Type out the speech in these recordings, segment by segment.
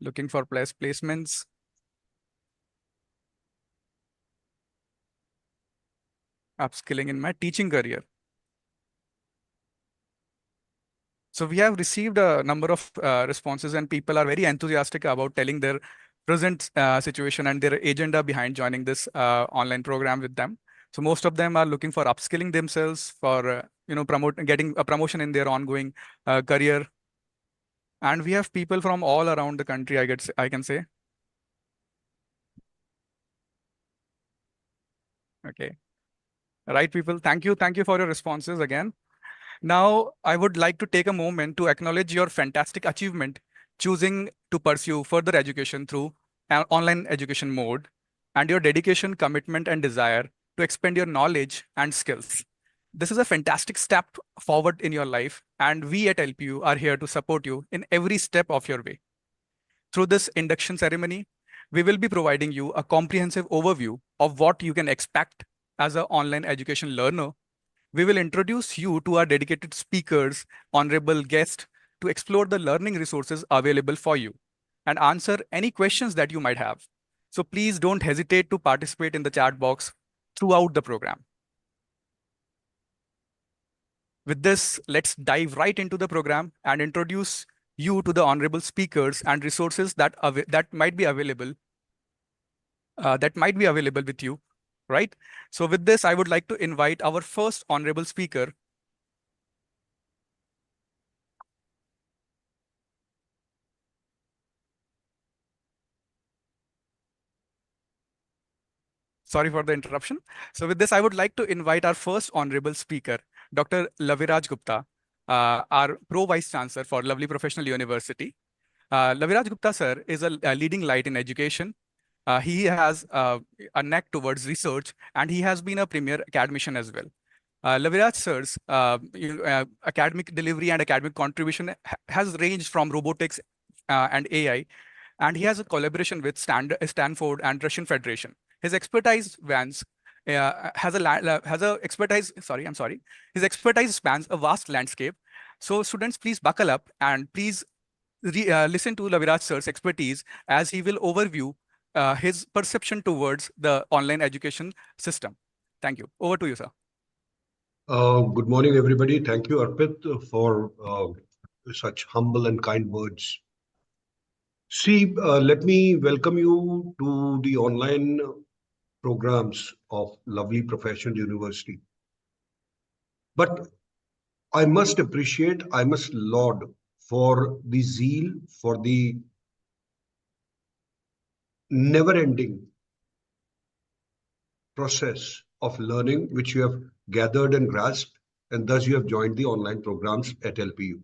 looking for placements. Upskilling in my teaching career. So we have received a number of responses, and people are very enthusiastic about telling their present situation and their agenda behind joining this online program with them. So most of them are looking for upskilling themselves for getting a promotion in their ongoing career. And we have people from all around the country, I can say. Okay. Right, people. Thank you. Thank you for your responses again. Now, I would like to take a moment to acknowledge your fantastic achievement choosing to pursue further education through an online education mode and your dedication, commitment, and desire to expand your knowledge and skills. This is a fantastic step forward in your life, and we at LPU are here to support you in every step of your way. Through this induction ceremony, we will be providing you a comprehensive overview of what you can expect as an online education learner. We will introduce you to our dedicated speakers, honorable guests, to explore the learning resources available for you and answer any questions that you might have. So please don't hesitate to participate in the chat box throughout the program. With this, let's dive right into the program and introduce you to the honorable speakers and resources that might be available with you, right? So with this, I would like to invite our first honorable speaker. Sorry for the interruption. So with this, I would like to invite our first honorable speaker, Dr. Laviraj Gupta, our Pro Vice Chancellor for Lovely Professional University. Laviraj Gupta, sir, is a leading light in education. He has a knack towards research, and he has been a premier academician as well. Laviraj sir's academic delivery and academic contribution has ranged from robotics and AI, and he has a collaboration with Stanford and Russian Federation. His expertise spans His expertise spans a vast landscape. So students, please buckle up and please listen to Laviraj sir's expertise as he will overview his perception towards the online education system. Thank you. Over to you, sir. Good morning, everybody. Thank you, Arpit, for such humble and kind words. See, let me welcome you to the online programs of Lovely Professional University. But I must laud for the zeal, for the never-ending process of learning which you have gathered and grasped, and thus you have joined the online programs at LPU.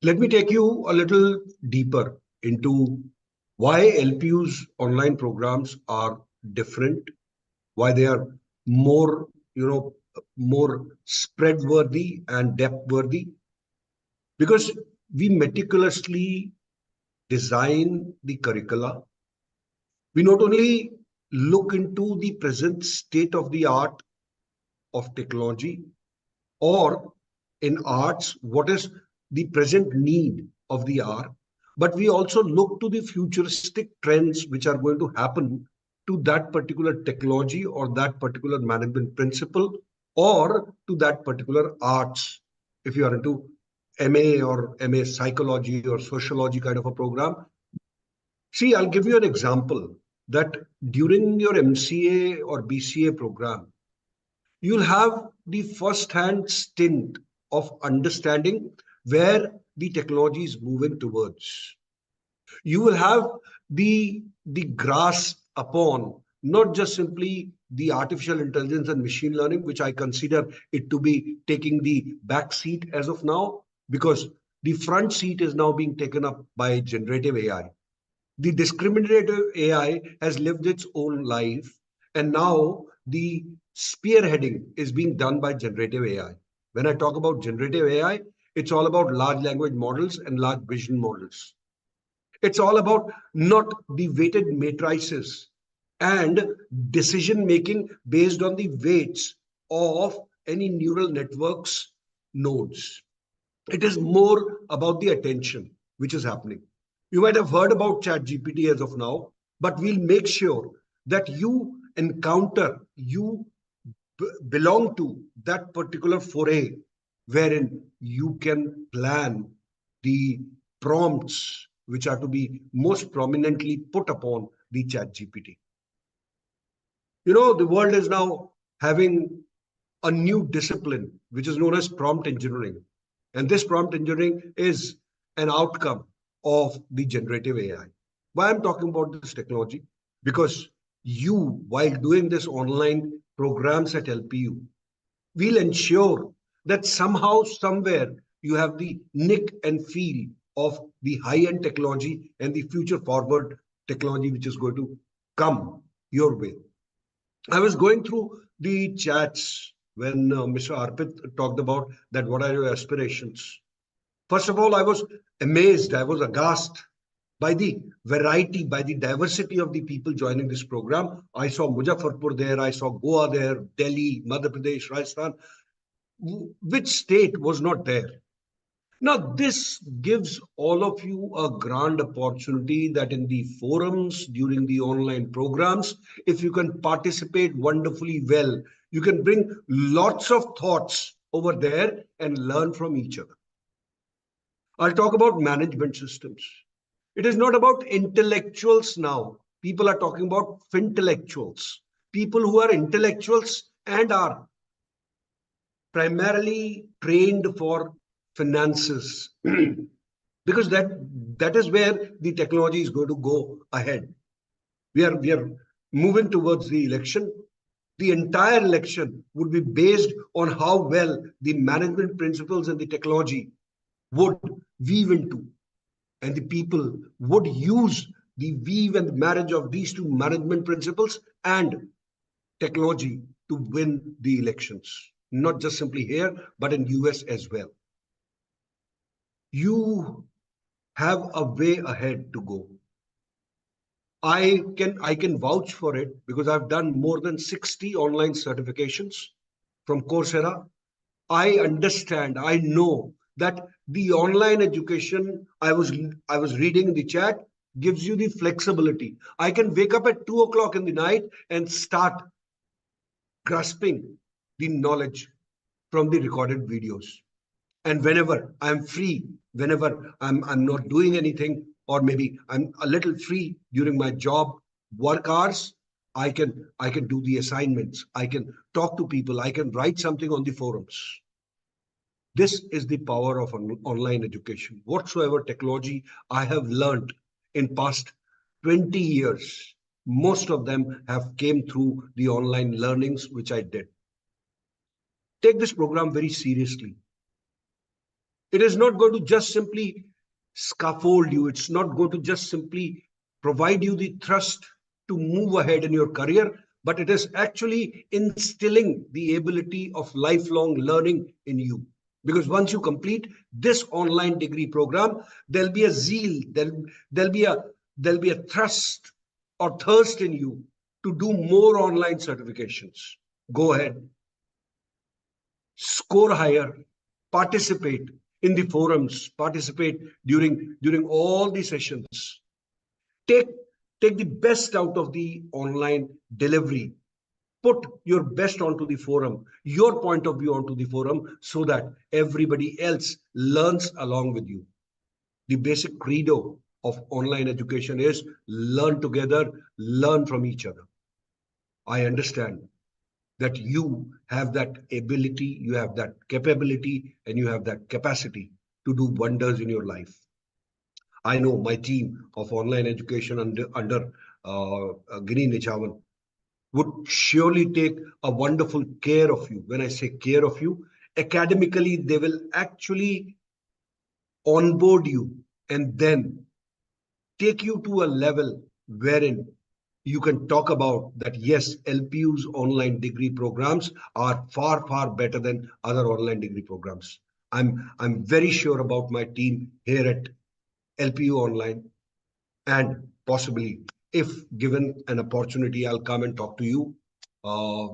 Let me take you a little deeper into why LPU's online programs are different, why they are more, more spread worthy and depth worthy. Because we meticulously design the curricula. We not only look into the present state of the art of technology, or in arts, what is the present need of the hour, but we also look to the futuristic trends which are going to happen to that particular technology or that particular management principle or to that particular arts. If you are into MA or MA psychology or sociology kind of a program. See, I'll give you an example that during your MCA or BCA program, you'll have the first-hand stint of understanding where the technology is moving towards. You will have the grasp upon not just simply the artificial intelligence and machine learning, which I consider it to be taking the back seat as of now, because the front seat is now being taken up by generative AI. The discriminative AI has lived its own life, and now the spearheading is being done by generative AI. When I talk about generative AI, it's all about large language models and large vision models. It's all about not the weighted matrices and decision making based on the weights of any neural networks nodes. It is more about the attention which is happening. You might have heard about ChatGPT as of now, but we'll make sure that you belong to that particular foray wherein you can plan the prompts which are to be most prominently put upon the ChatGPT. The world is now having a new discipline which is known as prompt engineering. And this prompt engineering is an outcome of the generative AI. Why I'm talking about this technology? Because you, while doing this online programs at LPU, will ensure that somehow, somewhere, you have the nick and feel of the high-end technology and the future forward technology which is going to come your way. I was going through the chats when Mr. Arpit talked about that. What are your aspirations? First of all, I was amazed. I was aghast by the variety, by the diversity of the people joining this program. I saw Muzaffarpur there. I saw Goa there, Delhi, Madhya Pradesh, Rajasthan. Which state was not there? Now, this gives all of you a grand opportunity that in the forums during the online programs, if you can participate wonderfully well, you can bring lots of thoughts over there and learn from each other. I'll talk about management systems. It is not about intellectuals now. People are talking about fintellectuals, people who are intellectuals and are primarily trained for finances because that is where the technology is going to go ahead. We are moving towards the election. The entire election would be based on how well the management principles and the technology would weave into, and the people would use the weave and marriage of these two management principles and technology to win the elections, not just simply here, but in US as well. You have a way ahead to go. I can vouch for it because I've done more than 60 online certifications from Coursera. I understand, I know that the online education I was reading in the chat gives you the flexibility. I can wake up at 2 o'clock in the night and start grasping the knowledge from the recorded videos. And whenever I'm free, whenever I'm not doing anything, or maybe I'm a little free during my job work hours, I can do the assignments, I can talk to people, I can write something on the forums. This is the power of online education. Whatsoever technology I have learned in past 20 years, most of them have came through the online learnings which I did. Take this program very seriously. It is not going to just simply scaffold you. It's not going to just simply provide you the thrust to move ahead in your career, but it is actually instilling the ability of lifelong learning in you. Because once you complete this online degree program, there'll be a zeal, there'll be a thrust or thirst in you to do more online certifications. Go ahead, score higher, participate in the forums, participate during all the sessions. Take take the best out of the online delivery. Put your best onto the forum, your point of view onto the forum, so that everybody else learns along with you. The basic credo of online education is learn together, learn from each other. I understand that you have that ability, you have that capability, and you have that capacity to do wonders in your life. I know my team of online education under Gini Nichavan would surely take a wonderful care of you. When I say care of you, academically, they will actually onboard you and then take you to a level wherein you can talk about that. Yes, LPU's online degree programs are far, far better than other online degree programs. I'm very sure about my team here at LPU Online, and possibly, if given an opportunity, I'll come and talk to you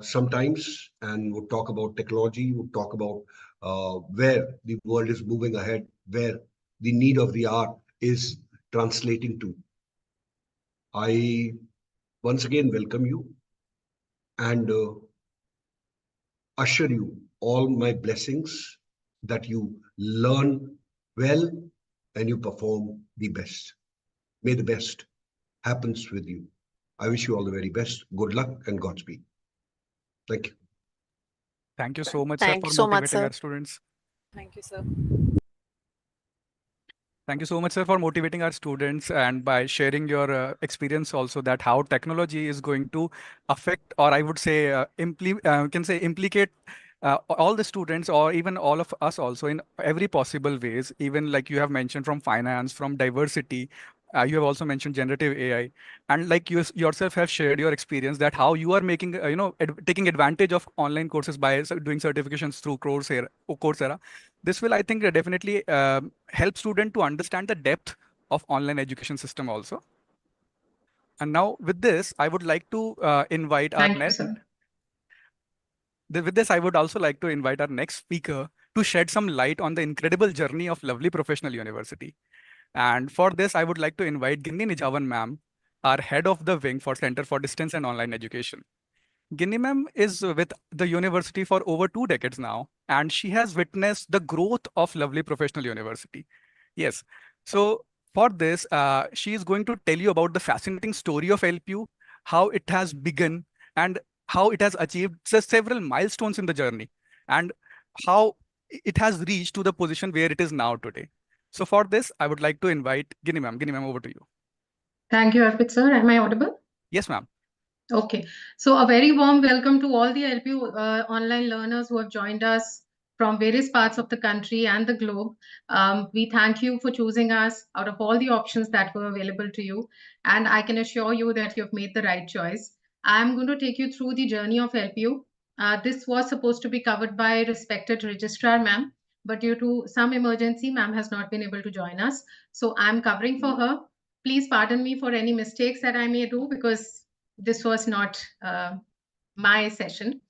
sometimes, and we'll talk about technology, we'll talk about where the world is moving ahead, where the need of the hour is translating to. I once again welcome you and assure you all my blessings that you learn well and you perform the best. May the best happens with you. I wish you all the very best. Good luck and Godspeed. Thank you. Thank you so much, sir, Thank for you so much, motivating sir. our students. Thank you, sir. Thank you so much, sir, for motivating our students and by sharing your experience also that how technology is going to affect, or I would say, can say implicate all the students or even all of us also in every possible ways. Even like you have mentioned from finance, from diversity. You have also mentioned generative AI, and like you yourself have shared your experience that how you are making, taking advantage of online courses by doing certifications through Coursera. This will, I think, definitely help student to understand the depth of online education system also. And now with this, I would like to invite our Thank you, sir. with this, I would also like to invite our next speaker to shed some light on the incredible journey of Lovely Professional University. And for this, I would like to invite Ginni Nijavan ma'am, our head of the wing for Center for Distance and Online Education. Ginni ma'am is with the university for over 2 decades now, and she has witnessed the growth of Lovely Professional University. Yes. So for this, she is going to tell you about the fascinating story of LPU, how it has begun, and how it has achieved several milestones in the journey, and how it has reached to the position where it is now today. So for this, I would like to invite Ginni ma'am. Ginni ma'am, over to you. Thank you, Arpit sir. Am I audible? Yes, ma'am. Okay. So a very warm welcome to all the LPU online learners who have joined us from various parts of the country and the globe. We thank you for choosing us out of all the options that were available to you. And I can assure you that you've made the right choice. I'm going to take you through the journey of LPU. This was supposed to be covered by respected registrar, ma'am, but due to some emergency, ma'am has not been able to join us. So I'm covering for her. Please pardon me for any mistakes that I may do because this was not my session.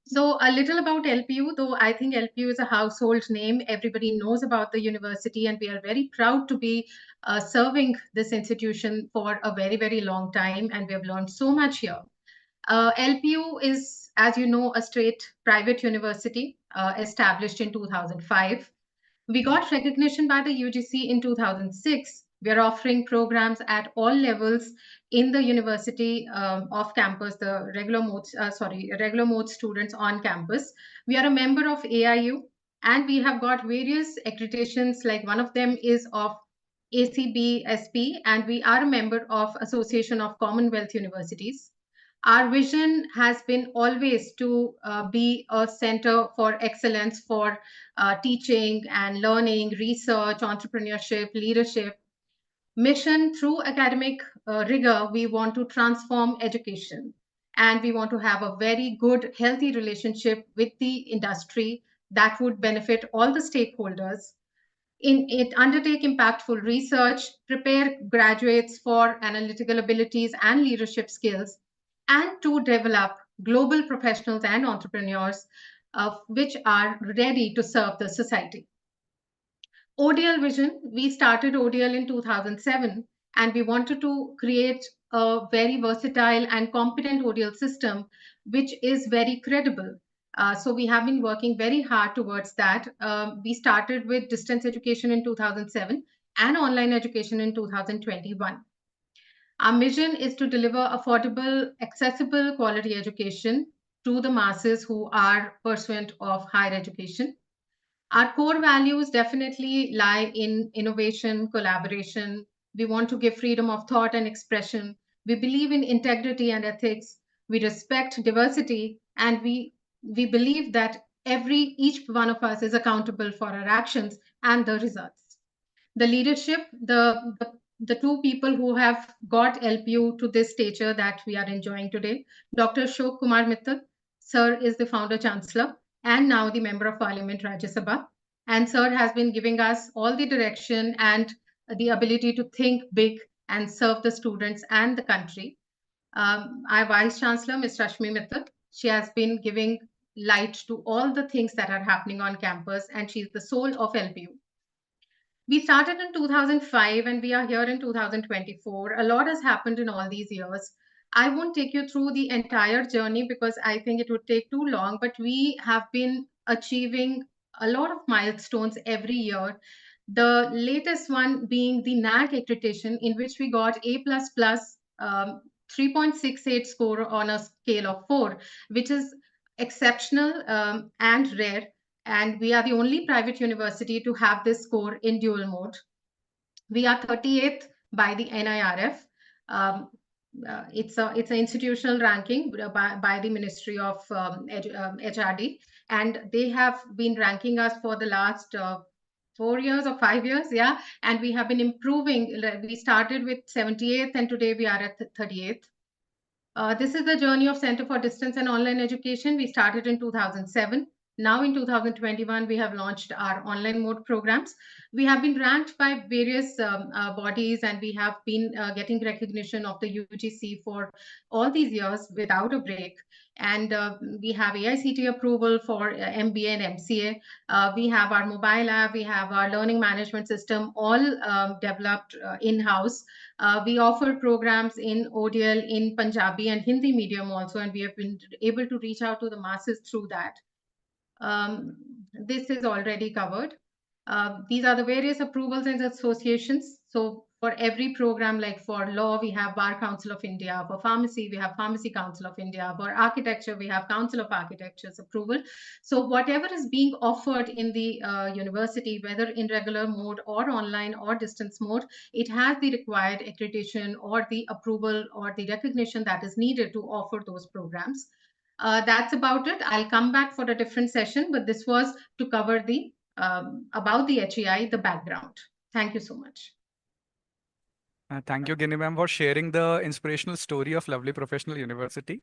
So a little about LPU, though I think LPU is a household name. Everybody knows about the university, and we are very proud to be serving this institution for a very, very long time, and we have learned so much here. LPU is, as you know, a straight private university established in 2005. We got recognition by the UGC in 2006. We are offering programs at all levels in the university off campus, the regular mode students on campus. We are a member of AIU, and we have got various accreditations. Like one of them is of ACBSP, and we are a member of Association of Commonwealth Universities. Our vision has been always to be a center for excellence for teaching and learning, research, entrepreneurship, leadership. Mission through academic rigor, we want to transform education, and we want to have a very good, healthy relationship with the industry that would benefit all the stakeholders. In it, undertake impactful research, prepare graduates for analytical abilities and leadership skills, and to develop global professionals and entrepreneurs which are ready to serve the society. ODL vision, we started ODL in 2007, and we wanted to create a very versatile and competent ODL system, which is very credible. So we have been working very hard towards that. We started with distance education in 2007 and online education in 2021. Our mission is to deliver affordable, accessible, quality education to the masses who are pursuant of higher education. Our core values definitely lie in innovation, collaboration. We want to give freedom of thought and expression. We believe in integrity and ethics. We respect diversity, and we believe that each one of us is accountable for our actions and the results. The leadership, the two people who have got LPU to this stature that we are enjoying today, Dr. Ashok Kumar Mittal, sir is the founder chancellor and now the member of parliament Rajya Sabha, and sir has been giving us all the direction and the ability to think big and serve the students and the country. Our vice chancellor, Ms. Rashmi Mittal, she has been giving light to all the things that are happening on campus, and she's the soul of LPU. We started in 2005 and we are here in 2024. A lot has happened in all these years. I won't take you through the entire journey because I think it would take too long, but we have been achieving a lot of milestones every year. The latest one being the NAAC accreditation, in which we got A++, 3.68 score on a scale of 4, which is exceptional and rare. And we are the only private university to have this score in dual mode. We are 38th by the NIRF. It's an institutional ranking by the Ministry of HRD, and they have been ranking us for the last 4 years or 5 years, yeah. And we have been improving. We started with 78th, and today we are at 38th. This is the journey of Center for Distance and Online Education. We started in 2007. Now in 2021, we have launched our online mode programs. We have been ranked by various bodies, and we have been getting recognition of the UGC for all these years without a break. And we have AICTE approval for MBA and MCA. We have our mobile app, we have our learning management system, all developed in-house. We offer programs in ODL, in Punjabi and Hindi medium also, and we have been able to reach out to the masses through that. This is already covered. These are the various approvals and associations. So for every program, like for law, we have Bar Council of India. For pharmacy, we have Pharmacy Council of India. For architecture, we have Council of Architecture's approval. So whatever is being offered in the university, whether in regular mode or online or distance mode, it has the required accreditation or the approval or the recognition that is needed to offer those programs. That's about it. I'll come back for a different session, but this was to cover the about the HEI, the background. Thank you so much. Thank you, Ginny ma'am, for sharing the inspirational story of Lovely Professional University.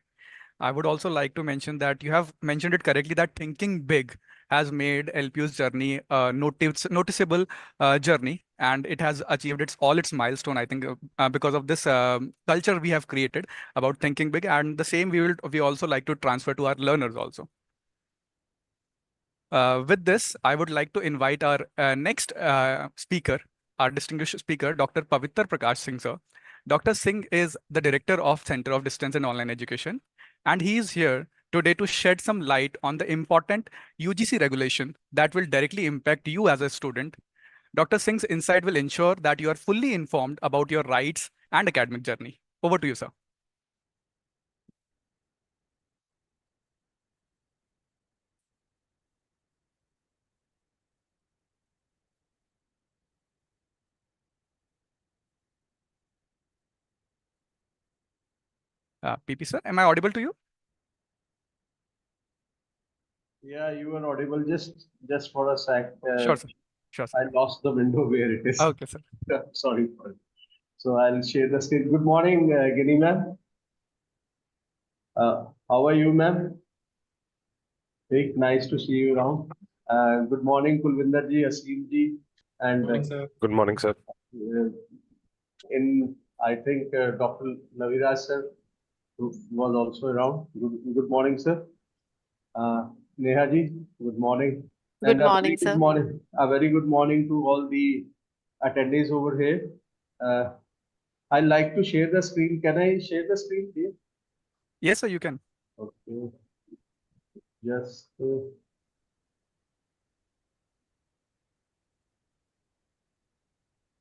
I would also like to mention that you have mentioned it correctly that thinking big has made LPU's journey a noticeable journey, and it has achieved all its milestone. I think because of this culture we have created about thinking big, and the same we also like to transfer to our learners also. With this, I would like to invite our next speaker, our distinguished speaker, Dr. Pavitr Prakash Singh, sir. Dr. Singh is the director of Center of Distance and Online Education, and he is here today to shed some light on the important UGC regulation that will directly impact you as a student. Dr. Singh's insight will ensure that you are fully informed about your rights and academic journey. Over to you, sir. PP, sir, am I audible to you? Yeah, you are audible. Just for a sec. Sure, sir. Sure, sir. I lost the window where it is. Okay, sir. Sorry for it. So I'll share the screen. Good morning, Ginny ma'am. How are you, ma'am? Very nice to see you around. Good morning, Kulvinder ji, Asim ji, and Good morning, sir. I think Dr. Naviraj sir who was also around. Good morning, sir. Neha ji, good morning. Good morning, sir. Good morning. A very good morning to all the attendees over here. I'd like to share the screen. Can I share the screen, please? Yes, sir, you can. Okay. Just.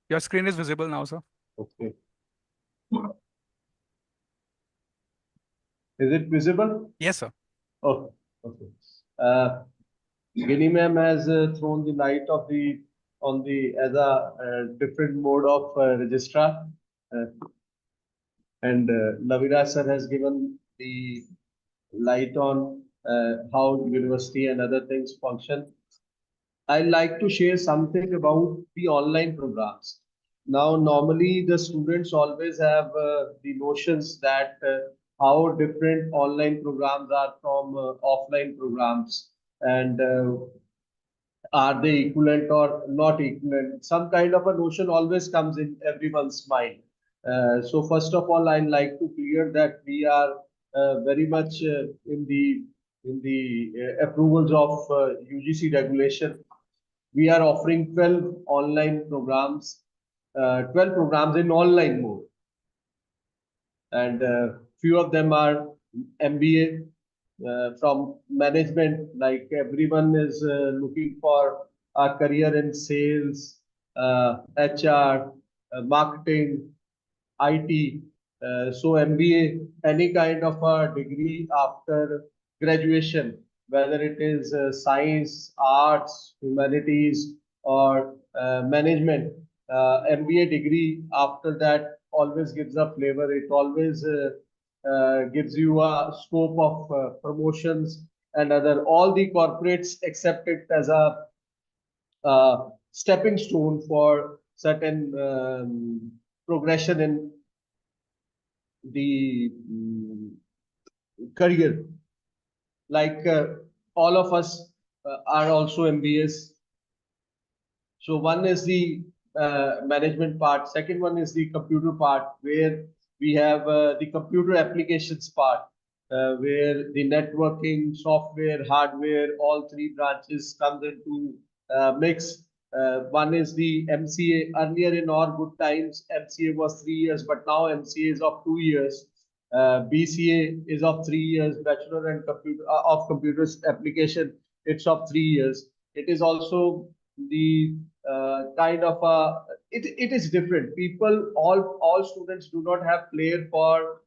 Your screen is visible now, sir. Okay. Is it visible? Yes, sir. Oh, okay. Ginny ma'am has thrown the light of on the as a different mode of registrar, and Naviraj sir has given the light on how university and other things function. I'd like to share something about the online programs. Now, normally the students always have the notions that how different online programs are from offline programs, and are they equivalent or not equivalent? Some kind of a notion always comes in everyone's mind. So first of all, I'd like to clear that we are very much in the approvals of UGC regulation. We are offering 12 online programs, 12 programs in online mode. And few of them are MBA from management, like everyone is looking for a career in sales, HR, marketing, IT. So MBA, any kind of a degree after graduation, whether it is science, arts, humanities, or management, MBA degree after that always gives a flavor. It always gives you a scope of promotions and other. All the corporates accept it as a stepping stone for certain progression in the career. Like all of us are also MBAs. So one is the management part. Second one is the computer part, where we have the computer applications part, where the networking, software, hardware, all three branches comes into mix. One is the MCA. Earlier in our good times, MCA was 3 years, but now MCA is of 2 years. BCA is of 3 years. Bachelor and computer of computers application, it's of 3 years. It is also the kind of a it is different. People, all students do not have flair for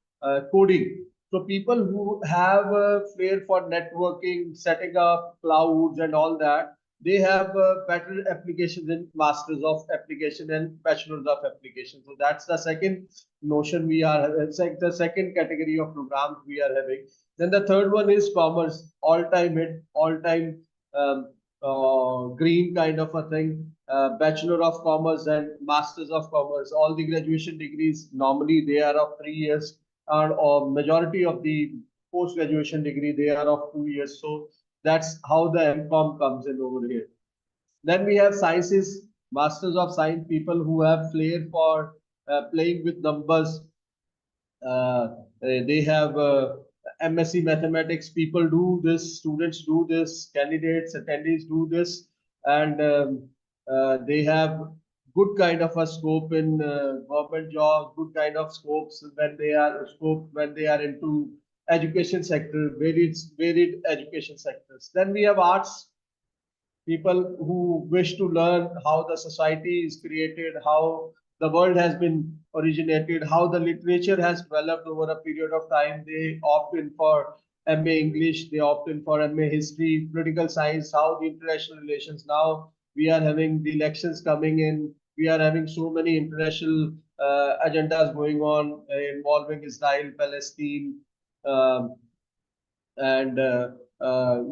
coding. So people who have a flair for networking, setting up clouds and all that, they have better applications in masters of application and bachelors of application. So that's the second notion we are. It's like the second category of programs we are having. Then the third one is commerce, all time hit, all time green kind of a thing. Bachelor of Commerce and Masters of Commerce. All the graduation degrees normally they are of 3 years, and majority of the post graduation degree they are of 2 years. So that's how the MCOM comes in over here. Then we have sciences, Masters of Science, people who have flair for playing with numbers. They have MSc Mathematics. People do this, students do this, candidates, attendees do this, and they have good kind of a scope in government jobs, good kind of scopes when they are into education sector, varied education sectors. Then we have arts, people who wish to learn how the society is created, how the world has been originated, how the literature has developed over a period of time. They opt in for MA English, they opt in for MA History, political science, how the international relations. Now we are having the elections coming in. We are having so many international agendas going on involving Israel, Palestine, um, and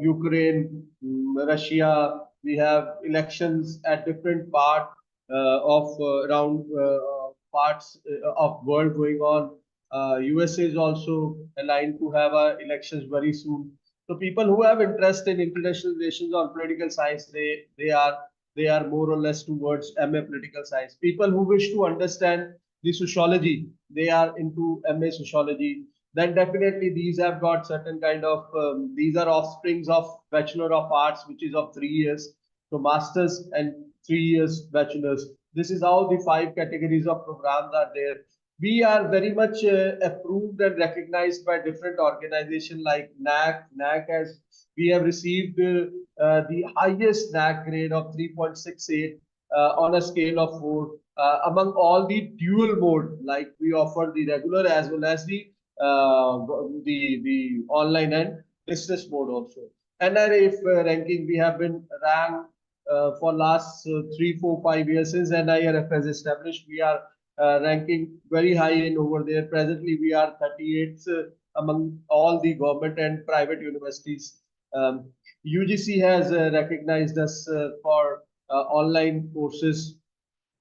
Ukraine, Russia. We have elections at different of around parts of world going on. USA is also aligned to have elections very soon. So people who have interest in international relations or political science, they are more or less towards MA political science. People who wish to understand the sociology, they are into MA sociology. Then definitely these have got certain kind of these are offsprings of Bachelor of Arts, which is of 3 years. So masters and 3 years bachelors. This is how the 5 categories of programs are there. We are very much approved and recognized by different organizations like NAC. NAC has we have received the highest NAC grade of 3.68 on a scale of 4 among all the dual mode, like we offer the regular as well as the online and business mode also. NRF ranking, we have been ranked for last 3, 4, 5 years since NIRF has established. We are ranking very high in over there. Presently, we are 38th among all the government and private universities. UGC has recognized us for online courses.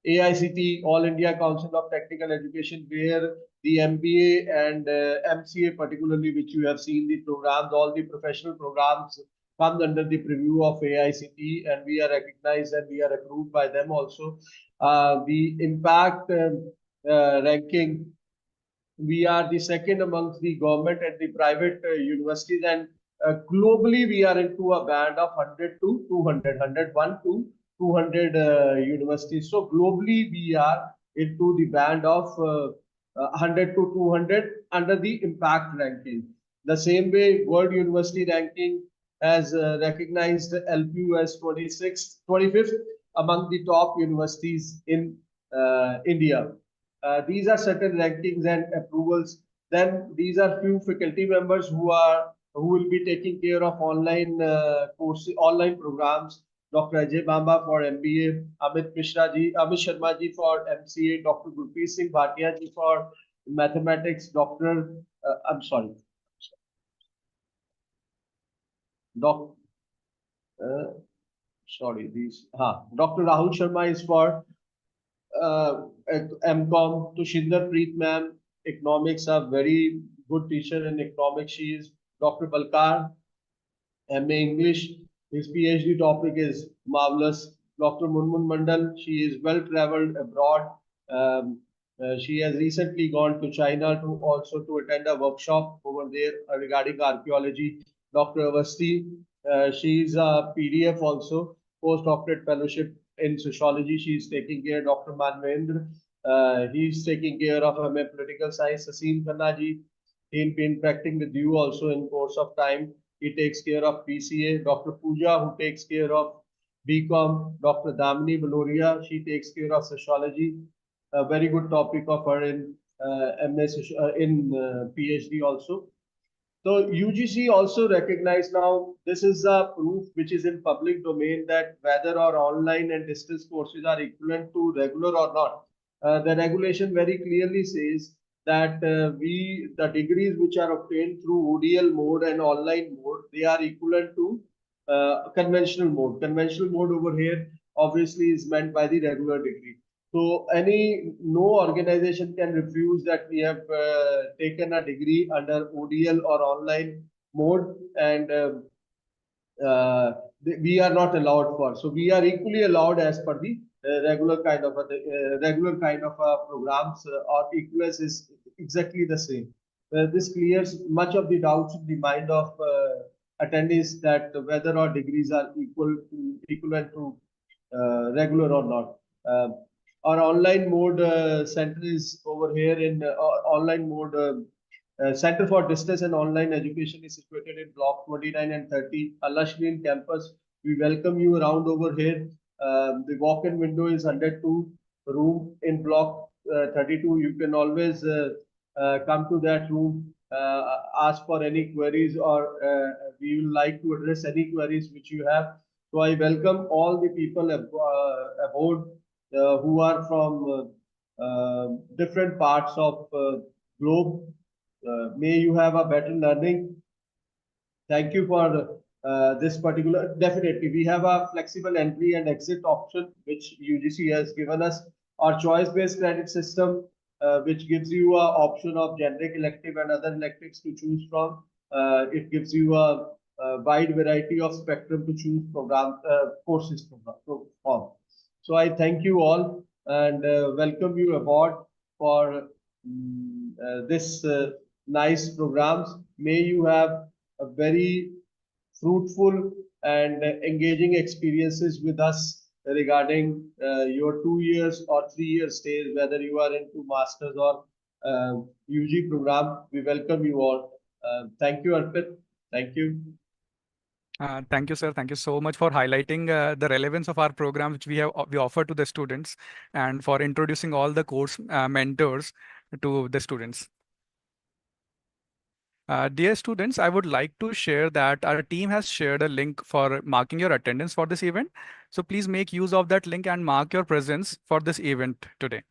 AICT, All India Council of Technical Education, where the MBA and MCA particularly, which you have seen the programs, all the professional programs come under the preview of AICT, and we are recognized and we are approved by them also. The impact ranking, we are the second amongst the government and the private universities, and globally we are into a band of 100 to 200, 101 to 200 universities. So globally, we are into the band of 100 to 200 under the impact ranking. The same way, World University Ranking has recognized LPU as 26th, 25th among the top universities in India. These are certain rankings and approvals. Then these are few faculty members who will be taking care of online courses, online programs. Dr. Ajay Bamba for MBA, Amit Sharma ji for MCA, Dr. Gurpreet Singh Bhatia ji for mathematics, I'm sorry, doc, uh, Dr. Rahul Sharma is for MCOM. To Shinder Preet ma'am, economics, a very good teacher in economics. She is Dr. Balkar, MA English. His PhD topic is marvelous. Dr. Munmun Mandal, she is well traveled abroad. She has recently gone to China to also to attend a workshop over there regarding archaeology. Dr. Avasti, she is a PDF also, postdoctorate fellowship in sociology. She is taking care. Dr. Manvendra, he is taking care of MA political science. Asim Khanna ji, he'll be interacting with you also in course of time. He takes care of PCA. Dr. Pooja, who takes care of BCom. Dr. Damini Valoria, she takes care of sociology. A very good topic of her in PhD also. So UGC also recognized now, this is a proof which is in public domain that whether our online and distance courses are equivalent to regular or not. The regulation very clearly says that the degrees which are obtained through ODL mode and online mode, they are equivalent to conventional mode. Conventional mode over here obviously is meant by the regular degree. So no organization can refuse that we have taken a degree under ODL or online mode, and we are not allowed for. So we are equally allowed as per the regular kind of programs. Our equivalence is exactly the same. This clears much of the doubts in the mind of attendees that whether our degrees are equivalent to regular or not. Our online mode center is over here in online mode. Center for Distance and Online Education is situated in Block 29 and 30, a lush green campus. We welcome you around over here. The walk-in window is 102 room in Block 32. You can always come to that room, ask for any queries, or we will like to address any queries which you have. So I welcome all the people aboard who are from different parts of globe. May you have a better learning. Thank you for this particular. Definitely, we have a flexible entry and exit option which UGC has given us. Our choice-based credit system, which gives you an option of generic elective and other electives to choose from. It gives you a wide variety of spectrum to choose courses from. So I thank you all and welcome you aboard for this nice programs. May you have a very fruitful and engaging experiences with us regarding your 2 years or 3 years stays, whether you are into masters or UG program. We welcome you all. Thank you, Arpit. Thank you. Thank you, sir. Thank you so much for highlighting the relevance of our program, which we offer to the students, and for introducing all the course mentors to the students. Dear students, I would like to share that our team has shared a link for marking your attendance for this event. So please make use of that link and mark your presence for this event today.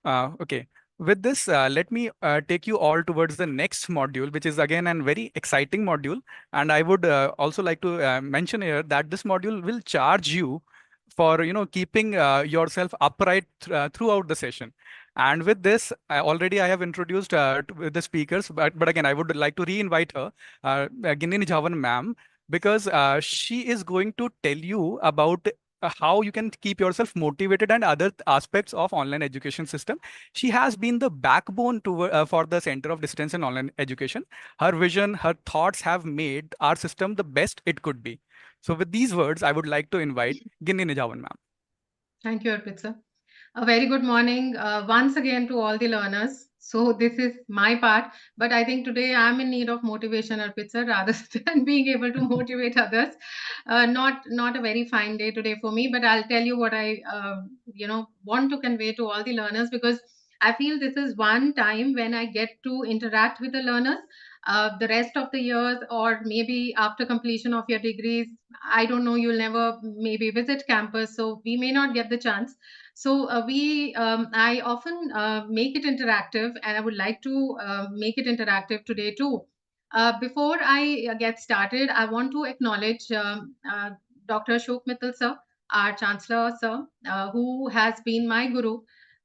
Okay. With this, let me take you all towards the next module, which is again a very exciting module. And I would also like to mention here that this module will charge you for keeping yourself upright throughout the session. And with this, I have introduced the speakers, but again, I would like to re-invite her, Ginni Javan ma'am, because she is going to tell you about how you can keep yourself motivated and other aspects of online education system. She has been the backbone for the Center of Distance and Online Education. Her vision, her thoughts have made our system the best it could be. So with these words, I would like to invite Ginni Nijavan ma'am. Thank you, Arpit sir. A very good morning once again to all the learners. So this is my part, but I think today I'm in need of motivation, Arpit sir, rather than being able to motivate others. Not a very fine day today for me, but I'll tell you what I want to convey to all the learners, because I feel this is one time when I get to interact with the learners. The rest of the years, or maybe after completion of your degrees, I don't know, you'll never maybe visit campus, so we may not get the chance. So I often make it interactive, and I would like to make it interactive today too. Before I get started, I want to acknowledge Dr. Ashok Mittal sir, our Chancellor sir, who has been my guru,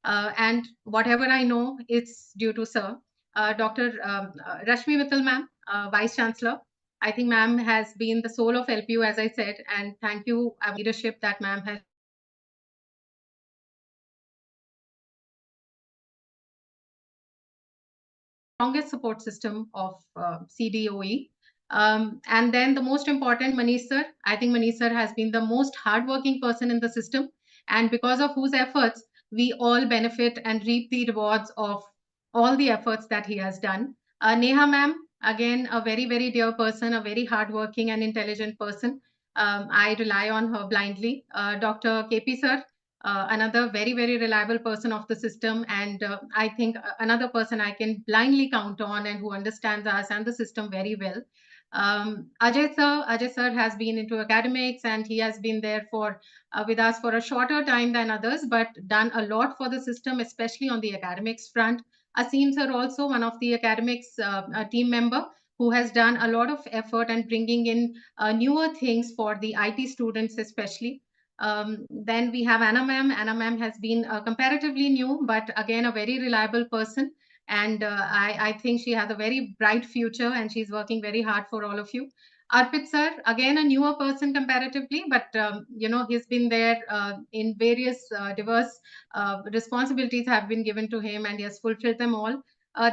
and whatever I know, it's due to sir. Dr. Rashmi Mittal ma'am, Vice Chancellor. I think ma'am has been the soul of LPU, as I said, and thank you, leadership that ma'am has strongest support system of CDOE. And then the most important, Manish sir. I think Manish sir has been the most hardworking person in the system, and because of whose efforts, we all benefit and reap the rewards of all the efforts that he has done. Neha ma'am, again, a very, very dear person, a very hardworking and intelligent person. I rely on her blindly. Dr. KP sir, another very, very reliable person of the system, and I think another person I can blindly count on and who understands us and the system very well. Ajay sir has been into academics, and he has been there for with us for a shorter time than others, but done a lot for the system, especially on the academics front. Asim sir, also one of the academics team member, who has done a lot of effort and bringing in newer things for the IT students, especially. Then we have Anna ma'am. Anna ma'am has been comparatively new, but again, a very reliable person. And I think she has a very bright future, and she's working very hard for all of you. Arpit sir, again, a newer person comparatively, but he's been there in various diverse responsibilities have been given to him, and he has fulfilled them all.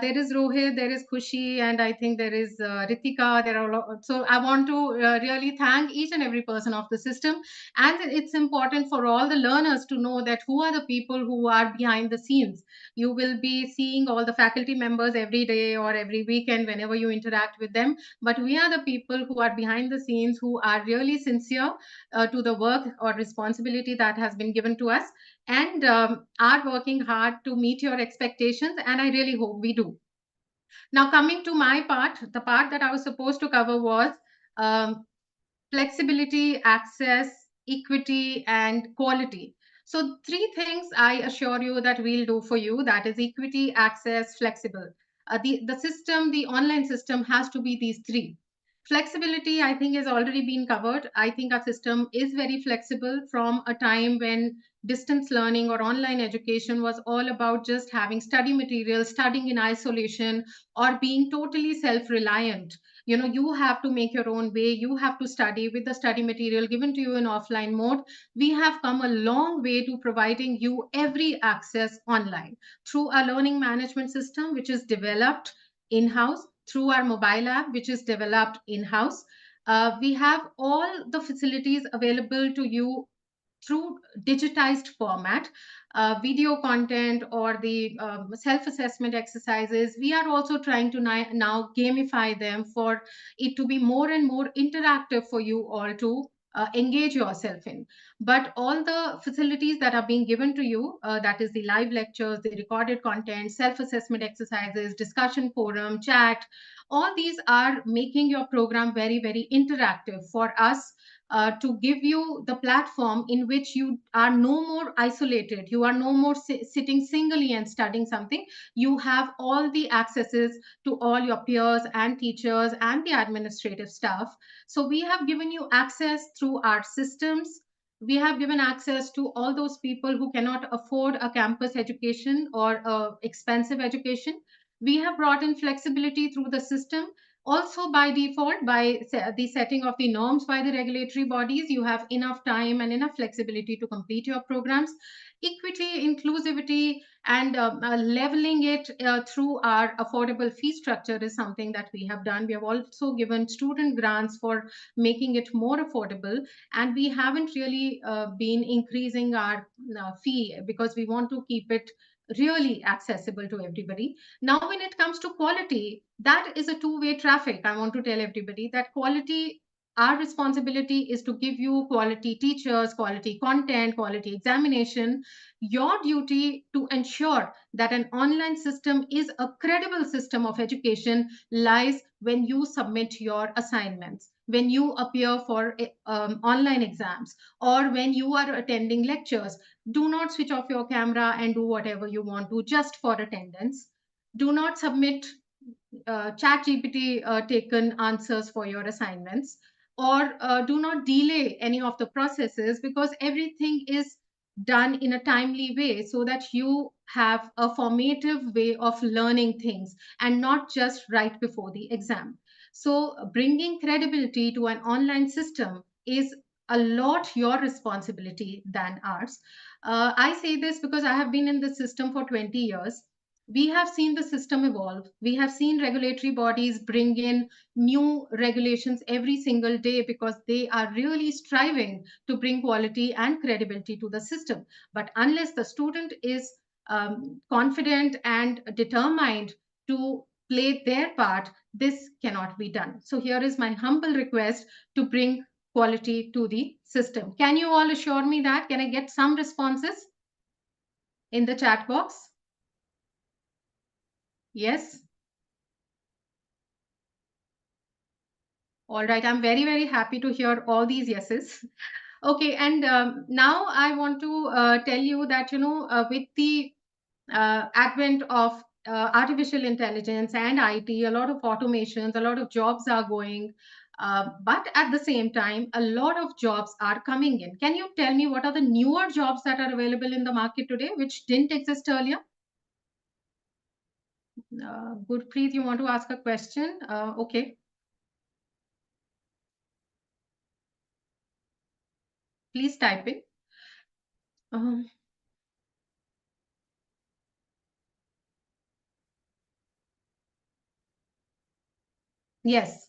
There is Rohit, there is Khushi, and I think there is Ritika. There are so I want to really thank each and every person of the system, and it's important for all the learners to know that who are the people who are behind the scenes. You will be seeing all the faculty members every day or every weekend whenever you interact with them, but we are the people who are behind the scenes, who are really sincere to the work or responsibility that has been given to us, and are working hard to meet your expectations, and I really hope we do. Now, coming to my part, the part that I was supposed to cover was um, flexibility, access, equity, and quality. So, three things I assure you that we'll do for you, that is equity, access, flexible. The system, the online system has to be these three. Flexibility, I think, has already been covered. I think our system is very flexible from a time when distance learning or online education was all about just having study material, studying in isolation, or being totally self reliant. You have to make your own way, you have to study with the study material given to you in offline mode. We have come a long way to providing you every access online through our learning management system, which is developed in house, through our mobile app, which is developed in house. We have all the facilities available to you through digitized format, video content, or the self-assessment exercises. We are also trying to now gamify them for it to be more and more interactive for you all to engage yourself in. But all the facilities that are being given to you, that is the live lectures, the recorded content, self-assessment exercises, discussion forum, chat, all these are making your program very, very interactive for us, to give you the platform in which you are no more isolated. You are no more sitting singly and studying something. You have all the accesses to all your peers and teachers and the administrative staff. So we have given you access through our systems. We have given access to all those people who cannot afford a campus education or expensive education. We have brought in flexibility through the system. Also, by default, by the setting of the norms by the regulatory bodies, you have enough time and enough flexibility to complete your programs. equity, inclusivity, and leveling it through our affordable fee structure is something that we have done. We have also given student grants for making it more affordable, and we haven't really been increasing our fee because we want to keep it really accessible to everybody. Now, when it comes to quality, that is a two-way traffic. I want to tell everybody that quality, our responsibility is to give you quality teachers, quality content, quality examination. Your duty to ensure that an online system is a credible system of education lies when you submit your assignments, when you appear for online exams, or when you are attending lectures. Do not switch off your camera and do whatever you want to just for attendance. Do not submit chat GPT taken answers for your assignments, or do not delay any of the processes, because everything is done in a timely way so that you have a formative way of learning things and not just right before the exam. So bringing credibility to an online system is a lot your responsibility than ours. I say this because I have been in the system for 20 years. We have seen the system evolve. We have seen regulatory bodies bring in new regulations every single day because they are really striving to bring quality and credibility to the system. But unless the student is confident and determined to play their part, this cannot be done. So here is my humble request to bring quality to the system. Can you all assure me that? Can I get some responses in the chat box? Yes. All right. I'm very, very happy to hear all these yeses. Okay. And now I want to tell you that, with the advent of artificial intelligence and IT, a lot of automations, a lot of jobs are going. But at the same time, a lot of jobs are coming in. Can you tell me what are the newer jobs that are available in the market today, which didn't exist earlier? Gurpreet, you want to ask a question? Okay. Please type it. Yes.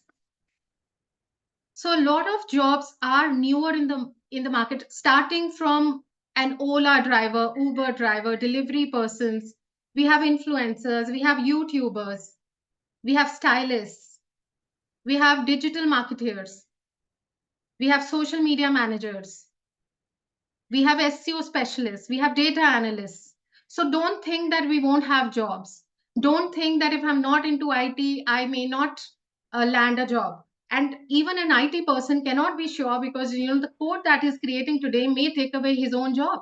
So a lot of jobs are newer in the market, starting from an Ola driver, Uber driver, delivery persons. We have influencers, we have YouTubers, we have stylists, we have digital marketers, we have social media managers, we have SEO specialists, we have data analysts. So don't think that we won't have jobs. Don't think that if I'm not into IT, I may not land a job. And even an IT person cannot be sure, because the code that is creating today may take away his own job.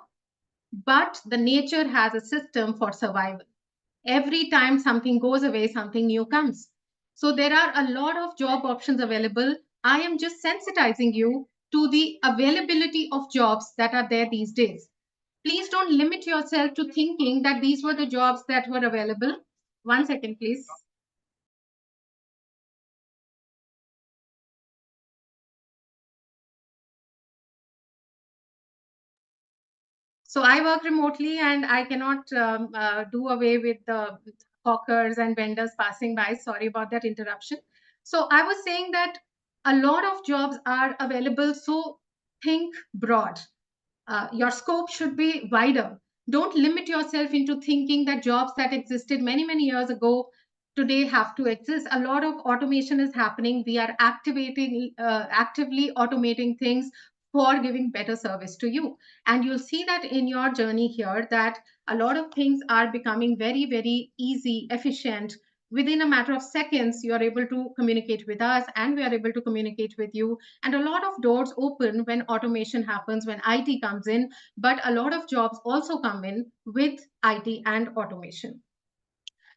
But the nature has a system for survival. Every time something goes away, something new comes. So there are a lot of job options available. I am just sensitizing you to the availability of jobs that are there these days. Please don't limit yourself to thinking that these were the jobs that were available. 1 second, please. So I work remotely and I cannot do away with the hawkers and vendors passing by. Sorry about that interruption. So I was saying that a lot of jobs are available. So think broad. Your scope should be wider. Don't limit yourself into thinking that jobs that existed many, many years ago today have to exist. A lot of automation is happening. We are actively automating things for giving better service to you. And you'll see that in your journey here, that a lot of things are becoming very, very easy, efficient. Within a matter of seconds, you're able to communicate with us and we are able to communicate with you. And a lot of doors open when automation happens, when IT comes in, but a lot of jobs also come in with IT and automation.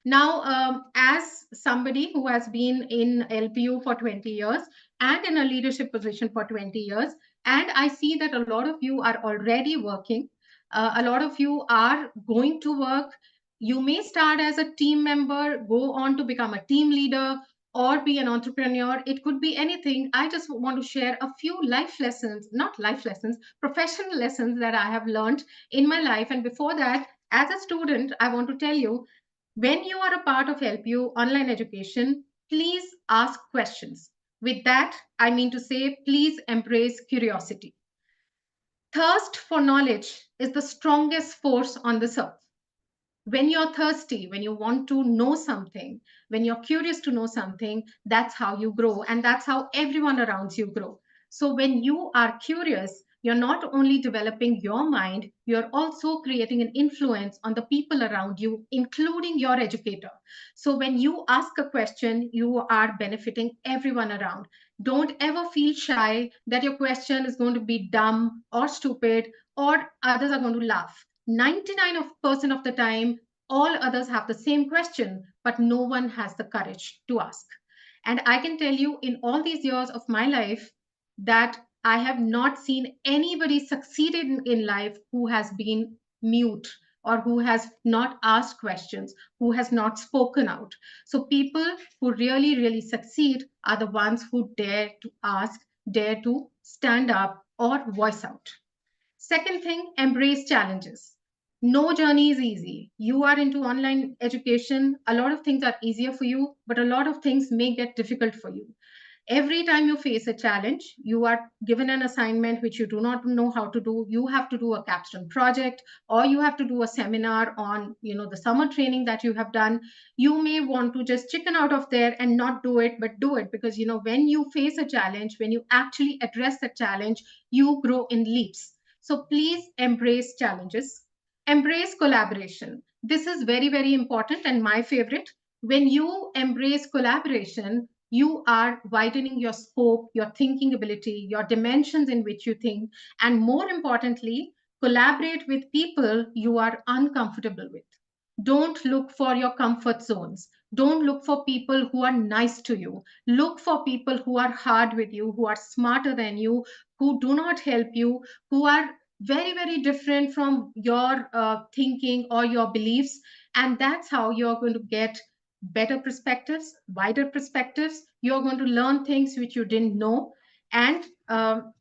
Now, as somebody who has been in LPU for 20 years and in a leadership position for 20 years, and I see that a lot of you are already working, a lot of you are going to work. You may start as a team member, go on to become a team leader, or be an entrepreneur. It could be anything. I just want to share a few life lessons, not life lessons, professional lessons that I have learned in my life. And before that, as a student, I want to tell you, when you are a part of LPU online education, please ask questions. With that, I mean to say, please embrace curiosity. Thirst for knowledge is the strongest force on this earth. When you're thirsty, when you want to know something, when you're curious to know something, that's how you grow. And that's how everyone around you grow. So when you are curious, you're not only developing your mind, you're also creating an influence on the people around you, including your educator. So when you ask a question, you are benefiting everyone around. Don't ever feel shy that your question is going to be dumb or stupid or others are going to laugh. 99% of the time, all others have the same question, but no one has the courage to ask. And I can tell you, in all these years of my life, that I have not seen anybody succeeded in life who has been mute or who has not asked questions, who has not spoken out. So people who really, really succeed are the ones who dare to ask, dare to stand up or voice out. Second thing, embrace challenges. No journey is easy. You are into online education, a lot of things are easier for you, but a lot of things may get difficult for you. Every time you face a challenge, you are given an assignment which you do not know how to do. You have to do a capstone project, or you have to do a seminar on, the summer training that you have done. You may want to just chicken out of there and not do it, but do it, because when you face a challenge, when you actually address the challenge, you grow in leaps. So please embrace challenges, embrace collaboration. This is very, very important and my favorite. When you embrace collaboration, you are widening your scope, your thinking ability, your dimensions in which you think, and more importantly, collaborate with people you are uncomfortable with. Don't look for your comfort zones. Don't look for people who are nice to you. Look for people who are hard with you, who are smarter than you, who do not help you, who are very, very different from your thinking or your beliefs. And that's how you're going to get better perspectives, wider perspectives. You're going to learn things which you didn't know. And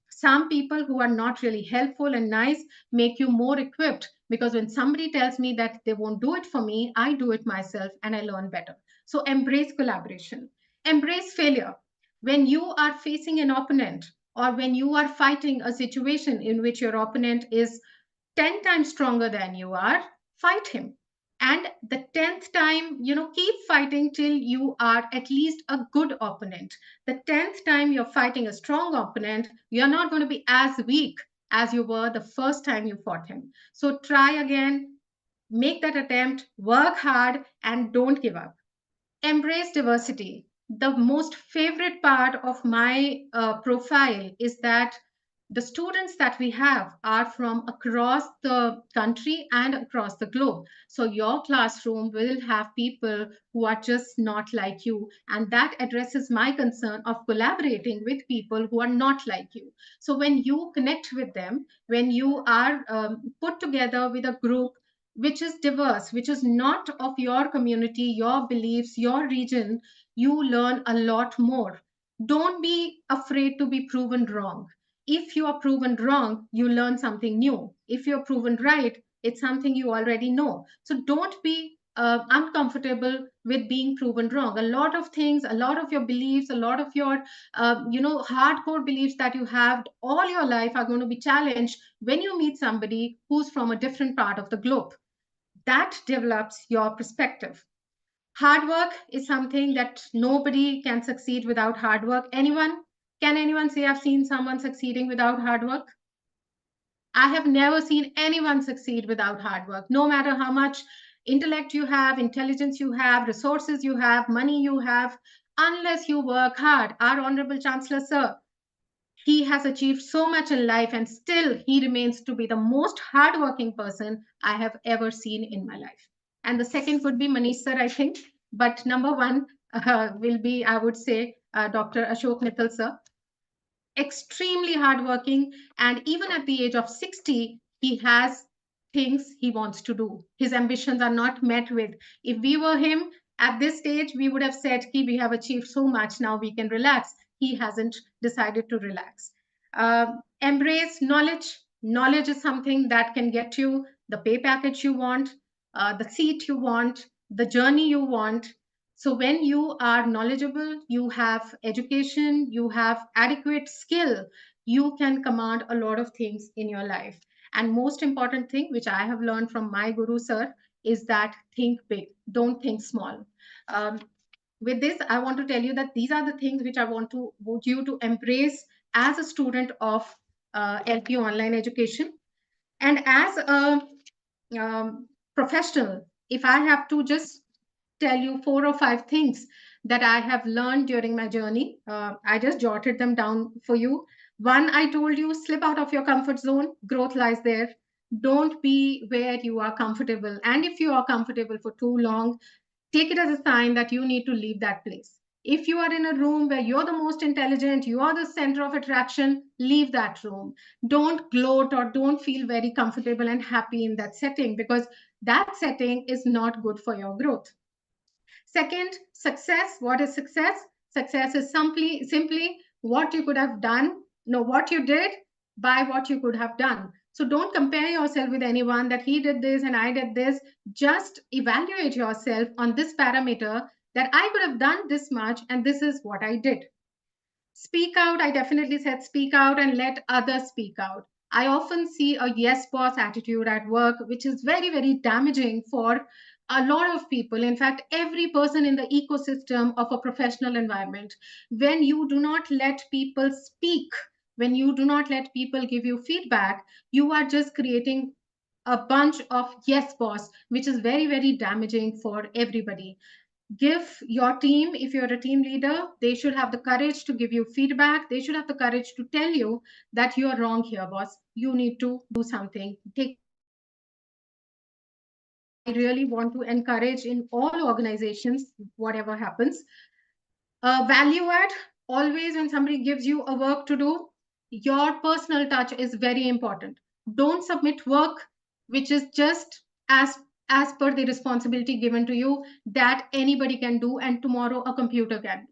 some people who are not really helpful and nice make you more equipped, because when somebody tells me that they won't do it for me, I do it myself and I learn better. So embrace collaboration, embrace failure. When you are facing an opponent, or when you are fighting a situation in which your opponent is 10 times stronger than you are, fight him. And the 10th time, keep fighting till you are at least a good opponent. The 10th time you're fighting a strong opponent, you're not going to be as weak as you were the first time you fought him. So try again, make that attempt, work hard, and don't give up. Embrace diversity. The most favorite part of my profile is that the students that we have are from across the country and across the globe. So your classroom will have people who are just not like you. And that addresses my concern of collaborating with people who are not like you. So when you connect with them, when you are put together with a group which is diverse, which is not of your community, your beliefs, your region, you learn a lot more. Don't be afraid to be proven wrong. If you are proven wrong, you learn something new. If you're proven right, it's something you already know. So don't be uncomfortable with being proven wrong. A lot of things, a lot of your beliefs, a lot of your, hardcore beliefs that you have all your life are going to be challenged when you meet somebody who's from a different part of the globe. That develops your perspective. Hard work is something that nobody can succeed without hard work. Anyone? Can anyone say I've seen someone succeeding without hard work? I have never seen anyone succeed without hard work. No matter how much intellect you have, intelligence you have, resources you have, money you have, unless you work hard. Our Honorable Chancellor, sir, he has achieved so much in life and still he remains to be the most hardworking person I have ever seen in my life. And the second would be Manish sir, I think. But number one will be, I would say, Dr. Ashok Mittal sir. Extremely hardworking. And even at the age of 60, he has things he wants to do. His ambitions are not met with. If we were him, At this stage, we would have said, we have achieved so much, now we can relax. He hasn't decided to relax. Embrace knowledge. Knowledge is something that can get you the pay package you want, the seat you want, the journey you want. So when you are knowledgeable, you have education, you have adequate skill, you can command a lot of things in your life. And most important thing, which I have learned from my guru sir, is that think big, don't think small. Um, with this, I want to tell you that these are the things which I want you to embrace as a student of LPU online education. And as a professional, if I have to just tell you 4 or 5 things that I have learned during my journey, I just jotted them down for you. One, I told you, slip out of your comfort zone. Growth lies there. Don't be where you are comfortable. And if you are comfortable for too long, take it as a sign that you need to leave that place. If you are in a room where you're the most intelligent, you are the center of attraction, leave that room. Don't gloat or don't feel very comfortable and happy in that setting, because that setting is not good for your growth. Second, success. What is success? Success is simply what you could have done, no, what you did by what you could have done. So don't compare yourself with anyone that he did this and I did this. Just evaluate yourself on this parameter, that I could have done this much and this is what I did. Speak out. I definitely said speak out and let others speak out. I often see a yes boss attitude at work, which is very, very damaging for a lot of people. In fact, every person in the ecosystem of a professional environment. When you do not let people speak, when you do not let people give you feedback, you are just creating a bunch of yes boss, which is very, very damaging for everybody. Give your team, if you're a team leader, they should have the courage to give you feedback. They should have the courage to tell you that you are wrong here, boss. You need to do something. Take it as a sign. I really want to encourage in all organizations, whatever happens, value add. Always when somebody gives you a work to do, your personal touch is very important. Don't submit work which is just as per the responsibility given to you, that anybody can do and tomorrow a computer can do.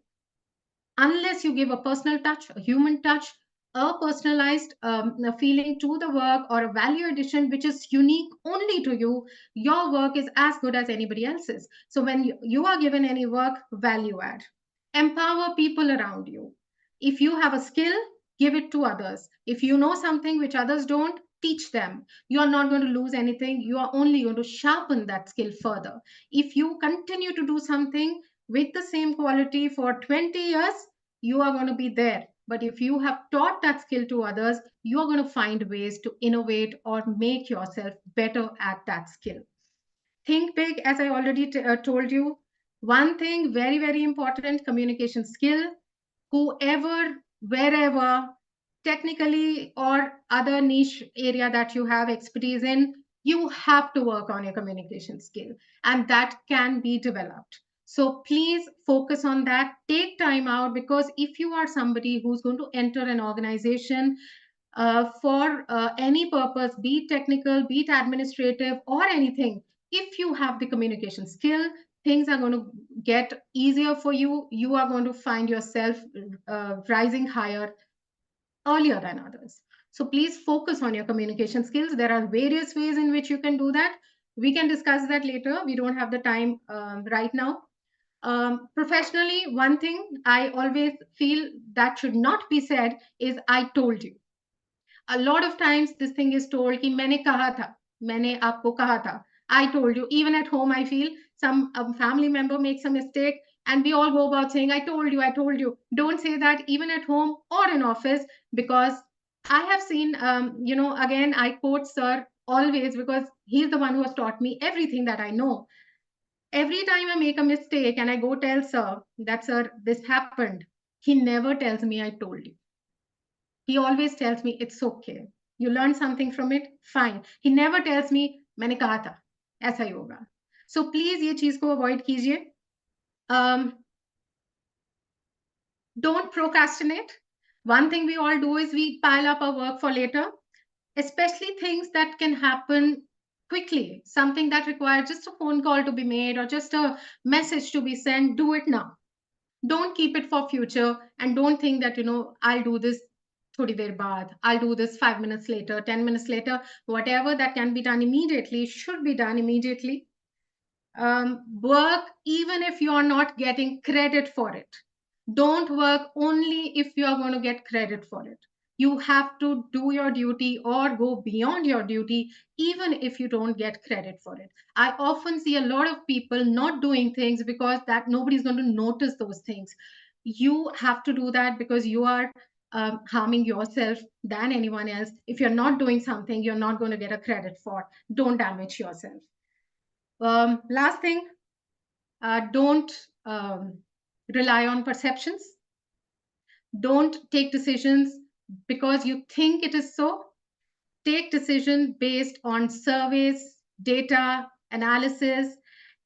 Unless you give a personal touch, a human touch, a personalized a feeling to the work, or a value addition which is unique only to you, your work is as good as anybody else's. So when you are given any work, value add. Empower people around you. If you have a skill, give it to others. If you know something which others don't, teach them. You are not going to lose anything. You are only going to sharpen that skill further. If you continue to do something with the same quality for 20 years, you are going to be there. But if you have taught that skill to others, you are going to find ways to innovate or make yourself better at that skill. Think big, as I already told you. One thing, very, very important, communication skill. Whoever, wherever, technically or other niche area that you have expertise in, you have to work on your communication skill, and that can be developed. So please focus on that. Take time out, because if you are somebody who's going to enter an organization for any purpose, be it technical, be it administrative, or anything, if you have the communication skill, things are going to get easier for you. You are going to find yourself rising higher earlier than others. So please focus on your communication skills. There are various ways in which you can do that. We can discuss that later. We don't have the time right now. Professionally, one thing I always feel that should not be said is I told you. A lot of times this thing is told कि मैंने कहा था, मैंने आपको कहा था, I told you. Even at home, I feel some family member makes a mistake and we all go about saying, I told you, I told you. Don't say that even at home or in office, because I have seen, again, I quote sir always, because he's the one who has taught me everything that I know. Every time I make a mistake and I go tell sir that, sir, this happened, he never tells me I told you. He always tells me it's okay. You learn something from it, fine. He never tells me मैंने कहा था ऐसा ही होगा. So please ये चीज को avoid कीजिए. Don't procrastinate. One thing we all do is we pile up our work for later, especially things that can happen quickly. Something that requires just a phone call to be made or just a message to be sent, do it now. Don't keep it for future, and don't think that, I'll do this thodi der baad, I'll do this 5 minutes later, 10 minutes later. Whatever that can be done immediately should be done immediately. Work even if you are not getting credit for it. Don't work only if you are going to get credit for it. You have to do your duty or go beyond your duty, even if you don't get credit for it. I often see a lot of people not doing things because that nobody's going to notice those things. You have to do that because you are harming yourself than anyone else. If you're not doing something, you're not going to get a credit for. Don't damage yourself. Last thing, don't rely on perceptions. Don't take decisions because you think it is so. Take decisions based on surveys, data, analysis,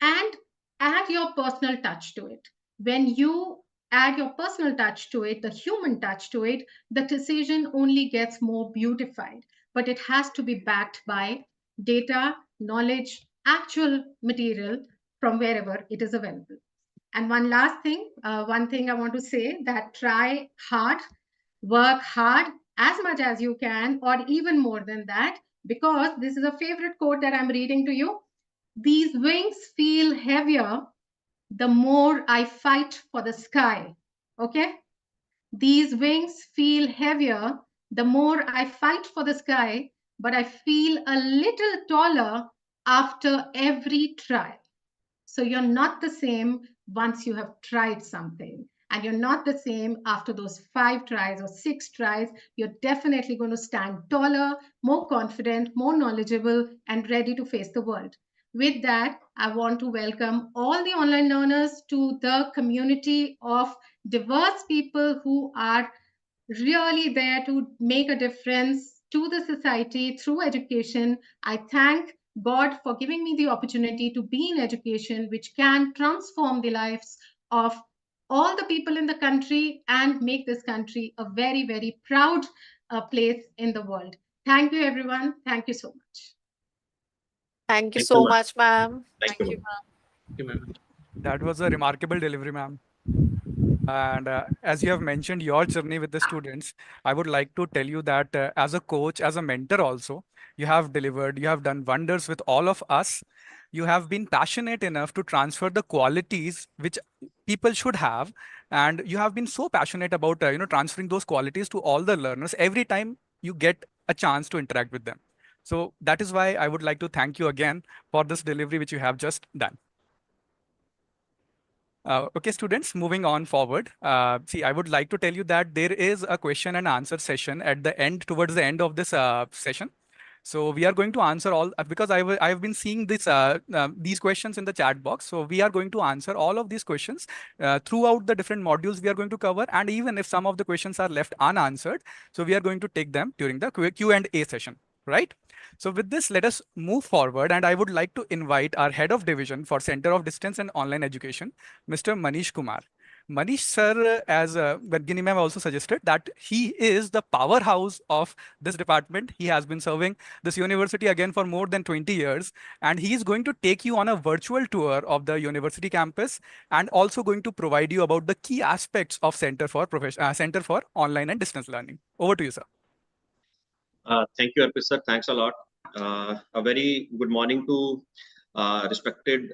and add your personal touch to it. When you add your personal touch to it, the human touch to it, the decision only gets more beautified. But it has to be backed by data, knowledge, actual material from wherever it is available. And one last thing, one thing I want to say, that try hard, work hard as much as you can, or even more than that, because this is a favorite quote that I'm reading to you. These wings feel heavier the more I fight for the sky. Okay? These wings feel heavier the more I fight for the sky, but I feel a little taller after every try. So you're not the same once you have tried something. And you're not the same after those 5 tries or 6 tries. You're definitely going to stand taller, more confident, more knowledgeable, and ready to face the world. With that, I want to welcome all the online learners to the community of diverse people who are really there to make a difference to the society through education. I thank God for giving me the opportunity to be in education, which can transform the lives of all the people in the country and make this country a very, very proud place in the world. Thank you, everyone. Thank you so much. Thank you so much, ma'am. Thank you, ma'am. Thank you, ma'am. That was a remarkable delivery, ma'am. And as you have mentioned your journey with the students, I would like to tell you that as a coach, as a mentor also, you have delivered, you have done wonders with all of us. You have been passionate enough to transfer the qualities which people should have. And you have been so passionate about, transferring those qualities to all the learners every time you get a chance to interact with them. So that is why I would like to thank you again for this delivery which you have just done. Okay, students, moving on forward. See, I would like to tell you that there is a question and answer session at the end, towards the end of this session. So we are going to answer all, because I have been seeing these questions in the chat box. So we are going to answer all of these questions throughout the different modules we are going to cover. And even if some of the questions are left unanswered, so we are going to take them during the Q&A session, right? So with this, let us move forward, and I would like to invite our head of division for Center of Distance and Online Education, Mr. Manish Kumar. Manish sir, as Gini ma'am also suggested, that he is the powerhouse of this department. He has been serving this university again for more than 20 years, and he is going to take you on a virtual tour of the university campus and also going to provide you about the key aspects of Center for Online and Distance Learning. Over to you, sir. Thank you, Arpit sir. Thanks a lot. A very good morning to respected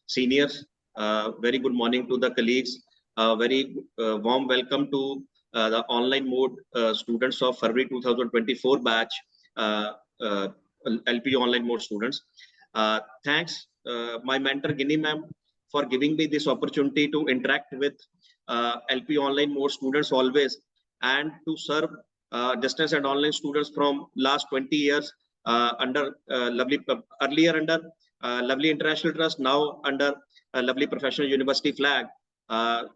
seniors. Very good morning to the colleagues. Very warm welcome to the online mode students of February 2024 batch, LPU online mode students. Thanks, my mentor Gini ma'am, for giving me this opportunity to interact with LPU online mode students always, and to serve distance and online students from last 20 years under earlier under Lovely International Trust, now under Lovely Professional University flag.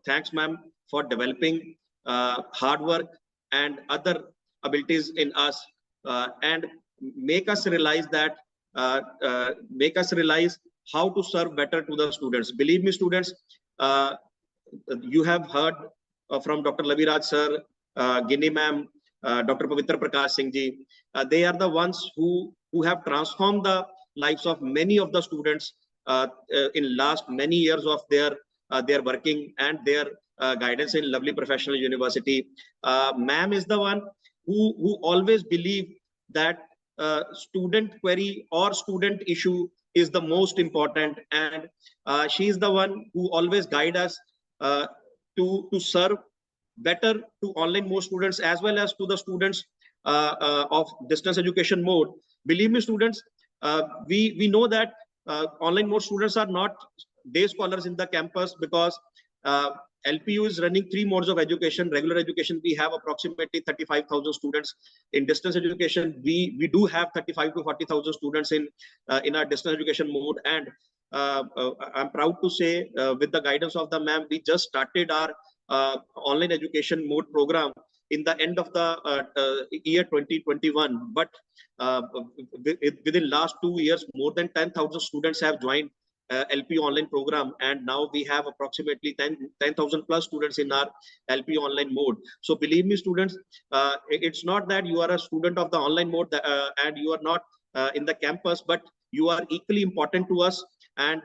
Thanks, ma'am, for developing hard work and other abilities in us, and make us realize that how to serve better to the students. Believe me, students, you have heard from Dr. Laviraj sir, Gini ma'am, Dr. Pavitra Prakash Singh ji. They are the ones who have transformed the lives of many of the students in last many years of their working and their guidance in lovely professional university. Ma'am is the one who always believe that student query or student issue is the most important, and she is the one who always guide us to serve better to online mode students as well as to the students of distance education mode. Believe me, students, we know that online mode students are not day scholars in the campus, because LPU is running 3 modes of education. Regular education, we have approximately 35,000 students. In distance education, we do have 35 to 40,000 students in our distance education mode. And I'm proud to say, with the guidance of the ma'am, we just started our online education mode program in the end of the year 2021. But within last 2 years, more than 10,000 students have joined LPU online program, and now we have approximately 10,000 plus students in our LPU online mode. So believe me, students, it's not that you are a student of the online mode and you are not in the campus, but you are equally important to us. And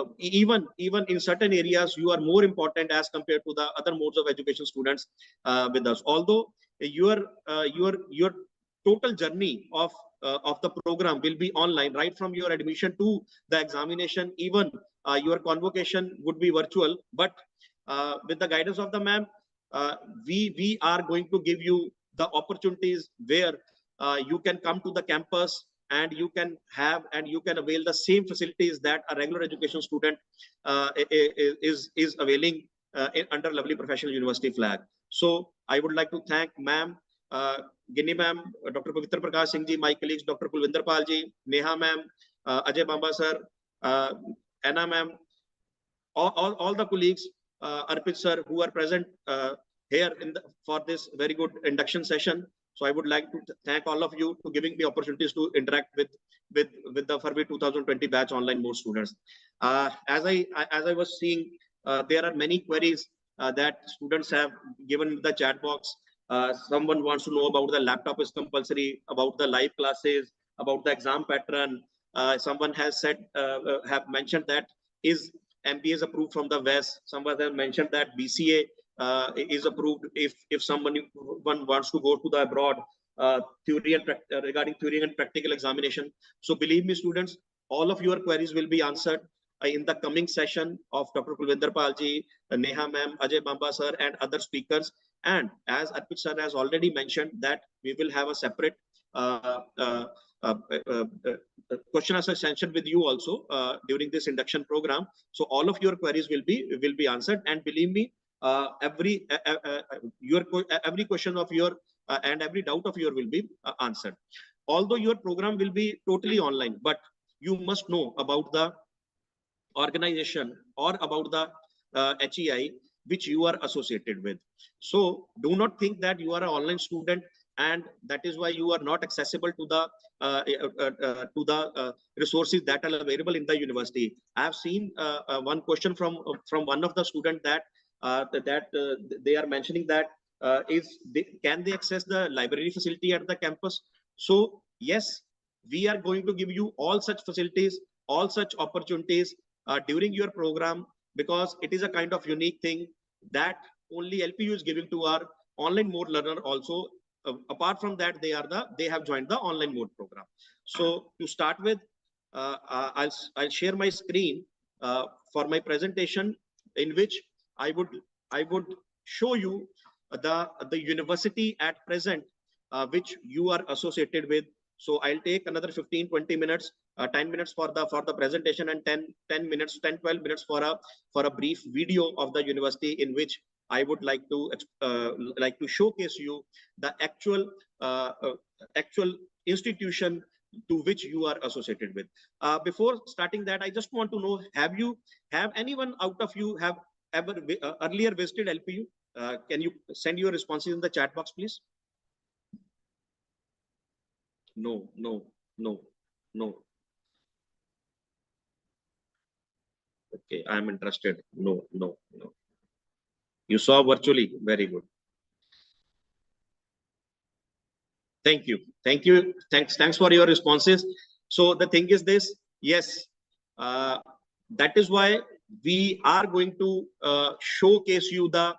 even in certain areas, you are more important as compared to the other modes of education students with us. Although your total journey of the program will be online, right from your admission to the examination. Even your convocation would be virtual, but with the guidance of the ma'am, we are going to give you the opportunities where you can come to the campus and you can have and you can avail the same facilities that a regular education student is availing under lovely professional university flag. So I would like to thank ma'am, Ginny ma'am, Dr. Pavitra Prakash Singh ji, my colleagues, Dr. Kulvinder Pal ji, Neha ma'am, Ajay Bamba sir, Anna ma'am, all the colleagues, Arpit sir, who are present here for this very good induction session. So I would like to thank all of you for giving me opportunities to interact with the February 2020 batch online mode students. As I was seeing, there are many queries that students have given in the chat box. Someone wants to know about the laptop is compulsory, about the live classes, about the exam pattern. Someone has said, have mentioned that is MBA is approved from the West. Someone has mentioned that BCA is approved if someone wants to go to the abroad, theory and regarding theory and practical examination. So believe me, students, all of your queries will be answered in the coming session of Dr. Kulvinder Palji, Neha ma'am, Ajay Bamba sir, and other speakers. And as Arpit sir has already mentioned, that we will have a separate question answer session with you also during this induction program. So all of your queries will be answered, and believe me, every question of your and every doubt of your will be answered. Although your program will be totally online, but you must know about the organization or about the HEI which you are associated with. So do not think that you are an online student and that is why you are not accessible to the resources that are available in the university. I have seen one question from one of the students that they are mentioning that can they access the library facility at the campus? So yes, we are going to give you all such facilities, all such opportunities during your program, because it is a kind of unique thing that only LPU is giving to our online mode learner also. Apart from that, they have joined the online mode program. So to start with, I'll share my screen for my presentation, in which I would show you the university at present which you are associated with. So I'll take another 15-20 minutes, 10 minutes for the presentation, and 10-12 minutes for a brief video of the university, in which I would like to showcase you the actual institution to which you are associated with. Before starting that, I just want to know, have anyone out of you have ever earlier visited LPU? Can you send your responses in the chat box, please? No. Okay, I'm interested. No. You saw virtually. Very good. Thank you. Thanks for your responses. So the thing is this, yes, that is why we are going to showcase you the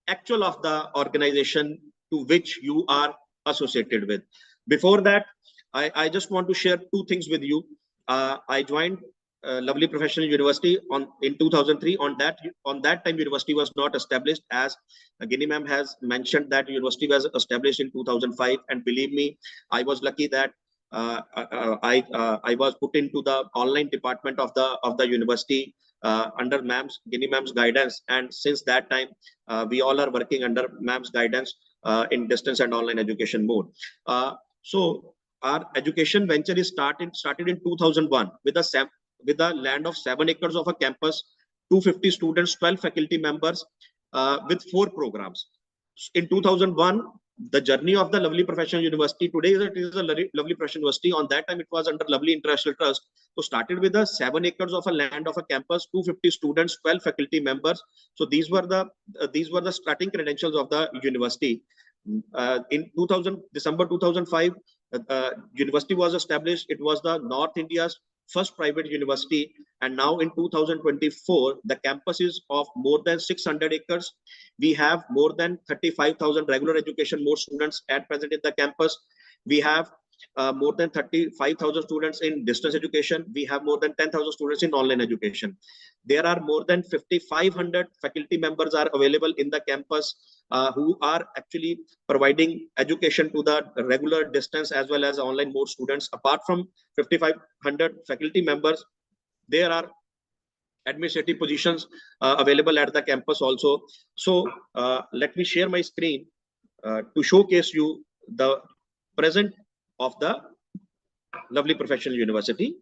actual of the organization to which you are associated with. Before that, I just want to share two things with you. I joined Lovely Professional University in 2003. On that time, university was not established, as Ginny ma'am has mentioned that university was established in 2005. And believe me, I was lucky that I was put into the online department of the university under Ginny ma'am's guidance. And since that time, we all are working under ma'am's guidance in distance and online education mode. So our education venture is started in 2001 with a land of 7 acres of a campus, 250 students, 12 faculty members, with 4 programs. In 2001, the journey of the Lovely Professional University, today it is a Lovely Professional University. On that time, it was under Lovely International Trust. So started with a 7 acres of a land of a campus, 250 students, 12 faculty members. So these were the starting credentials of the university. In December 2005, university was established. It was the North India's first private university, and now in 2024 the campus is of more than 600 acres. We have more than 35,000 regular education more students at present in the campus. We have more than 35,000 students in distance education. We have more than 10,000 students in online education. There are more than 5,500 faculty members are available in the campus who are actually providing education to the regular distance as well as online mode students. Apart from 5,500 faculty members, there are administrative positions available at the campus also. So let me share my screen to showcase you the present of the Lovely Professional University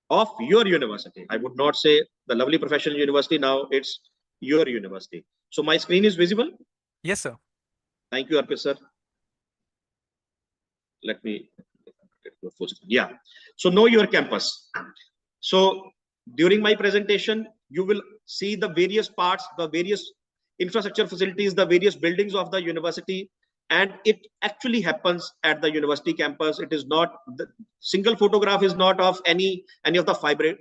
of your university. I would not say the Lovely Professional University, now it's your university. So my screen is visible? Yes, sir. Thank you, Arpit sir. Let me get your first. Yeah. So know your campus. So during my presentation, you will see the various parts, the various infrastructure facilities, the various buildings of the university. And it actually happens at the university campus. It is not, the single photograph is not of any of the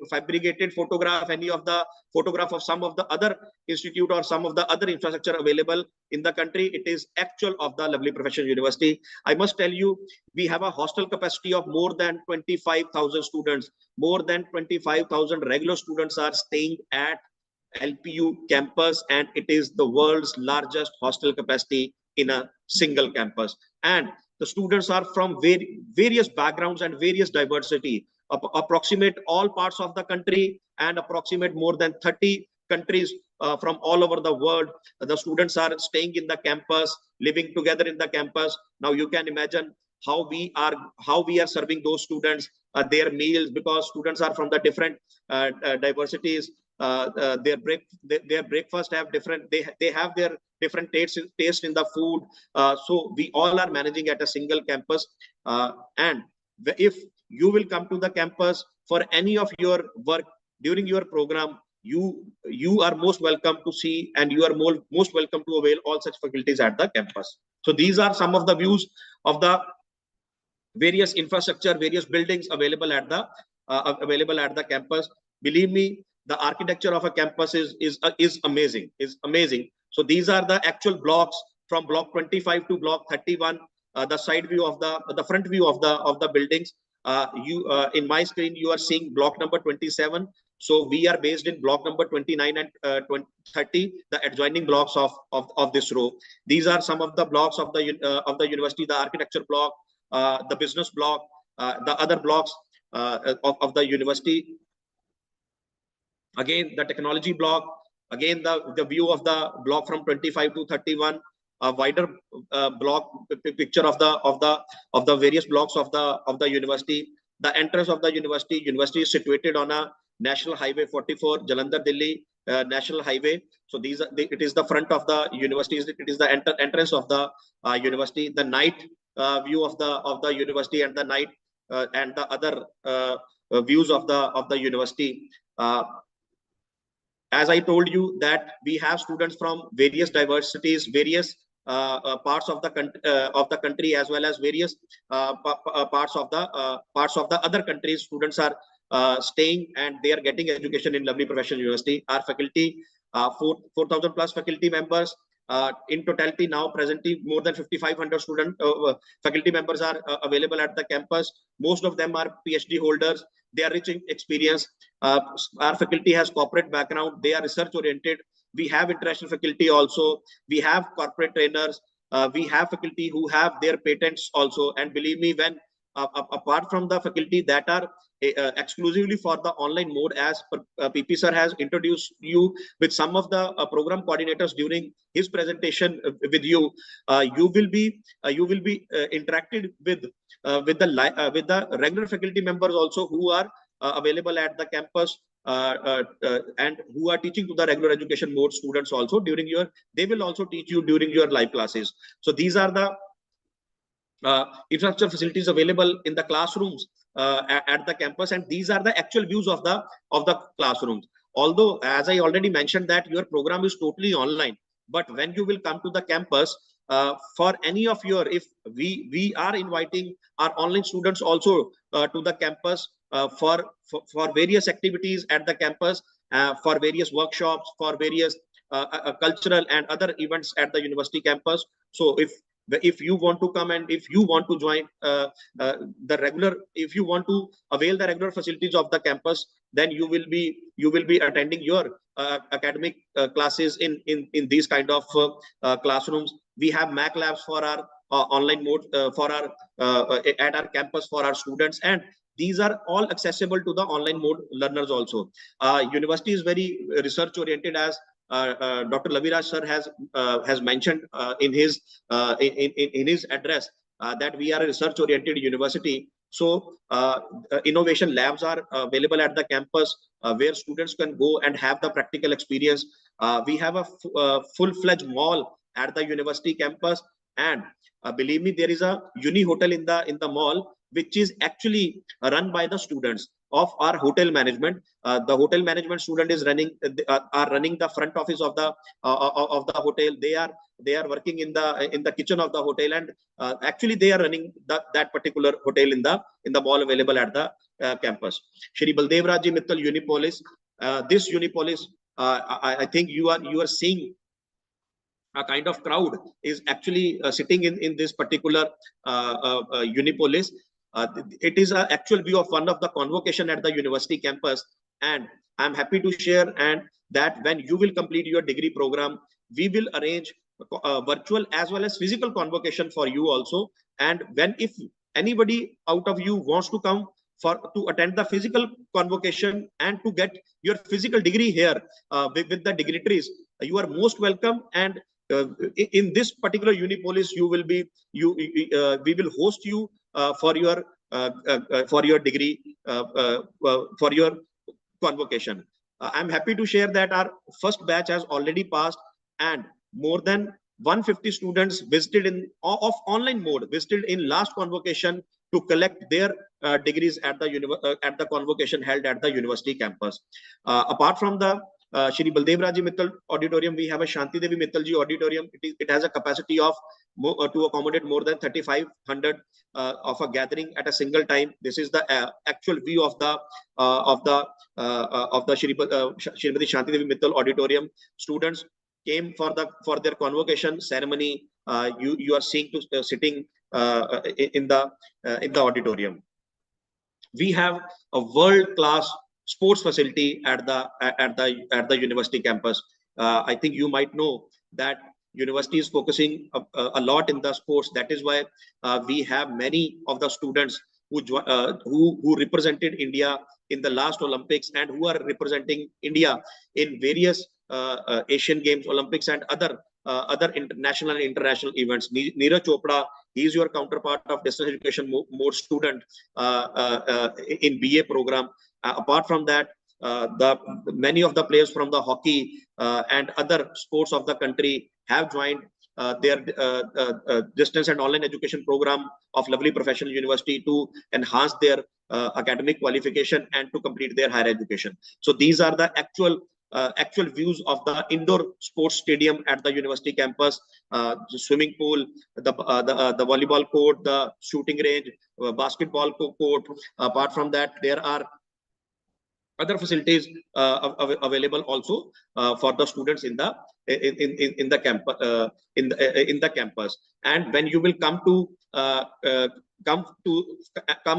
fabricated photograph, any of the photograph of some of the other institute or some of the other infrastructure available in the country. It is actual of the Lovely Professional University. I must tell you, we have a hostel capacity of more than 25,000 students. More than 25,000 regular students are staying at LPU campus, and it is the world's largest hostel capacity in a single campus. And the students are from various backgrounds and various diversity, approximate all parts of the country and approximate more than 30 countries from all over the world. The students are staying in the campus, living together in the campus. Now you can imagine how we are serving those students their meals, because students are from the different diversities. Their breakfast have different, they have their different taste in the food. So we all are managing at a single campus. And if you will come to the campus for any of your work during your program, you are most welcome to see, and you are most welcome to avail all such facilities at the campus. So these are some of the views of the various infrastructure, various buildings available at the campus. Believe me, the architecture of a campus is amazing. So these are the actual blocks from block 25 to block 31. The side view of the front view of the buildings. In my screen you are seeing block number 27. So we are based in block number 29 and 30, the adjoining blocks of this row. These are some of the blocks of the university: the architecture block, the business block, the other blocks of the university. Again, the technology block. Again, the view of the block from 25 to 31. A wider block picture of the various blocks of the university. The entrance of the university. University is situated on a National Highway 44, Jalandhar, Delhi National Highway. So it is the front of the university. It is the entrance of the university. The night view of the university, and the night and the other views of the university. As I told you that we have students from various diversities, various parts of the country, as well as various parts of the other countries. Students are staying and they are getting education in lovely professional university. Our faculty, 4,000 plus faculty members. In totality, now presently more than 5,500 faculty members are available at the campus. Most of them are PhD holders. They are rich in experience. Our faculty has corporate background. They are research oriented. We have international faculty also. We have corporate trainers. We have faculty who have their patents also. And believe me, when apart from the faculty that are exclusively for the online mode, as PP sir has introduced you with some of the program coordinators during his presentation with you, you will be interacted with the regular faculty members also, who are available at the campus, and who are teaching to the regular education mode students also during they will also teach you during your live classes. So these are the infrastructure facilities available in the classrooms at the campus, and these are the actual views of the classrooms. Although, as I already mentioned, that your program is totally online, but when you will come to the campus, for any of your, if we are inviting our online students also to the campus for various activities at the campus, for various workshops, for various cultural and other events at the university campus. So if you want to come and if you want to join if you want to avail the regular facilities of the campus, then you will be attending your academic classes in these kind of classrooms. We have Mac labs for our online mode for our at our campus for our students, and these are all accessible to the online mode learners also. University is very research oriented, as Dr. Laviraj sir has mentioned in his address, that we are a research oriented university. So innovation labs are available at the campus, where students can go and have the practical experience. We have a full-fledged mall at the university campus, and believe me, there is a uni hotel in the mall, which is actually run by the students of our hotel management. The hotel management student is running the front office of the hotel. They are working in the kitchen of the hotel, and actually they are running that particular hotel in the mall available at the campus. Shri Baldev Rajji Mittal Unipolis. This Unipolis, I think you are seeing a kind of crowd is actually sitting in this particular Unipolis. It is an actual view of one of the convocation at the university campus, and I'm happy to share and that when you will complete your degree program, we will arrange virtual as well as physical convocation for you also. And if anybody out of you wants to come to attend the physical convocation and to get your physical degree here with the dignitaries, you are most welcome. And in this particular Unipolis, we will host you for your degree, for your convocation. I'm happy to share that our first batch has already passed, and more than 150 students visited of online mode visited in last convocation to collect their degrees at the convocation held at the university campus. Apart from the Shri Baldev Raji Mittal Auditorium, we have a Shanti Devi Mittalji Auditorium. It has a capacity of to accommodate more than 3,500 of a gathering at a single time. This is the actual view of the Shrimati Shanti Devi Mittal Auditorium. Students came for their convocation ceremony. You are seeing to sitting in the auditorium. We have a world-class sports facility at the university campus. I think you might know that university is focusing a lot in the sports. That is why we have many of the students who represented India in the last Olympics and who are representing India in various Asian Games, Olympics, and other national and international events. Neeraj Chopra, he is your counterpart of distance education mode student in BA program. Apart from that, many of the players from the hockey and other sports of the country have joined their distance and online education program of lovely professional university to enhance their academic qualification and to complete their higher education. So these are the actual actual views of the indoor sports stadium at the university campus, the swimming pool, the volleyball court, the shooting range, basketball court. Apart from that, there are other facilities available also for the students in the campus in the campus. And when you will come to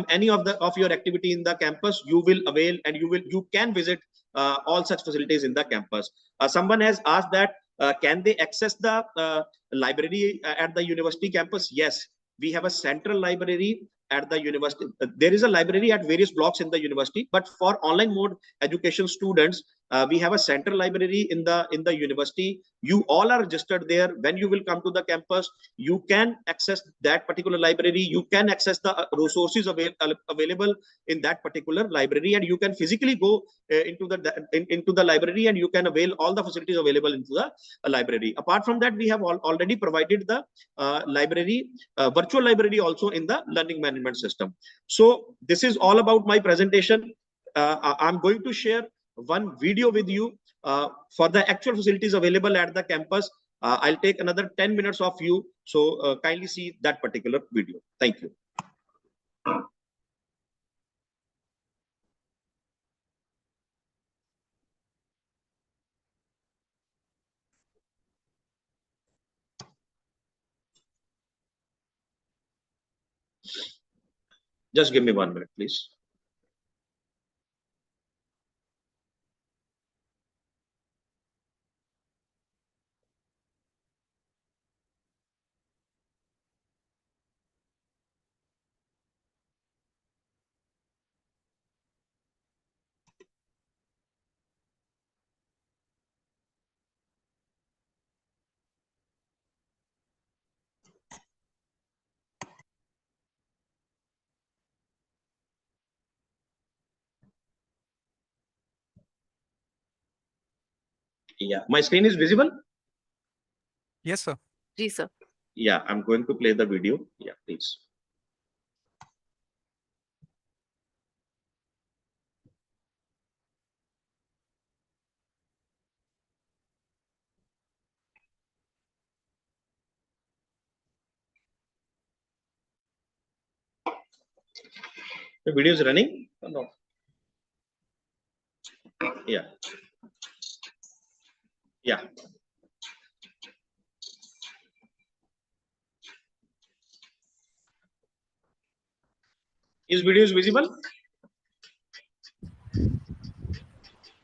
any of your activity in the campus, you will avail and you can visit all such facilities in the campus. Someone has asked that can they access the library at the university campus? Yes, we have a central library at the university. There is a library at various blocks in the university, but for online mode education students, we have a central library in the university. You all are registered there. When you will come to the campus, you can access that particular library. You can access the resources available in that particular library, and you can physically go into the library, and you can avail all the facilities available into the library. Apart from that, we have already provided the library, virtual library also in the learning management system. So this is all about my presentation. I'm going to share one video with you for the actual facilities available at the campus. I'll take another 10 minutes of you. So kindly see that particular video. Thank you. Just give me 1 minute, please. Yeah, my screen is visible. Yes, sir. Ji, sir. Yeah, I'm going to play the video. Yeah, please. The video is running or no? Yeah. Yeah. Is video is visible?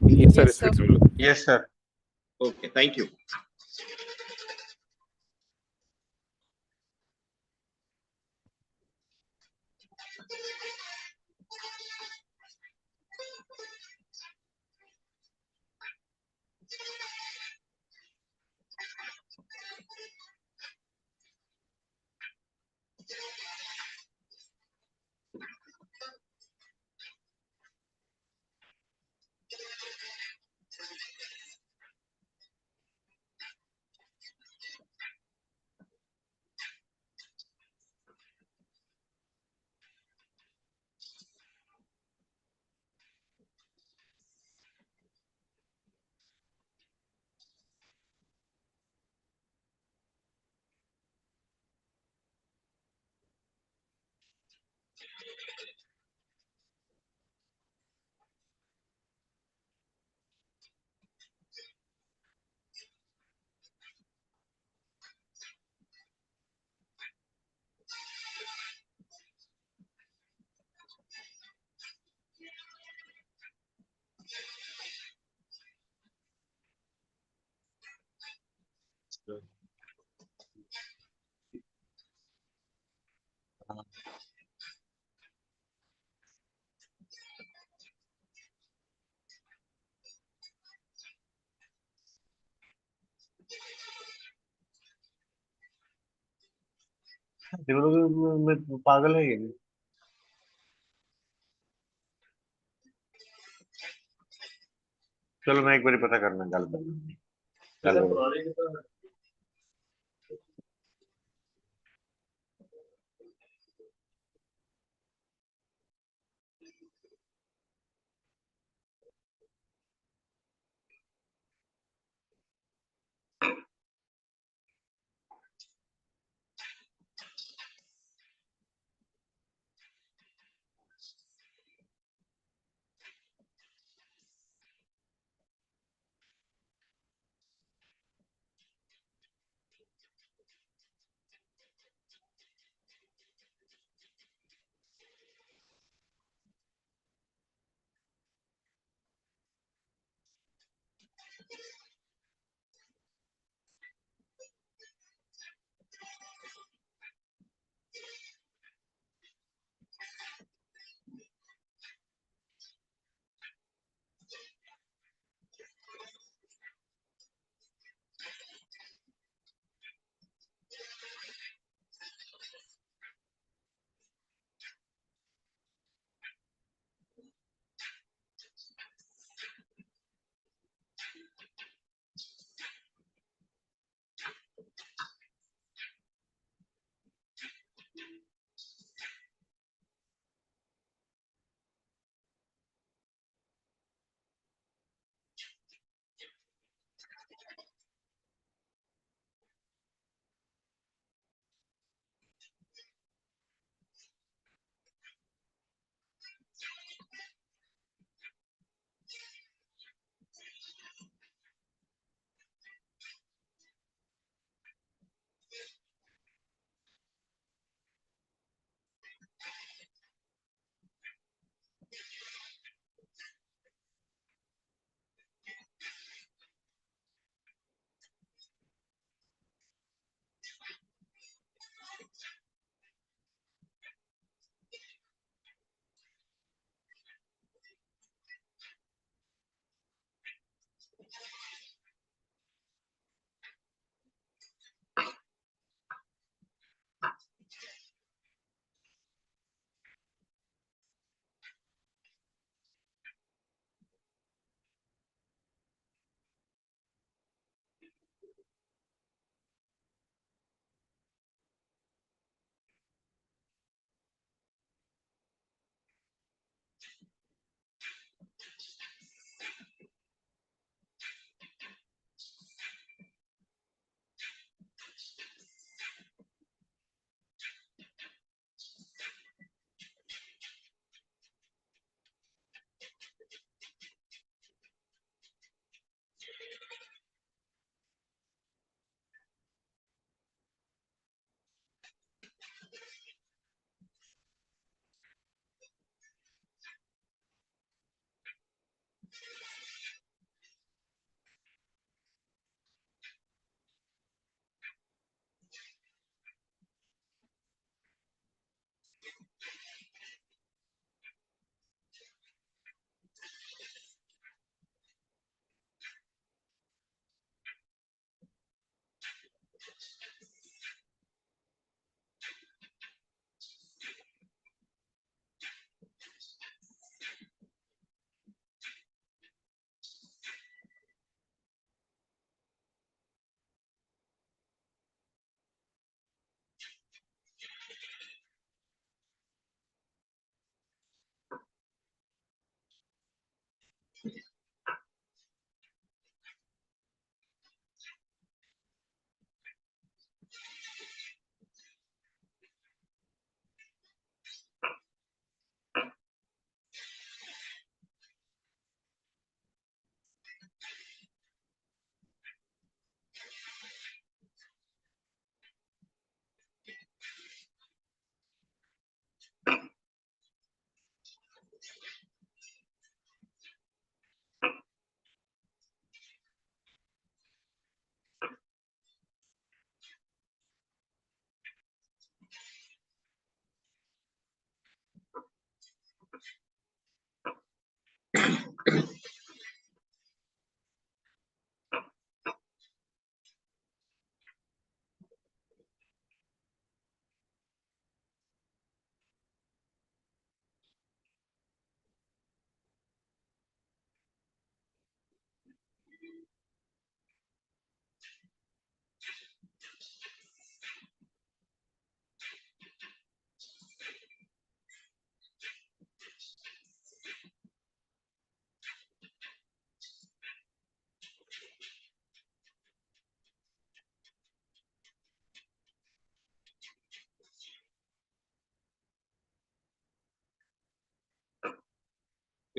Yes, sir. Yes, It's sir. visible. Yes, sir. Okay, thank you. में पागल है ये। चलो मैं एक बार पता करना गल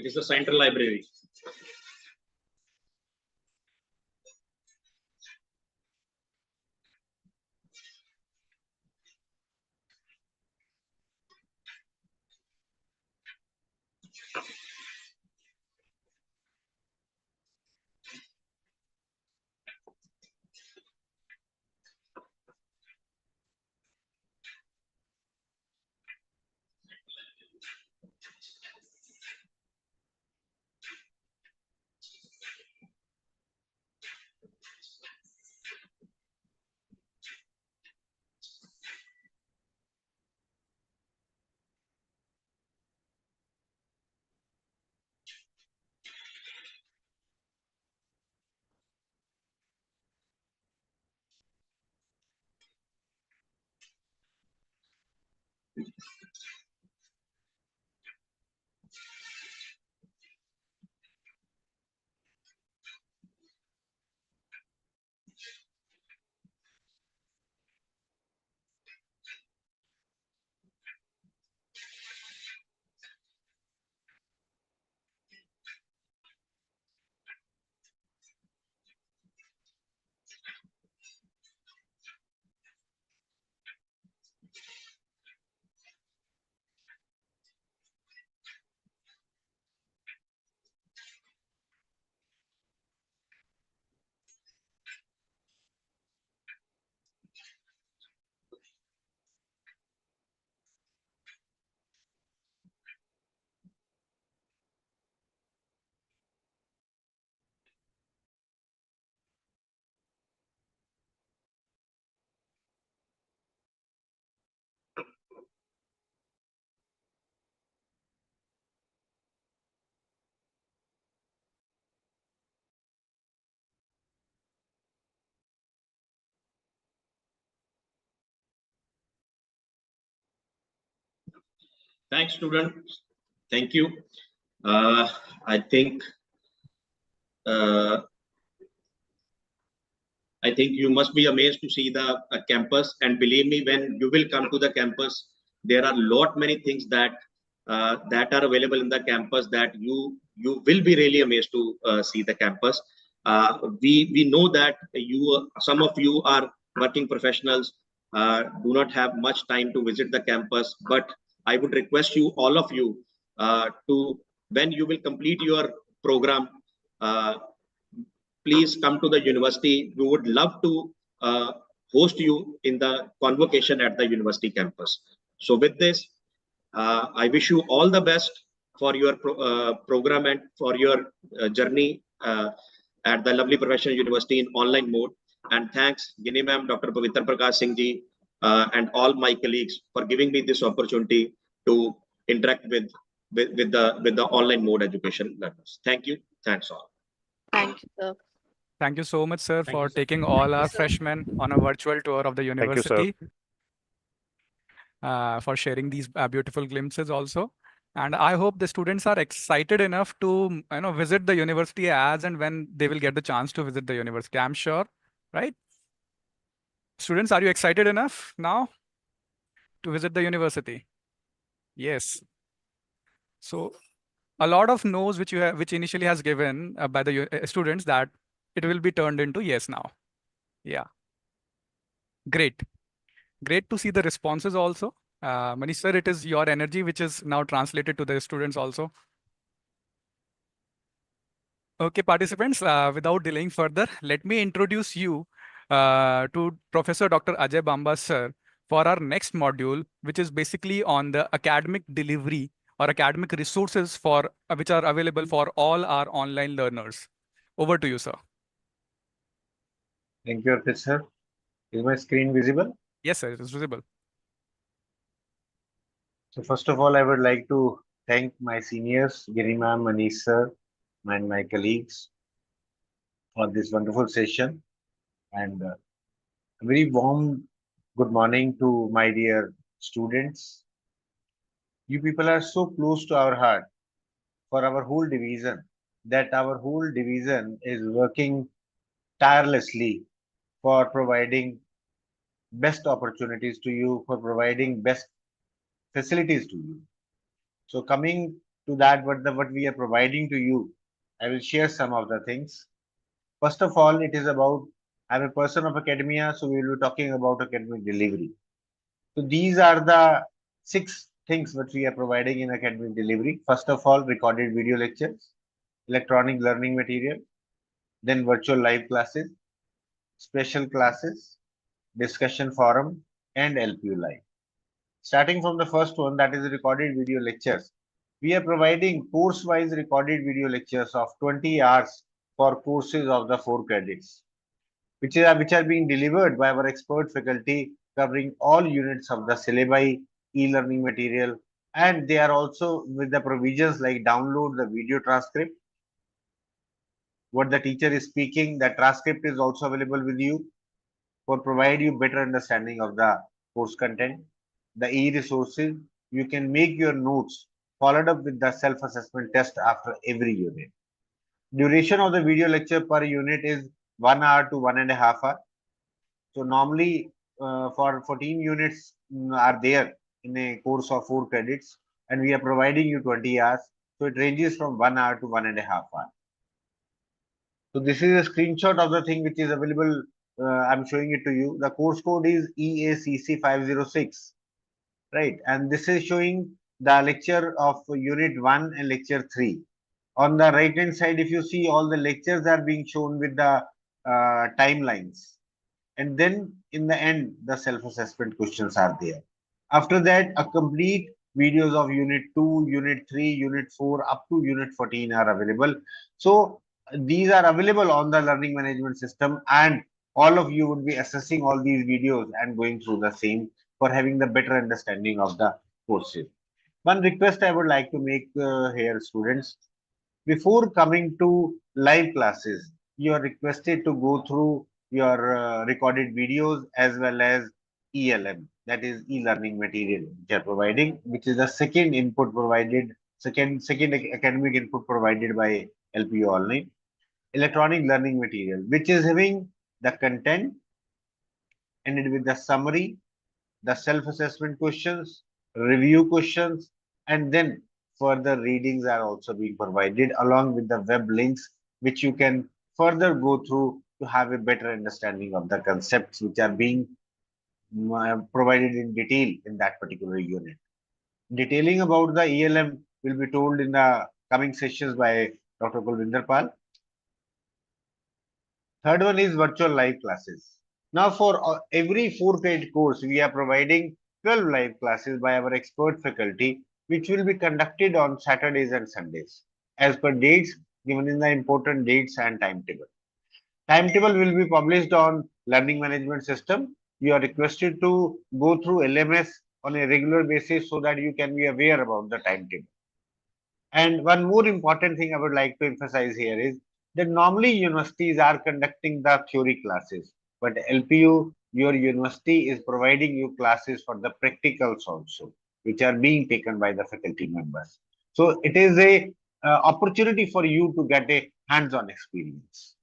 is the central library. Thanks, students. Thank you. I think uh, you must be amazed to see the campus, and believe me, when you will come to the campus, there are many things that that are available in the campus that you will be really amazed to see the campus. We know that some of you are working professionals, do not have much time to visit the campus, but I would request you, all of you, to, when you will complete your program, please come to the university. We would love to host you in the convocation at the university campus. So with this, I wish you all the best for your program and for your journey at the lovely professional university in online mode. And thanks, Gini ma'am, Dr. Pavitra Prakash Singh ji, and all my colleagues for giving me this opportunity to interact with the online mode education learners. Thank you. Thanks all. Thank you, sir. Thank you so much, sir, Thank for you, sir. taking all our sir. freshmen on a virtual tour of the Thank you, sir. university, for sharing these beautiful glimpses also. And I hope the students are excited enough to visit the university as and when they will get the chance to visit the university. I'm sure, right? Students, are you excited enough now to visit the university? Yes. So a lot of no's which which initially has given by the students, that it will be turned into yes now. Yeah. Great. Great to see the responses also. Manish sir, it is your energy which is now translated to the students also. Okay, participants, without delaying further, let me introduce you to Professor Dr. Ajay Bamba sir for our next module, which is basically on the academic delivery or academic resources for which are available for all our online learners. Over to you, sir. Thank you, Arpit sir. Is my screen visible? Yes, sir, it is visible. So first of all, I would like to thank my seniors, Giri ma'am, Manish sir, and my colleagues for this wonderful session. And a very warm good morning to my dear students. You people are so close to our heart for our whole division, that our whole division is working tirelessly for providing best opportunities to you, for providing best facilities to you. So coming to that, what we are providing to you, I will share some of the things. First of all, it is about, I'm a person of academia, so we will be talking about academic delivery. So these are the 6 things which we are providing in academic delivery. First of all, recorded video lectures, electronic learning material, then virtual live classes, special classes, discussion forum, and LPU live. Starting from the first one, that is recorded video lectures. We are providing course-wise recorded video lectures of 20 hours for courses of the 4 credits, which are being delivered by our expert faculty covering all units of the syllabi, e-learning material, and they are also with the provisions like download the video transcript. What the teacher is speaking, the transcript is also available with you for provide you better understanding of the course content. The e-resources, you can make your notes followed up with the self-assessment test after every unit. Duration of the video lecture per unit is 1 hour to 1.5 hours. So normally for 14 units are there in a course of 4 credits, and we are providing you 20 hours. So it ranges from 1 hour to 1.5 hours. So this is a screenshot of the thing which is available. I'm showing it to you. The course code is EACC 506, right? And this is showing the lecture of unit 1 and lecture 3. On the right hand side, if you see, all the lectures are being shown with the timelines. And then in the end, the self-assessment questions are there. After that, a complete videos of unit 2, unit 3, unit 4 up to unit 14 are available. So these are available on the learning management system, and all of you would be assessing all these videos and going through the same for having the better understanding of the courses. One request I would like to make here, students, before coming to live classes, you are requested to go through your recorded videos as well as ELM, that is e-learning material which are providing, which is the second input provided, second academic input provided by LPU Online. Electronic learning material, which is having the content ended with the summary, the self-assessment questions, review questions, and then further readings are also being provided along with the web links, which you can further go through to have a better understanding of the concepts which are being provided in detail in that particular unit. Detailing about the ELM will be told in the coming sessions by Dr. Kulvinder Pal. Third one is virtual live classes. Now for every 4 credit course, we are providing 12 live classes by our expert faculty, which will be conducted on Saturdays and Sundays, as per dates given in the important dates and timetable. Timetable will be published on learning management system. You are requested to go through LMS on a regular basis so that you can be aware about the timetable. And one more important thing I would like to emphasize here is that normally universities are conducting the theory classes, but LPU, your university is providing you classes for the practicals also, which are being taken by the faculty members. So it is a opportunity for you to get a hands-on experience.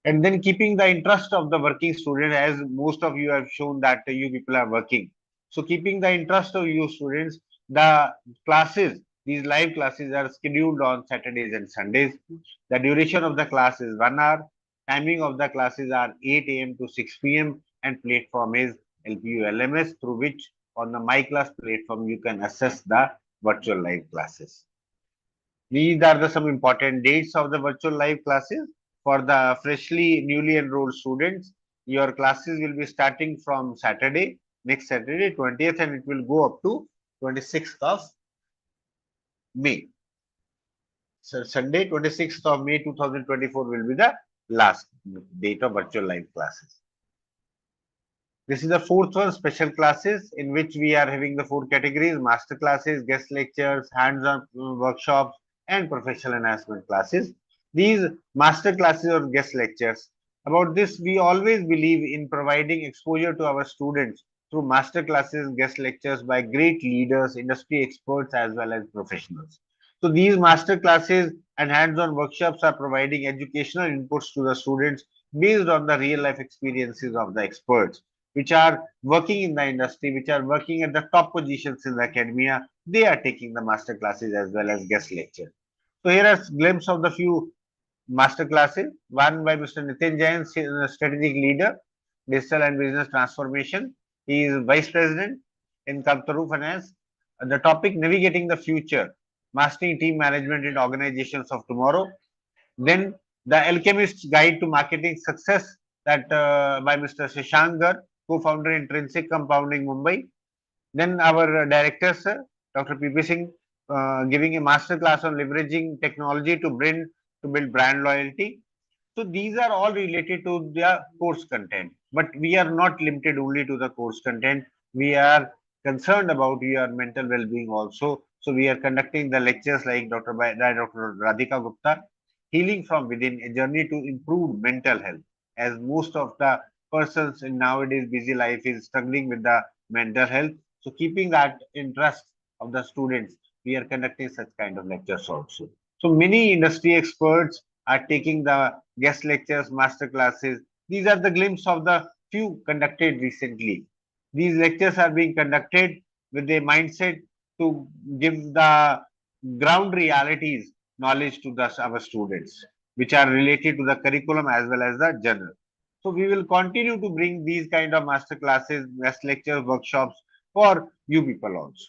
And then keeping the interest of the working student, as most of you have shown that you people are working. So keeping the interest of you students, the classes, these live classes are scheduled on Saturdays and Sundays. The duration of the class is 1 hour. Timing of the classes are 8 a.m. to 6 p.m. and platform is LPU LMS, through which on the My Class platform you can access the virtual live classes. These are the some important dates of the virtual live classes. For the newly enrolled students, your classes will be starting from Saturday, next Saturday, 20th, and it will go up to 26th of May. So Sunday, 26th of May 2024 will be the last date of virtual live classes. This is the 4th one, special classes, in which we are having the 4 categories: master classes, guest lectures, hands-on workshops, and professional enhancement classes. These master classes or guest lectures, about this, we always believe in providing exposure to our students through master classes, guest lectures by great leaders, industry experts, as well as professionals. So these master classes and hands-on workshops are providing educational inputs to the students based on the real life experiences of the experts. which are working in the industry, which are working at the top positions in the academia, they are taking the master classes as well as guest lecture. So here are glimpse of the few master classes. One by Mr. Nitin Jain, strategic leader, digital and business transformation. He is vice president in Kaltaru Finance. The topic navigating the future, mastering team management in organizations of tomorrow. Then the Alchemist's Guide to Marketing Success, that by Mr. Shashank Garg, co-founder Intrinsic Compounding Mumbai. Then our director, sir, Dr. P.P. Singh, giving a master class on leveraging technology to build brand loyalty. So these are all related to the course content, but we are not limited only to the course content. We are concerned about your mental well-being also. So we are conducting the lectures like Dr. Radhika Gupta, Healing from Within, a journey to improve mental health, as most of the persons in nowadays busy life is struggling with the mental health. So keeping that interest of the students, we are conducting such kind of lectures also. So many industry experts are taking the guest lectures, master classes. These are the glimpse of the few conducted recently. These lectures are being conducted with a mindset to give the ground realities knowledge to our students, which are related to the curriculum as well as the journal. So we will continue to bring these kind of master classes, guest lectures, workshops for you people also.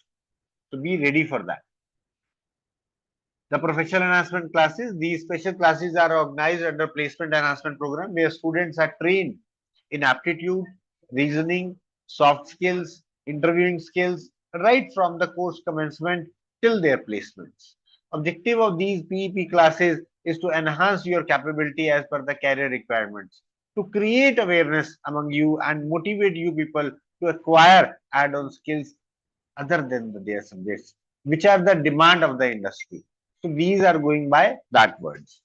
So be ready for that. The professional enhancement classes, these special classes are organized under placement enhancement program where students are trained in aptitude, reasoning, soft skills, interviewing skills, right from the course commencement till their placements. Objective of these PEP classes is to enhance your capability as per the career requirements, to create awareness among you and motivate you people to acquire add-on skills other than their subjects, which are the demand of the industry. So these are going by that words.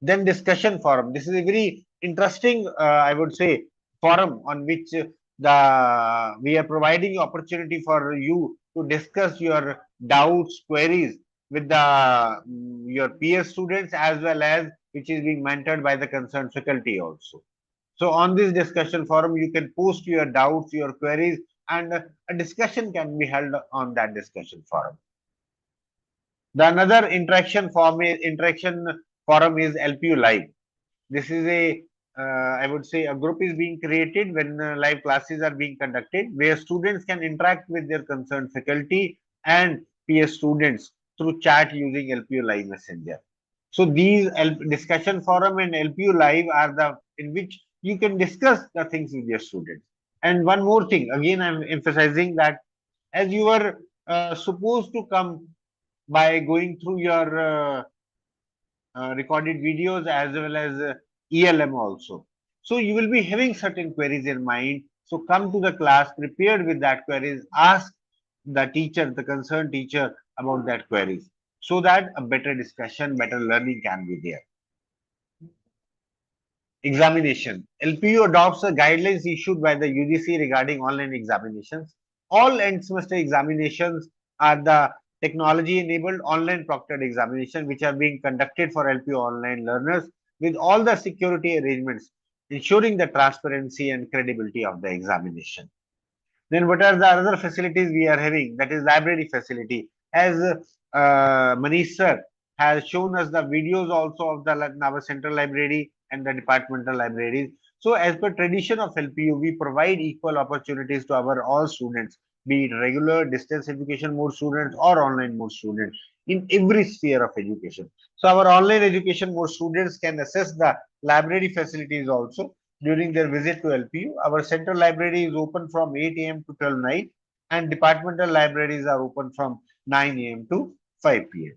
Then discussion forum. This is a very interesting, I would say, forum on which we are providing opportunity for you to discuss your doubts, queries with the your peer students as well as which is being mentored by the concerned faculty also. So on this discussion forum, you can post your doubts, your queries, and a discussion can be held on that discussion forum. The another interaction forum is LPU Live. This is I would say, a group is being created when live classes are being conducted, where students can interact with their concerned faculty and peer students through chat using LPU Live Messenger. So these discussion forum and LPU Live are the in which you can discuss the things with your students. And one more thing, again, I'm emphasizing that as you were supposed to come by going through your recorded videos as well as ELM also. So you will be having certain queries in mind. So come to the class prepared with that queries. Ask the teacher, the concerned teacher about that queries so that a better discussion, better learning can be there. Examination. LPU adopts the guidelines issued by the UGC regarding online examinations. All end semester examinations are the technology-enabled online proctored examination which are being conducted for LPU online learners with all the security arrangements, ensuring the transparency and credibility of the examination. Then what are the other facilities we are having? That is library facility. As Manish sir has shown us the videos also of our central library and the departmental libraries. So as per tradition of LPU, we provide equal opportunities to our all students, be it regular, distance education mode students or online mode students in every sphere of education. So our online education mode students can access the library facilities also during their visit to LPU. Our central library is open from 8 a.m. to 12 night and departmental libraries are open from 9 a.m. to 5 p.m.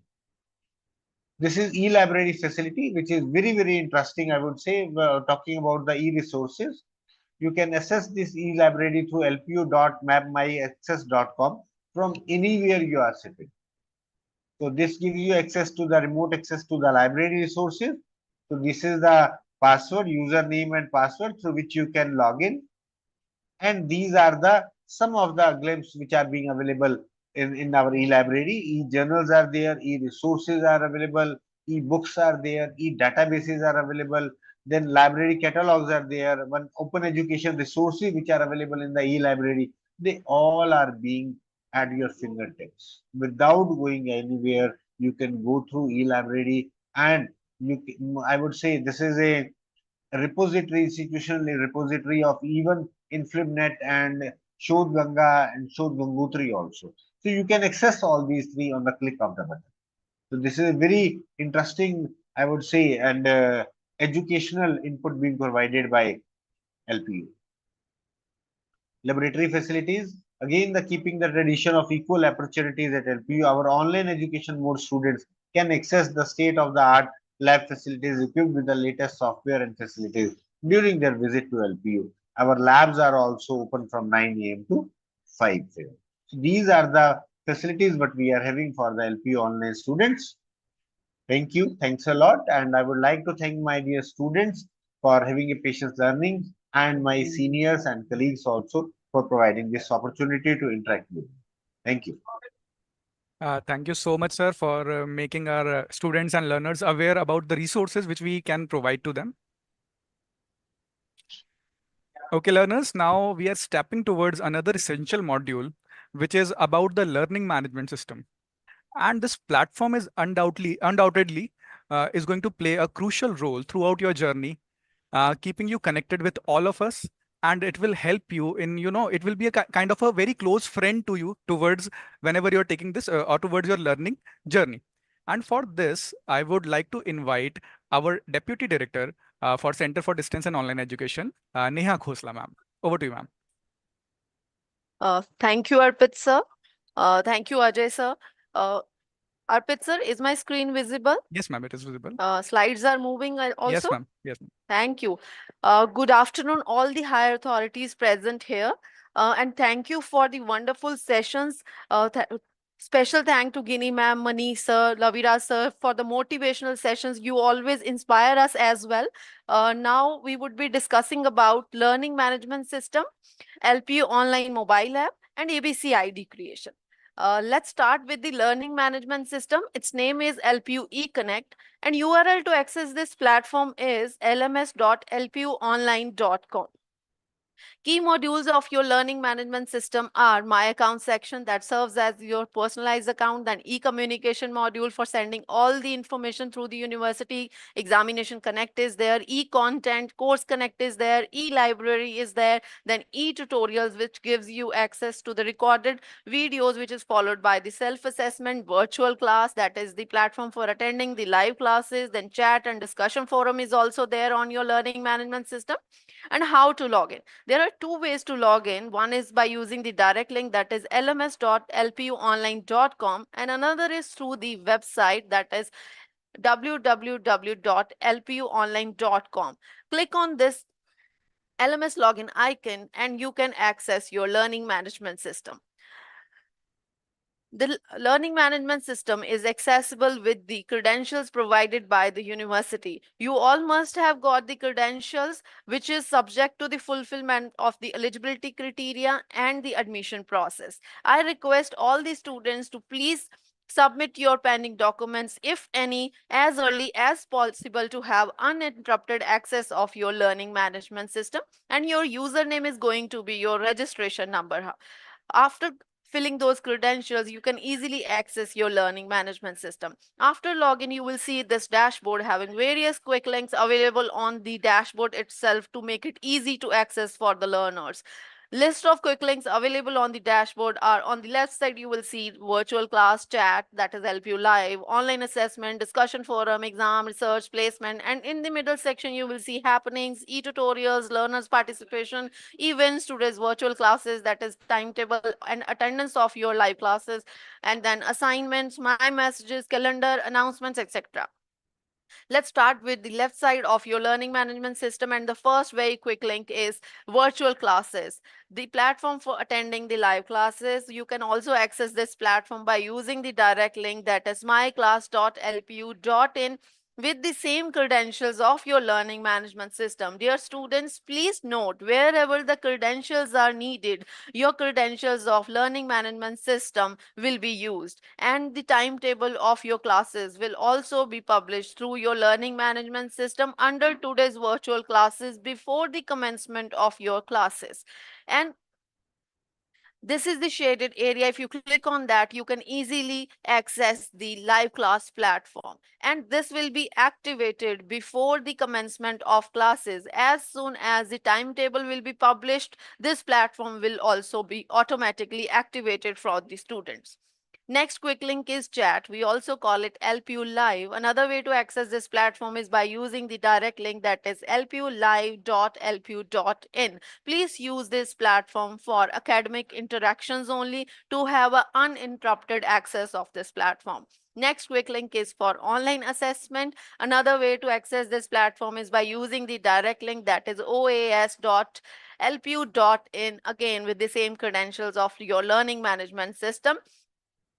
This is e-library facility, which is very, very interesting. I would say, talking about the e-resources, you can access this e-library through lpu.mapmyaccess.com from anywhere you are sitting. So this gives you access to the remote access to the library resources. So this is the password, username and password through which you can log in. And these are the some of the glimpses which are being available in our e-library. E-journals are there, e-resources are available, e-books are there, e-databases are available. Then library catalogs are there. One open education resources which are available in the e-library. They all are being at your fingertips. Without going anywhere, you can go through e-library, and I would say this is a repository, institutional repository of even InfluNet and Shodh Ganga and Shodh Gangotri also. So you can access all these three on the click of the button. So this is a very interesting, I would say, and educational input being provided by LPU. Laboratory facilities, again the keeping the tradition of equal opportunities at LPU, our online education mode students can access the state-of-the-art lab facilities equipped with the latest software and facilities during their visit to LPU. Our labs are also open from 9 a.m. to 5 p.m. So these are the facilities what we are having for the LPU online students. Thank you. Thanks a lot. And I would like to thank my dear students for having a patience learning, and my seniors and colleagues also for providing this opportunity to interact with me. Thank you. Thank you so much, sir, for making our students and learners aware about the resources which we can provide to them. Okay, learners, now we are stepping towards another essential module, which is about the learning management system. And this platform is undoubtedly is going to play a crucial role throughout your journey, keeping you connected with all of us. And it will help you in, it will be a kind of a very close friend to you towards whenever you're taking this or towards your learning journey. And for this, I would like to invite our Deputy Director for Center for Distance and Online Education, Neha Khosla, ma'am. Over to you, ma'am. Thank you, Arpit sir. Thank you, Ajay sir. Arpit sir, is my screen visible? Yes, ma'am, it is visible. Slides are moving also? Yes, ma'am. Yes, ma'am. Thank you. Good afternoon, all the higher authorities present here. And thank you for the wonderful sessions. Special thank to Guinea ma'am, Manish sir, Lavira sir for the motivational sessions. You always inspire us as well. Now we would be discussing about learning management system, LPU online mobile app, and ABC ID creation. Let's start with the learning management system. Its name is LPU eConnect, and URL to access this platform is lms.lpuonline.com. Key modules of your learning management system are My Account section that serves as your personalized account, then e-communication module for sending all the information through the university, Examination Connect is there, e-content, Course Connect is there, e-library is there, then e-tutorials which gives you access to the recorded videos which is followed by the self-assessment, virtual class that is the platform for attending the live classes, then chat and discussion forum is also there on your learning management system. And how to log in? There are two ways to log in. One is by using the direct link that is lms.lpuonline.com, and another is through the website that is www.lpuonline.com. Click on this LMS login icon and you can access your learning management system. The learning management system is accessible with the credentials provided by the university. You all must have got the credentials, which is subject to the fulfillment of the eligibility criteria and the admission process. I request all the students to please submit your pending documents, if any, as early as possible to have uninterrupted access of your learning management system, and your username is going to be your registration number. After filling those credentials, you can easily access your learning management system. After login, you will see this dashboard having various quick links available on the dashboard itself to make it easy to access for the learners. List of quick links available on the dashboard are on the left side. You will see virtual class, chat, that is LPU live, online assessment, discussion forum, exam, research, placement, and in the middle section you will see happenings, e-tutorials, learners participation, events, today's virtual classes, that is timetable and attendance of your live classes, and then assignments, my messages, calendar, announcements, etc. Let's start with the left side of your learning management system, and the first very quick link is virtual classes, the platform for attending the live classes. You can also access this platform by using the direct link that is myclass.lpu.in. with the same credentials of your learning management system. Dear students, please note wherever the credentials are needed, your credentials of learning management system will be used, and the timetable of your classes will also be published through your learning management system under today's virtual classes before the commencement of your classes. And this is the shaded area. If you click on that, you can easily access the live class platform. And this will be activated before the commencement of classes. As soon as the timetable will be published, this platform will also be automatically activated for the students. Next quick link is chat. We also call it LPU Live. Another way to access this platform is by using the direct link, that is lpulive.lpu.in. Please use this platform for academic interactions only to have an uninterrupted access of this platform. Next quick link is for online assessment. Another way to access this platform is by using the direct link, that is oas.lpu.in, again with the same credentials of your learning management system.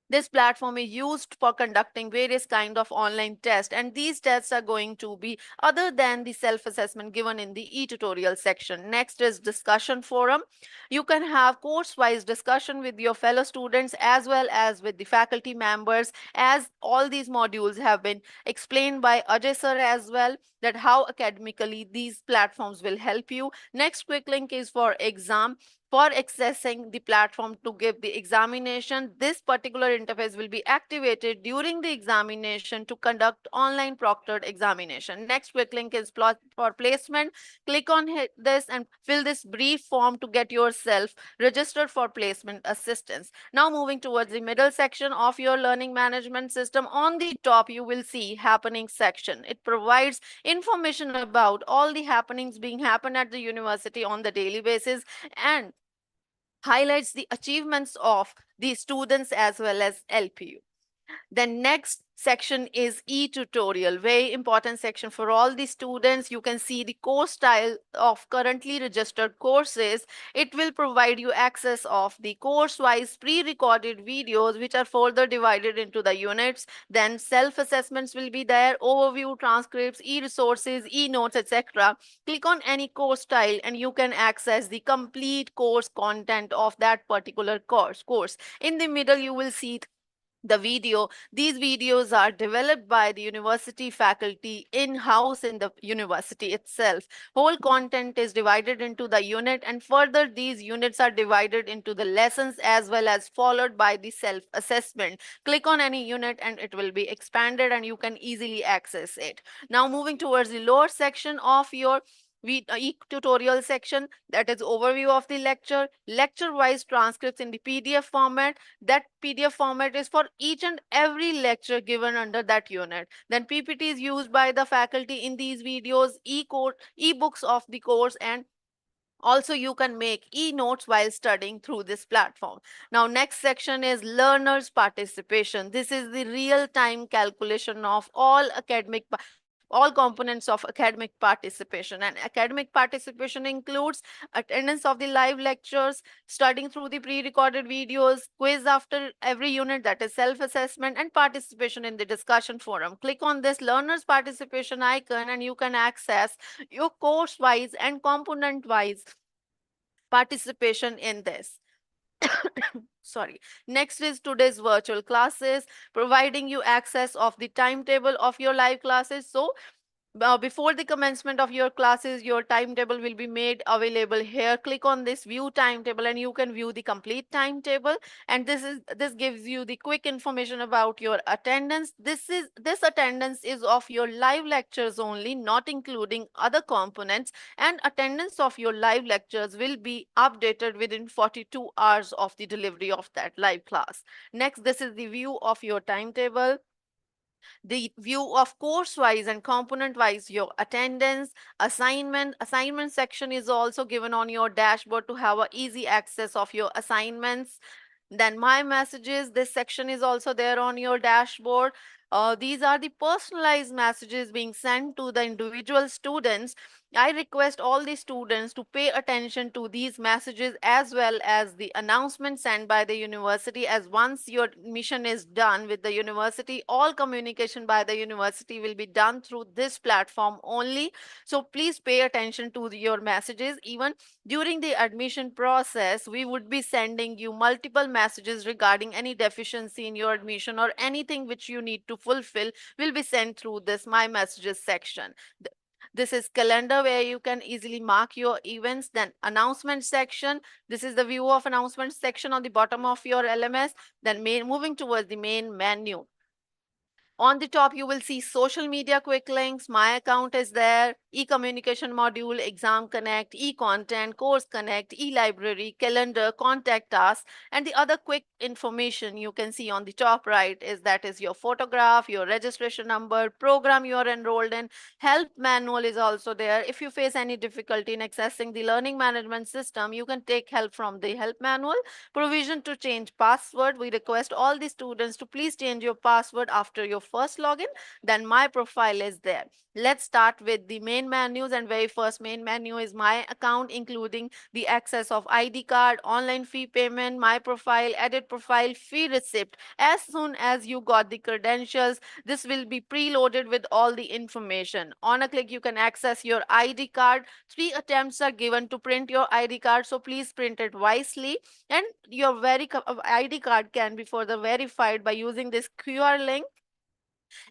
This platform is used for conducting various kind of online tests, and these tests are going to be other than the self-assessment given in the e-tutorial section. Next is discussion forum. You can have course-wise discussion with your fellow students as well as with the faculty members, as all these modules have been explained by Ajay sir as well, that how academically these platforms will help you. Next quick link is for exam. For accessing the platform to give the examination, this particular interface will be activated during the examination to conduct online proctored examination. Next quick link is for placement. Click on this and fill this brief form to get yourself registered for placement assistance. Now moving towards the middle section of your learning management system, on the top you will see happening section. It provides information about all the happenings being happen at the university on the daily basis, and highlights the achievements of the students as well as LPU. The next section is e-tutorial, very important section for all the students. You can see the course style of currently registered courses. It will provide you access of the course-wise pre-recorded videos, which are further divided into the units. Then self-assessments will be there, overview, transcripts, e-resources, e-notes, etc. Click on any course style and you can access the complete course content of that particular course. In the middle, you will see the video. These videos are developed by the university faculty in-house in the university itself. Whole content is divided into the unit, and further these units are divided into the lessons as well as followed by the self-assessment. Click on any unit and it will be expanded and you can easily access it. Now moving towards the lower section of your tutorial section, that is overview of the lecture wise transcripts in the PDF format. That PDF format is for each and every lecture given under that unit. Then PPT is used by the faculty in these videos, e-books of the course, and also you can make e-notes while studying through this platform. Now next section is learners participation. This is the real-time calculation of all components of academic participation, and academic participation includes attendance of the live lectures, studying through the pre-recorded videos, quiz after every unit, that is self-assessment, and participation in the discussion forum. Click on this learners participation icon and you can access your course-wise and component-wise participation in this. Sorry. Next is today's virtual classes, providing you access of the timetable of your live classes. So before the commencement of your classes, your timetable will be made available here. Click on this view timetable and you can view the complete timetable. And this gives you the quick information about your attendance. This attendance is of your live lectures only, not including other components. And attendance of your live lectures will be updated within 42 hours of the delivery of that live class. Next, this is the view of your timetable, the view of course wise and component wise your attendance. Assignment section is also given on your dashboard to have a easy access of your assignments. Then my messages, this section is also there on your dashboard. These are the personalized messages being sent to the individual students I request all the students to pay attention to these messages as well as the announcement sent by the university, as once your mission is done with the university, all communication by the university will be done through this platform only. So please pay attention to your messages. Even during the admission process, we would be sending you multiple messages regarding any deficiency in your admission or anything which you need to fulfill will be sent through this My Messages section. This is calendar where you can easily mark your events. Then announcement section. This is the view of announcement section on the bottom of your LMS. Then moving towards the main menu. On the top, you will see social media quick links. My account is there. E-communication module, exam connect, e-content, course connect, e-library, calendar, contact us, and the other quick information you can see on the top right is that is your photograph, your registration number, program you are enrolled in. Help manual is also there. If you face any difficulty in accessing the learning management system, you can take help from the help manual. Provision to change password. We request all the students to please change your password after your first login. Then my profile is there. Let's start with the main menus, and very first main menu is my account, including the access of ID card, online fee payment, my profile, edit profile, fee receipt. As soon as you got the credentials, this will be preloaded with all the information. On a click, you can access your ID card. 3 attempts are given to print your ID card, so please print it wisely. And your ID card can be further verified by using this QR link,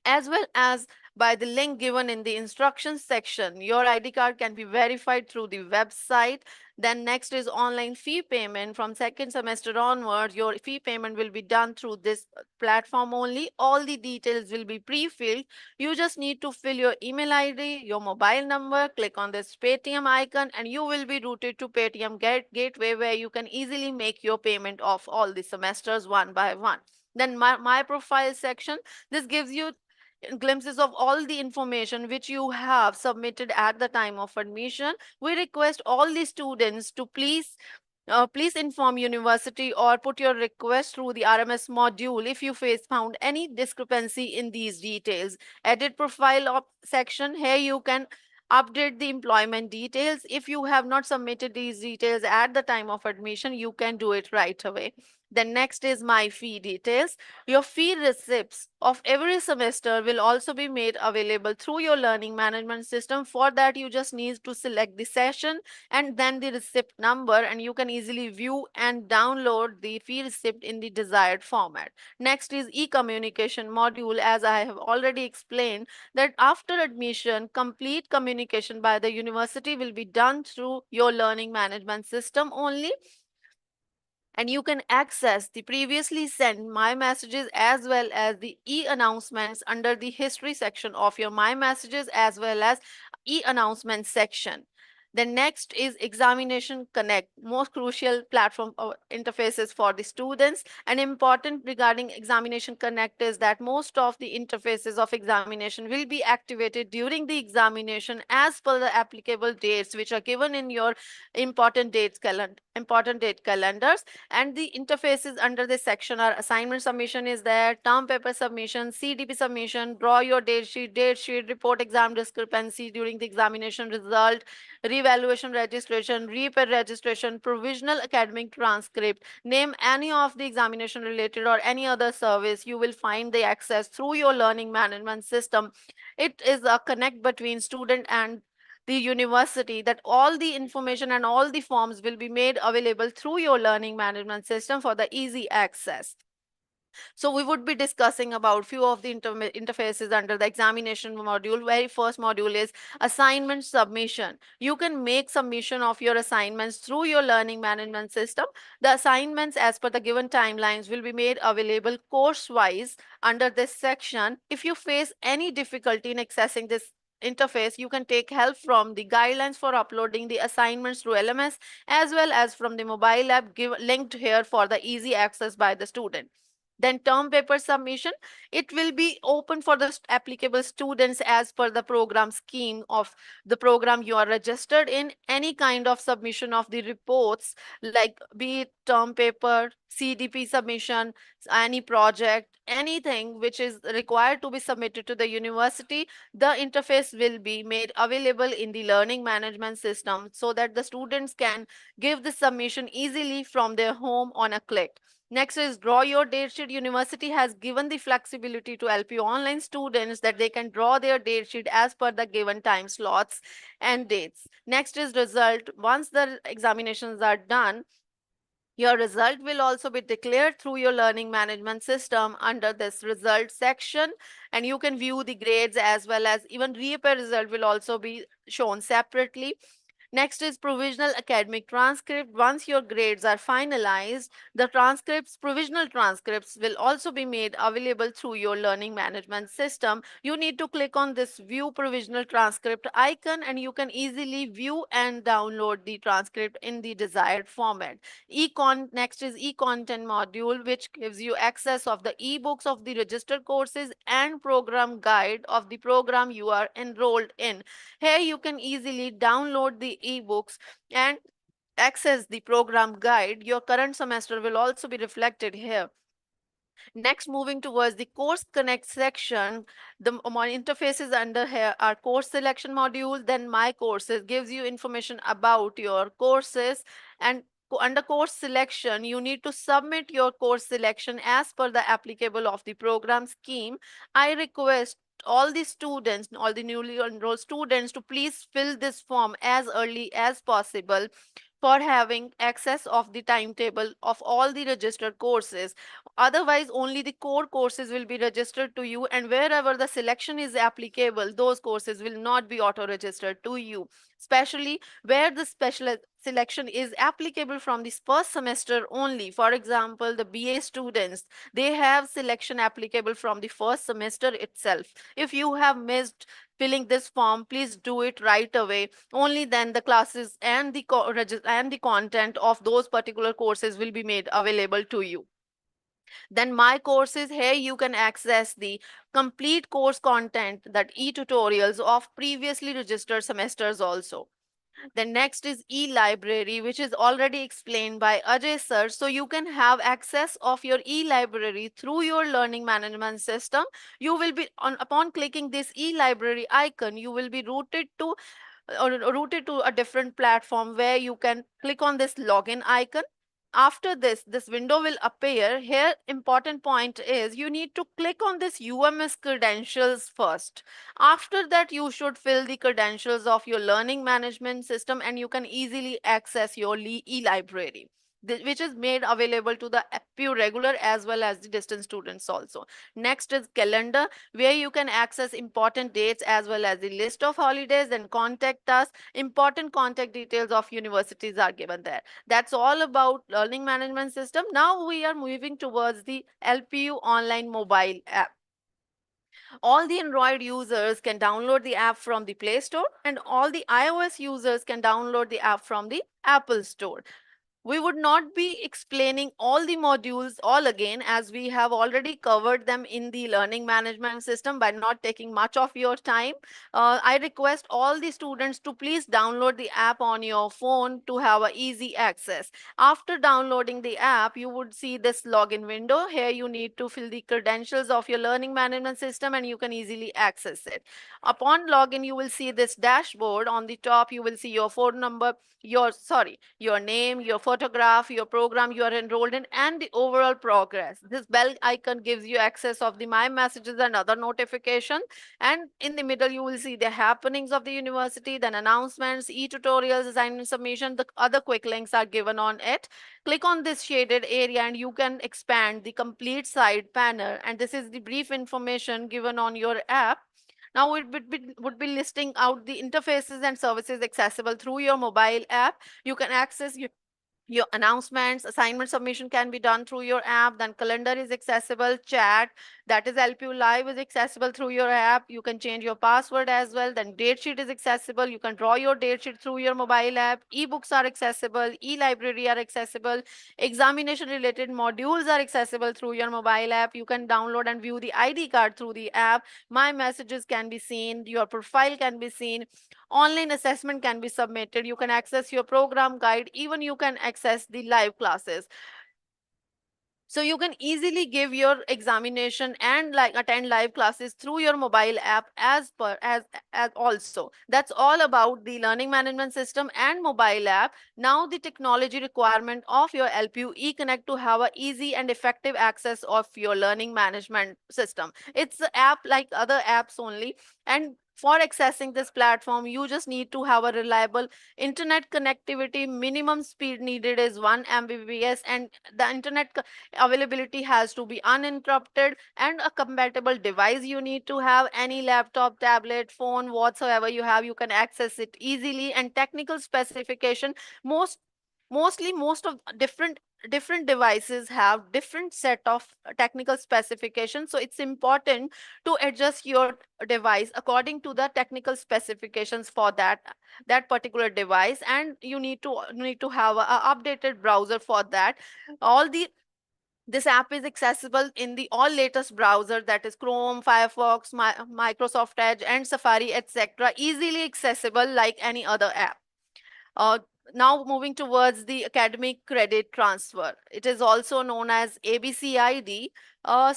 as well as by the link given in the instructions section. Your ID card can be verified through the website. Then next is online fee payment. From second semester onwards, your fee payment will be done through this platform only. All the details will be pre-filled. You just need to fill your email ID, your mobile number, click on this Paytm icon, and you will be routed to Paytm gateway, where you can easily make your payment of all the semesters one by one. Then my profile section, this gives you glimpses of all the information which you have submitted at the time of admission. We request all the students to please inform university or put your request through the RMS module if you found any discrepancy in these details. Edit profile section. Here you can update the employment details. If you have not submitted these details at the time of admission, you can do it right away. Then next is my fee details. Your fee receipts of every semester will also be made available through your learning management system. For that, you just need to select the session and then the receipt number, and you can easily view and download the fee receipt in the desired format. Next is e-communication module. As I have already explained, that after admission, complete communication by the university will be done through your learning management system only, and you can access the previously sent My Messages as well as the e-announcements under the history section of your My Messages as well as e-announcements section. The next is Examination Connect, most crucial platform interfaces for the students. And important regarding Examination Connect is that most of the interfaces of examination will be activated during the examination as per the applicable dates which are given in your important date calendars. And the interfaces under this section are assignment submission is there, term paper submission, CDP submission, draw your date sheet, report exam discrepancy during the examination result, revaluation registration, repair registration, provisional academic transcript. Name any of the examination related or any other service, you will find the access through your learning management system. It is a connect between student and the university, that all the information and all the forms will be made available through your learning management system for the easy access. So we would be discussing about few of the interfaces under the examination module. Very first module is assignment submission. You can make submission of your assignments through your learning management system. The assignments as per the given timelines will be made available course-wise under this section. If you face any difficulty in accessing this interface, you can take help from the guidelines for uploading the assignments through LMS as well as from the mobile app linked here for the easy access by the student. Then term paper submission, it will be open for the applicable students as per the program scheme of the program you are registered in. Any kind of submission of the reports, like be it term paper, CDP submission, any project, anything which is required to be submitted to the university, the interface will be made available in the learning management system so that the students can give the submission easily from their home on a click. Next is draw your date sheet. University has given the flexibility to LPU online students that they can draw their date sheet as per the given time slots and dates. Next is result. Once the examinations are done, your result will also be declared through your learning management system under this result section, and you can view the grades as well as even reappear result will also be shown separately. Next is provisional academic transcript. Once your grades are finalized, the transcripts, provisional transcripts will also be made available through your learning management system. You need to click on this view provisional transcript icon and you can easily view and download the transcript in the desired format. Next is e-content module, which gives you access of the ebooks of the registered courses and program guide of the program you are enrolled in. Here you can easily download the ebooks and access the program guide. Your current semester will also be reflected here. Next, moving towards the course connect section, the interfaces under here are course selection module, then my courses gives you information about your courses, and under course selection, you need to submit your course selection as per the applicable of the program scheme. I request all the students, all the newly enrolled students to please fill this form as early as possible for having access of the timetable of all the registered courses. Otherwise, only the core courses will be registered to you, and wherever the selection is applicable, those courses will not be auto-registered to you. Especially where the special selection is applicable from this first semester only. For example, the BA students, they have selection applicable from the first semester itself. If you have missed filling this form, please do it right away. Only then the classes and the content of those particular courses will be made available to you. Then my courses, here you can access the complete course content, that e-tutorials of previously registered semesters also. Then next is e-library, which is already explained by Ajay sir. So you can have access of your e-library through your learning management system. You will be upon clicking this e-library icon, you will be routed to a different platform where you can click on this login icon. After this window will appear. Here, important point is you need to click on this UMS credentials first. After that, you should fill the credentials of your learning management system and you can easily access your e-library, which is made available to the FPU regular as well as the distance students also. Next is calendar, where you can access important dates as well as the list of holidays and contact us. Important contact details of universities are given there. That's all about learning management system. Now we are moving towards the LPU online mobile app. All the Android users can download the app from the Play Store and all the iOS users can download the app from the Apple Store. We would not be explaining all the modules all again, as we have already covered them in the learning management system by not taking much of your time. I request all the students to please download the app on your phone to have a easy access. After downloading the app, you would see this login window. Here you need to fill the credentials of your learning management system and you can easily access it. Upon login, you will see this dashboard. On the top, you will see your phone number, your name, your photograph, your program you are enrolled in, and the overall progress. This bell icon gives you access of the my messages and other notifications. And in the middle, you will see the happenings of the university, then announcements, e-tutorials, assignment submission. The other quick links are given on it. Click on this shaded area and you can expand the complete side panel. And this is the brief information given on your app. Now it would be listing out the interfaces and services accessible through your mobile app. You can access Your announcements, assignment submission can be done through your app. Then calendar is accessible, chat, that is LPU live, is accessible through your app. You can change your password as well. Then date sheet is accessible. You can draw your date sheet through your mobile app. Ebooks are accessible, e-library are accessible, examination related modules are accessible through your mobile app. You can download and view the ID card through the app. My messages can be seen, your profile can be seen, online assessment can be submitted, you can access your program guide, even you can access the live classes. So you can easily give your examination and like attend live classes through your mobile app as also. That's all about the learning management system and mobile app. Now the technology requirement of your LPU eConnect to have a easy and effective access of your learning management system. It's an app like other apps only, and for accessing this platform you just need to have a reliable internet connectivity. Minimum speed needed is 1 Mbps, and the internet availability has to be uninterrupted, and a compatible device you need to have. Any laptop, tablet, phone, whatsoever you have, you can access it easily. And technical specification, most of different devices have different set of technical specifications, so it's important to adjust your device according to the technical specifications for that particular device. And you need to have a updated browser for that. All the This app is accessible in the all latest browser, that is Chrome, Firefox, Microsoft Edge, and Safari, etc. Easily accessible like any other app. Uh, Now moving towards the academic credit transfer. It is also known as ABCID.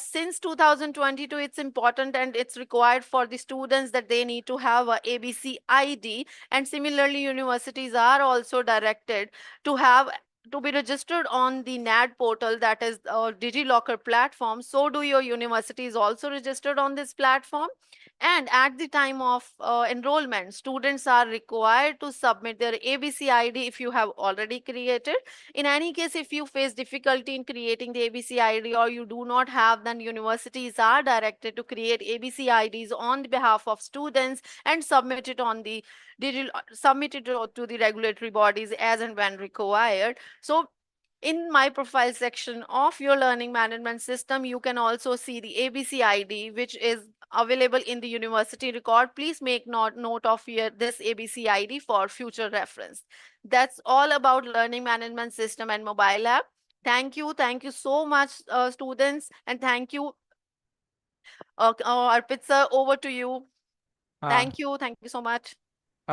Since 2022, it's important and it's required for the students that they need to have a ABCID. And similarly, universities are also directed to be registered on the NAD portal, that is DigiLocker platform. So do your universities also registered on this platform? And at the time of enrollment, students are required to submit their ABC ID if you have already created. In any case, if you face difficulty in creating the ABC ID or you do not have, then universities are directed to create ABC IDs on the behalf of students and submit it on the submit it to the regulatory bodies as and when required. So in my profile section of your learning management system, you can also see the ABC ID, which is available in the university record. Please make note of this ABC ID for future reference. That's all about learning management system and mobile app. Thank you so much, students, and thank you, Arpit sir. Over to you. Uh, Thank you so much.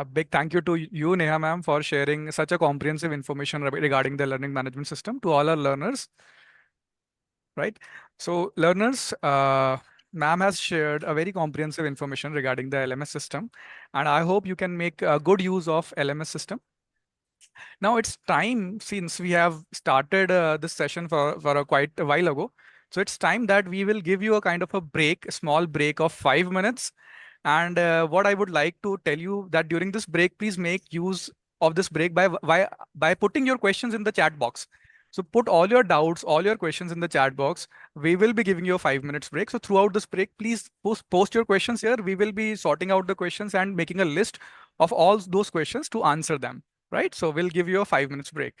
a big thank you to you, Neha ma'am, for sharing such a comprehensive information regarding the learning management system to all our learners, right? So learners, ma'am has shared a very comprehensive information regarding the LMS system, and I hope you can make good use of LMS system. Now it's time, since we have started this session for a quite a while ago. So it's time that we will give you a kind of a break, a small break of 5 minutes. And what I would like to tell you that during this break, please make use of this break by putting your questions in the chat box. So put all your doubts, all your questions in the chat box. We will be giving you a 5 minutes break. So throughout this break, please post your questions here. We will be sorting out the questions and making a list of all those questions to answer them, right? So we'll give you a 5 minutes break.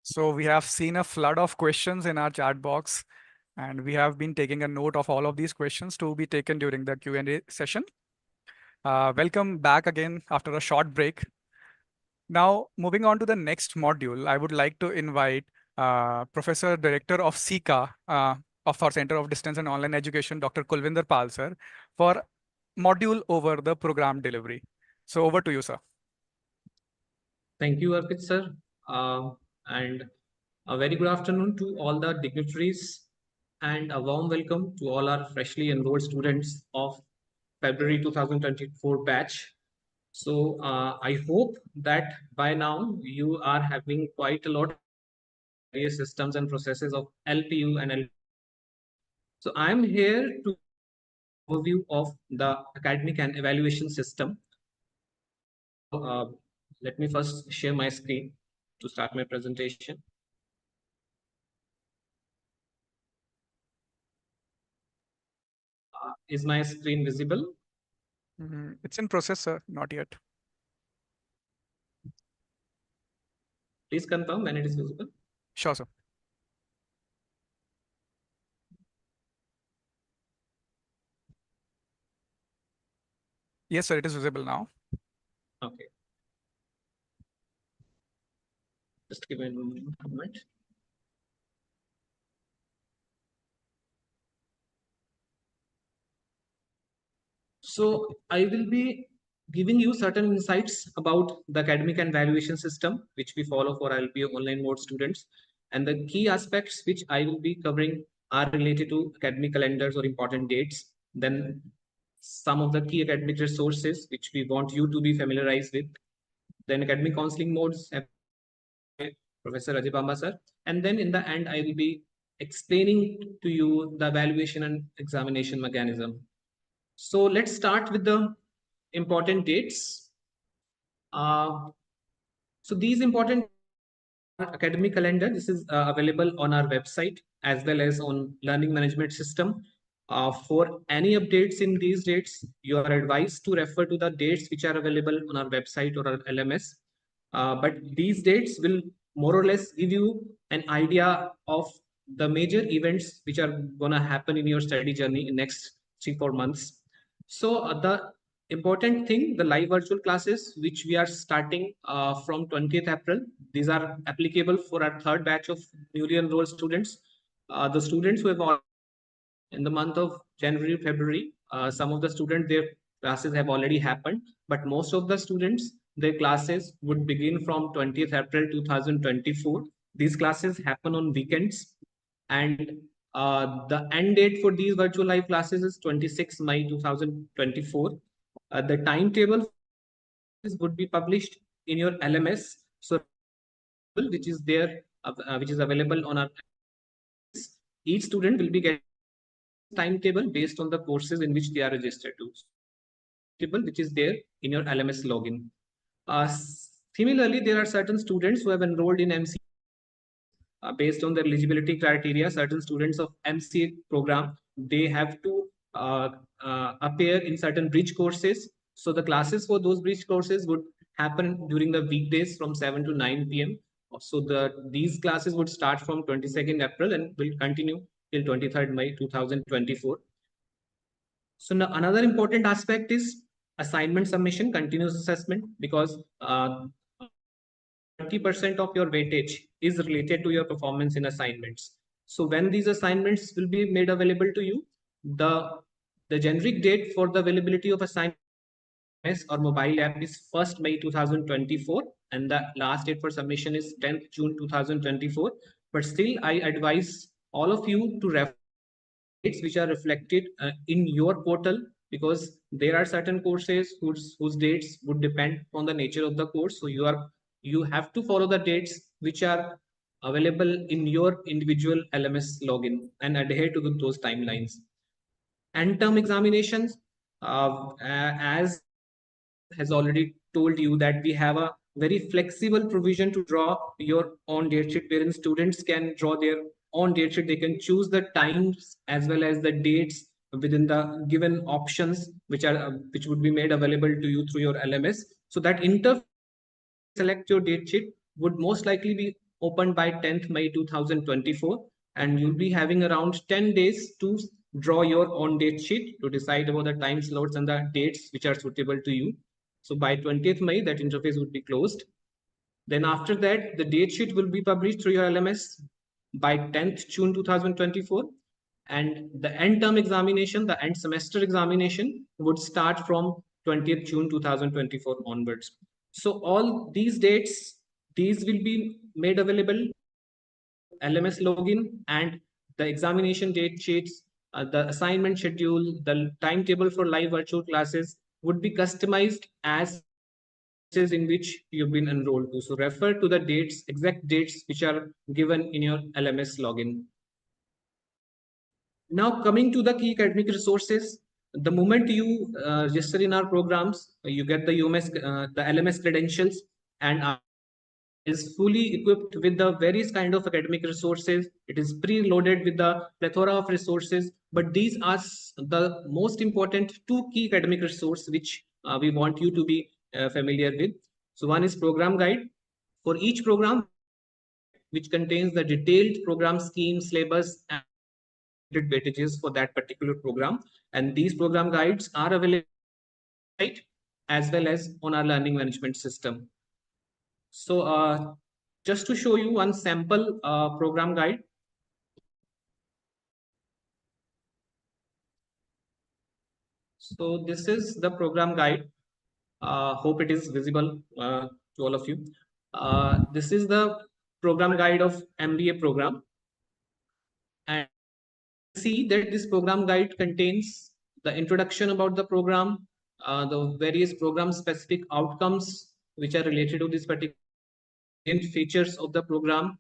So we have seen a flood of questions in our chat box, and we have been taking a note of all of these questions to be taken during the Q&A session. Welcome back again after a short break. Now, moving on to the next module, I would like to invite Professor Director of SICA of our Center of Distance and Online Education, Dr. Kulvinder Pal, sir, for module over the program delivery. So over to you, sir. Thank you, Arpit, sir. And a very good afternoon to all the dignitaries and a warm welcome to all our freshly enrolled students of February 2024 batch. So I hope that by now you are having quite a lot of various systems and processes of LPU and LPU. So I'm here to overview of the academic and evaluation system. Let me first share my screen to start my presentation. Is my screen visible? It's in process, sir, not yet. Please confirm when it is visible. Sure, sir. Yes, sir, it is visible now. Okay. Just give me a moment. So I will be giving you certain insights about the academic and evaluation system, which we follow for LPU online mode students. And the key aspects which I will be covering are related to academic calendars or important dates. Then some of the key academic resources which we want you to be familiarized with. Then academic counseling modes, Professor Rajibamba sir. And then in the end, I will be explaining to you the evaluation and examination mechanism. So let's start with the important dates. So these important academic calendar, this is available on our website as well as on learning management system. For any updates in these dates, you are advised to refer to the dates which are available on our website or our LMS. But these dates will more or less give you an idea of the major events which are going to happen in your study journey in next 3-4 months. So the important thing, the live virtual classes, which we are starting from 20th April. These are applicable for our third batch of newly enrolled students. The students who have in the month of January, February, some of the students, their classes have already happened, but most of the students, their classes would begin from 20th April 2024. These classes happen on weekends, and the end date for these virtual live classes is 26 May 2024. The timetable would be published in your LMS, so which is there, which is available on our. Each student will be getting timetable based on the courses in which they are registered to, which is there in your LMS login. Similarly, there are certain students who have enrolled in MC. Based on their eligibility criteria, certain students of MCA program, they have to appear in certain bridge courses. So the classes for those bridge courses would happen during the weekdays from 7 to 9 p.m. So these classes would start from 22nd April and will continue till 23rd May 2024. So now another important aspect is assignment submission, continuous assessment, because 30% of your weightage is related to your performance in assignments. So when these assignments will be made available to you, the generic date for the availability of assignments or mobile app is 1st May 2024, and the last date for submission is 10th June 2024. But still, I advise all of you to refer dates which are reflected in your portal, because there are certain courses whose dates would depend on the nature of the course. So you have to follow the dates which are available in your individual LMS login and adhere to those timelines. End term examinations, as has already told you, that we have a very flexible provision to draw your own date sheet, wherein students can draw their own date sheet. They can choose the times as well as the dates within the given options which would be made available to you through your LMS. So that select your date sheet would most likely be opened by 10th May 2024, and you'll be having around 10 days to draw your own date sheet to decide about the time slots and the dates which are suitable to you. So by 20th May, that interface would be closed. Then after that, the date sheet will be published through your LMS by 10th June 2024. And the end term examination, the end semester examination would start from 20th June 2024 onwards. So all these dates, these will be made available LMS login, and the examination date sheets, the assignment schedule, the timetable for live virtual classes would be customized as in which you've been enrolled to. So refer to the dates, exact dates which are given in your LMS login. Now coming to the key academic resources, the moment you register in our programs, you get the UMS, the LMS credentials, and is fully equipped with the various kind of academic resources. It is pre-loaded with the plethora of resources, but these are the most important two key academic resources which we want you to be familiar with. So one is program guide. For each program, which contains the detailed program scheme, syllabus, and weightages for that particular program. And these program guides are available as well as on our learning management system. So just to show you one sample program guide. So this is the program guide. Hope it is visible to all of you. This is the program guide of MBA program. And see that this program guide contains the introduction about the program, the various program specific outcomes which are related to this particular features of the program.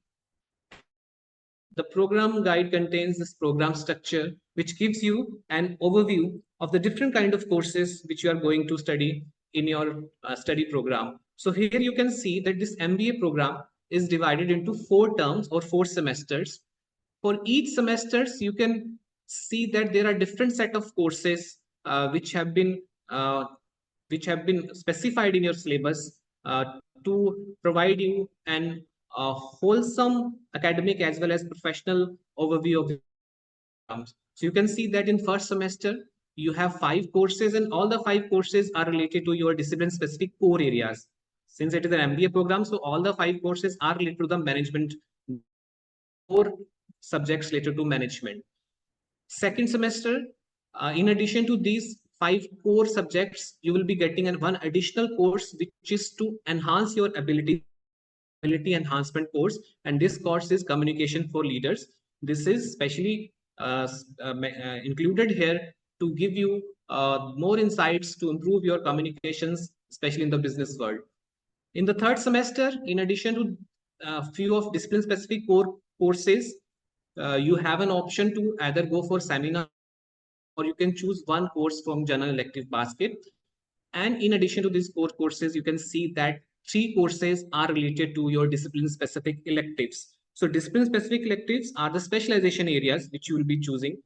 The program guide contains this program structure, which gives you an overview of the different kind of courses which you are going to study in your study program. So here you can see that this MBA program is divided into 4 terms or 4 semesters. For each semesters, you can see that there are different set of courses which have been specified in your syllabus to provide you an wholesome academic as well as professional overview of programs. So you can see that in first semester, you have 5 courses, and all the 5 courses are related to your discipline specific core areas. Since it is an MBA program, so all the 5 courses are related to the management core subjects related to management. Second semester, in addition to these 5 core subjects, you will be getting one additional course which is to enhance your ability enhancement course, and this course is communication for leaders. This is specially included here to give you more insights to improve your communications, especially in the business world. In the third semester, in addition to a few of discipline specific core courses, you have an option to either go for seminar, or you can choose one course from general elective basket. And in addition to these 4 courses, you can see that 3 courses are related to your discipline specific electives. So discipline specific electives are the specialization areas which you will be choosing.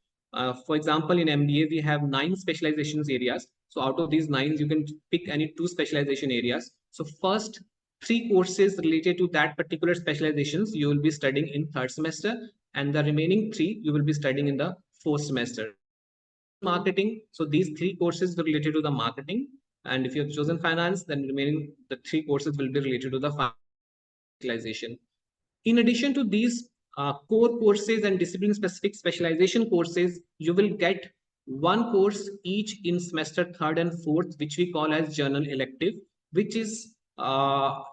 For example, in MBA, we have 9 specializations areas. So out of these 9, you can pick any 2 specialization areas. So first 3 courses related to that particular specializations you will be studying in third semester, and the remaining 3 you will be studying in the fourth semester. Marketing. So these 3 courses are related to the marketing. And if you have chosen finance, then remaining the 3 courses will be related to the specialization. In addition to these core courses and discipline specific specialization courses, you will get 1 course each in semester 3rd and 4th, which we call as journal elective, which is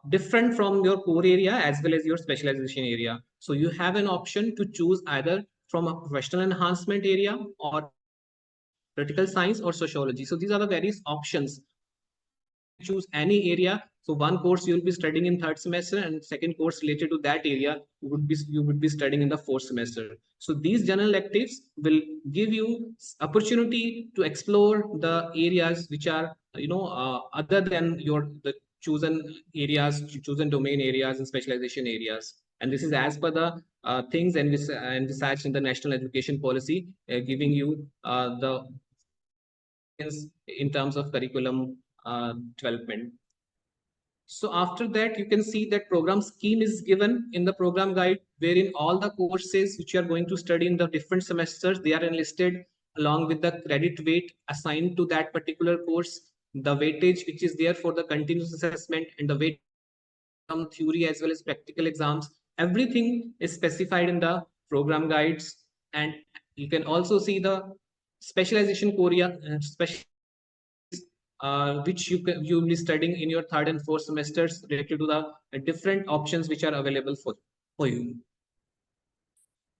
different from your core area as well as your specialization area. So you have an option to choose either from a professional enhancement area or political science or sociology. So these are the various options. Choose any area. So one course you'll be studying in third semester, and second course related to that area you would be studying in the fourth semester. So these general electives will give you opportunity to explore the areas which are other than the chosen areas, chosen domain areas and specialization areas. And this is as per the things and research in the national education policy, giving you the in terms of curriculum development. So after that, you can see that program scheme is given in the program guide, wherein all the courses which you are going to study in the different semesters, they are enlisted along with the credit weight assigned to that particular course, the weightage which is there for the continuous assessment, and the weight from theory as well as practical exams. Everything is specified in the program guides, and you can also see the specialization Korea special which you will be studying in your third and fourth semesters related to the different options which are available for you.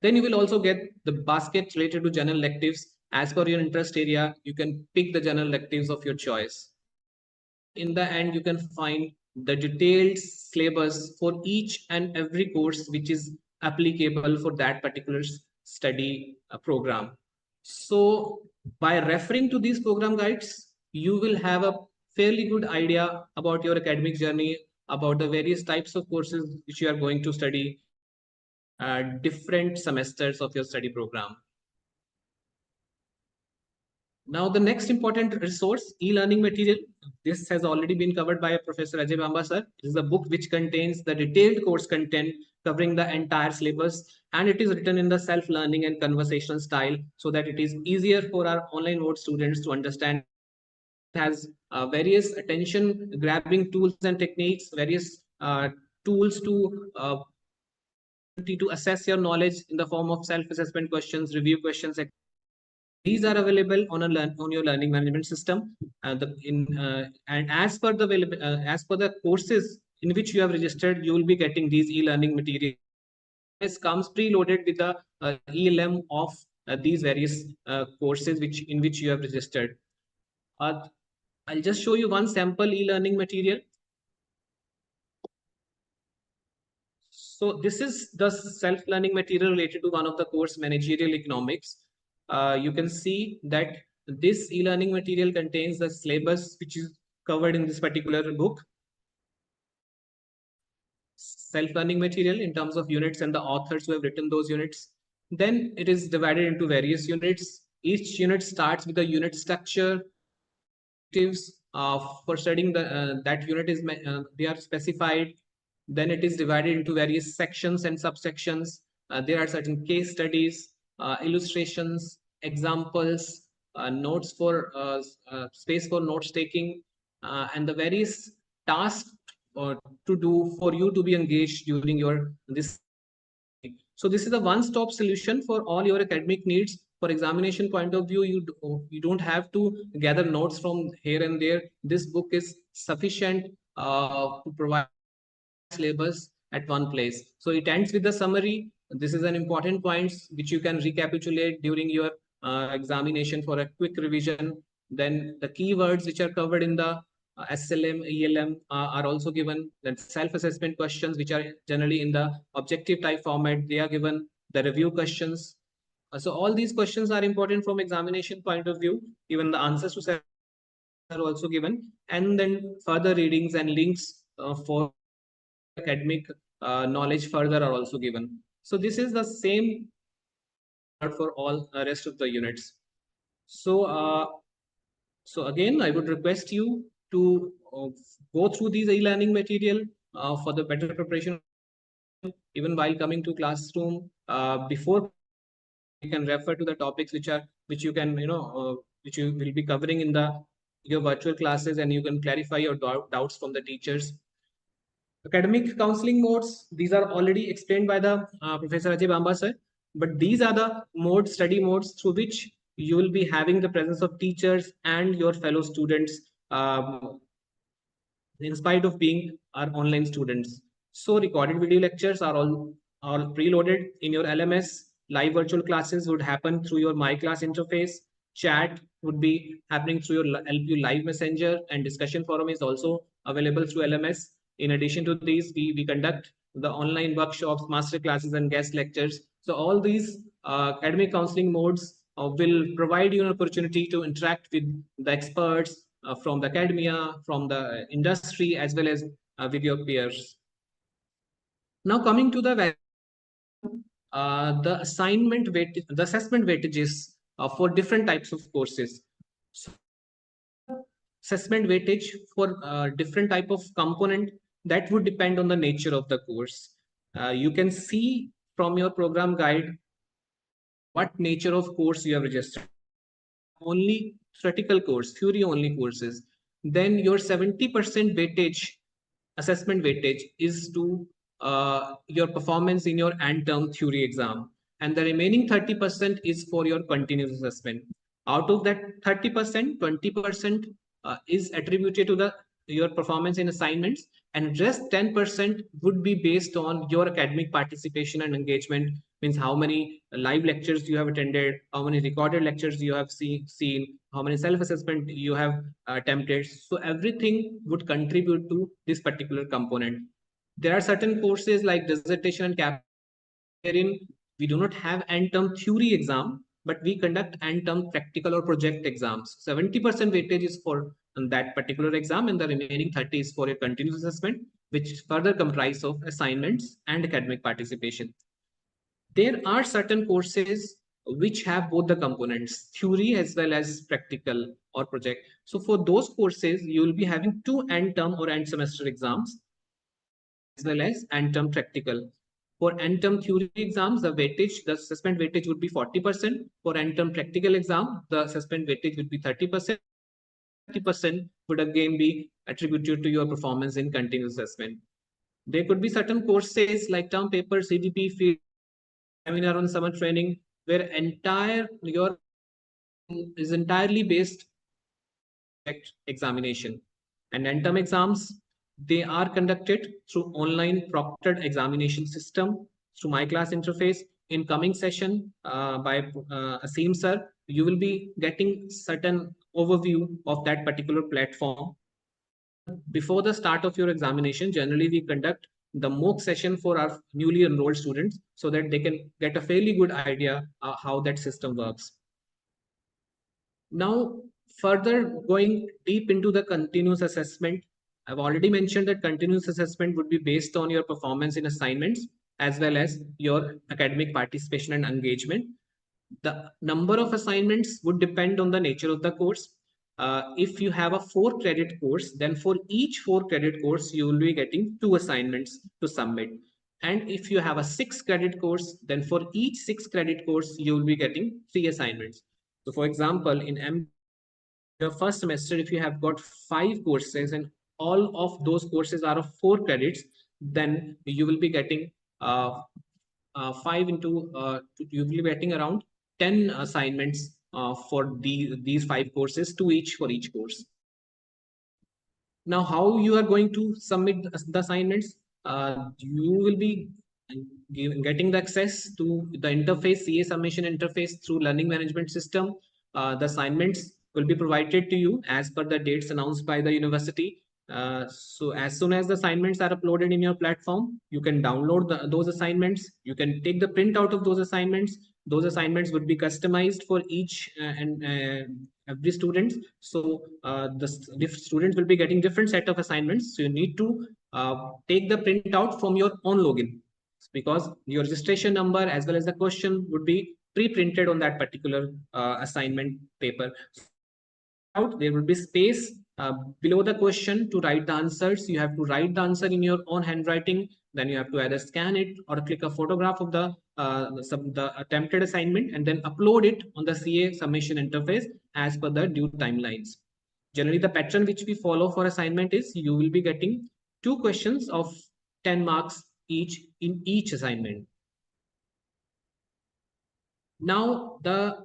Then you will also get the basket related to general electives. As per your interest area, you can pick the general electives of your choice. In the end, you can find the detailed syllabus for each and every course which is applicable for that particular study program. So by referring to these program guides, you will have a fairly good idea about your academic journey, about the various types of courses which you are going to study, different semesters of your study program. Now, the next important resource, e-learning material. This has already been covered by Professor Ajay Bamba sir. It is a book which contains the detailed course content covering the entire syllabus, and it is written in the self-learning and conversational style so that it is easier for our online mode students to understand. It has various attention grabbing tools and techniques, various tools to assess your knowledge in the form of self-assessment questions, review questions. These are available on your learning management system, and as per the courses in which you have registered, you will be getting these e-learning material. This comes preloaded with the ELM of these various courses in which you have registered. I'll just show you one sample e-learning material. So this is the self-learning material related to one of the course, managerial economics. You can see that this e-learning material contains the syllabus which is covered in this particular book. Self-learning material in terms of units and the authors who have written those units. Then it is divided into various units. Each unit starts with a unit structure. For studying that unit is they are specified. Then it is divided into various sections and subsections. There are certain case studies, illustrations, examples, notes for space for notes taking, and the various tasks to do for you to be engaged during your this. So this is a one-stop solution for all your academic needs. For examination point of view, you don't have to gather notes from here and there. This book is sufficient to provide syllabus at one place. So it ends with the summary. This is an important point which you can recapitulate during your examination for a quick revision. Then the keywords which are covered in the SLM, ELM are also given. Then self-assessment questions which are generally in the objective type format, they are given. The review questions. So all these questions are important from examination point of view. Even the answers to are also given. And then further readings and links for academic knowledge further are also given. So this is the same for all rest of the units. So again, I would request you to go through these e-learning material for the better preparation. Even while coming to classroom, before you can refer to the topics which you can which you will be covering in your virtual classes, and you can clarify your doubts from the teachers. Academic counseling modes, these are already explained by the Professor Ajay Bamba sir, but these are the study modes through which you will be having the presence of teachers and your fellow students in spite of being our online students. So recorded video lectures are all preloaded in your LMS. Live virtual classes would happen through your My Class interface. Chat would be happening through your LPU Live Messenger, and discussion forum is also available through LMS. In addition to these, we conduct the online workshops, master classes, and guest lectures. So all these academic counseling modes will provide you an opportunity to interact with the experts from the academia, from the industry, as well as with your peers. Now coming to the assessment weightages for different types of courses. So, assessment weightage for different type of component, that would depend on the nature of the course. You can see from your program guide what nature of course you have registered. Only theoretical course, theory only courses, then your 70% weightage, assessment weightage, is to your performance in your end term theory exam, and the remaining 30% is for your continuous assessment. Out of that 30%, 20% is attributed to the your performance in assignments, and rest 10% would be based on your academic participation and engagement. Means how many live lectures you have attended, how many recorded lectures you have seen, how many self-assessment you have attempted. So everything would contribute to this particular component. There are certain courses like dissertation and cap wherein we do not have end-term theory exam, but we conduct end-term practical or project exams. 70% weightage is for that particular exam, and the remaining 30 is for a continuous assessment, which further comprise of assignments and academic participation. There are certain courses which have both the components, theory as well as practical or project. So for those courses, you will be having 2 end term or end semester exams as well as end term practical. For end term theory exams, the weightage, the assessment weightage would be 40%. For end term practical exam, the assessment weightage would be 30%. 30% would again be attributed to your performance in continuous assessment. There could be certain courses like term paper, CDP, field seminar on summer training, where entire your is entirely based examination. And end term exams, they are conducted through online proctored examination system through my class interface. In coming session by Asim sir, you will be getting certain overview of that particular platform. Before the start of your examination, generally we conduct the mock session for our newly enrolled students so that they can get a fairly good idea how that system works. Now, further going deep into the continuous assessment, I've already mentioned that continuous assessment would be based on your performance in assignments as well as your academic participation and engagement. The number of assignments would depend on the nature of the course. If you have a 4-credit course, then for each 4-credit course, you will be getting 2 assignments to submit. And if you have a 6-credit course, then for each 6-credit course, you will be getting 3 assignments. So for example, in your first semester, if you have got 5 courses and all of those courses are of 4 credits, then you will be getting 5 into you will be getting around 10 assignments for these 5 courses, 2 each for each course. Now, how you are going to submit the assignments? You will be getting the access to the interface, CA submission interface through learning management system. The assignments will be provided to you as per the dates announced by the university. So as soon as the assignments are uploaded in your platform, you can download those assignments. You can take the printout of those assignments. Those assignments would be customized for each every student. So the students will be getting different set of assignments. So you need to take the printout from your own login, because your registration number as well as the question would be pre-printed on that particular assignment paper. There will be space below the question to write the answers. You have to write the answer in your own handwriting. Then you have to either scan it or click a photograph of the attempted assignment and then upload it on the CA submission interface as per the due timelines. Generally, the pattern which we follow for assignment is you will be getting 2 questions of 10 marks each in each assignment. Now, the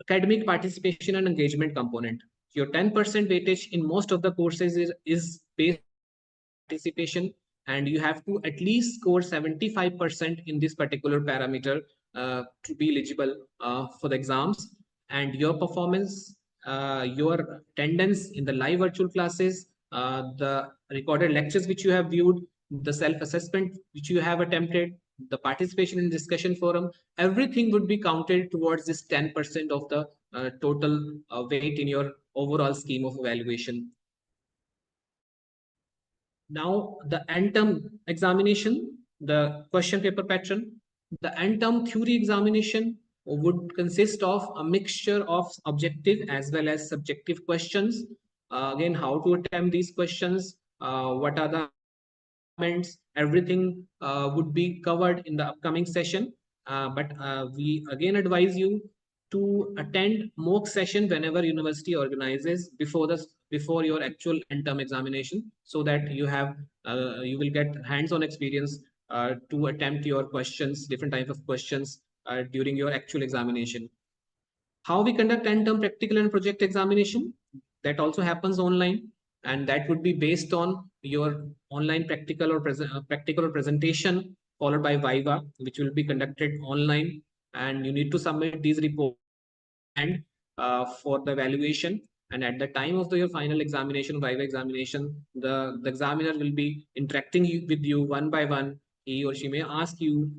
academic participation and engagement component. Your 10% weightage in most of the courses is based on participation, and you have to at least score 75% in this particular parameter to be eligible for the exams. And your performance, your attendance in the live virtual classes, the recorded lectures which you have viewed, the self-assessment which you have attempted, the participation in discussion forum, everything would be counted towards this 10% of the total weight in your overall scheme of evaluation. Now, the end term examination, the question paper pattern, the end term theory examination would consist of a mixture of objective as well as subjective questions. again, how to attempt these questions, what are the comments, everything would be covered in the upcoming session. But we again advise you to attend mock session whenever university organizes before your actual end term examination, so that you will get hands-on experience to attempt your questions, different type of questions during your actual examination. How we conduct end term practical and project examination, that also happens online, and that would be based on your online practical or presentation, followed by viva, which will be conducted online, and you need to submit these reports and for the evaluation. And at the time of your final examination, viva examination, the examiner will be interacting with you one by one. He or she may ask you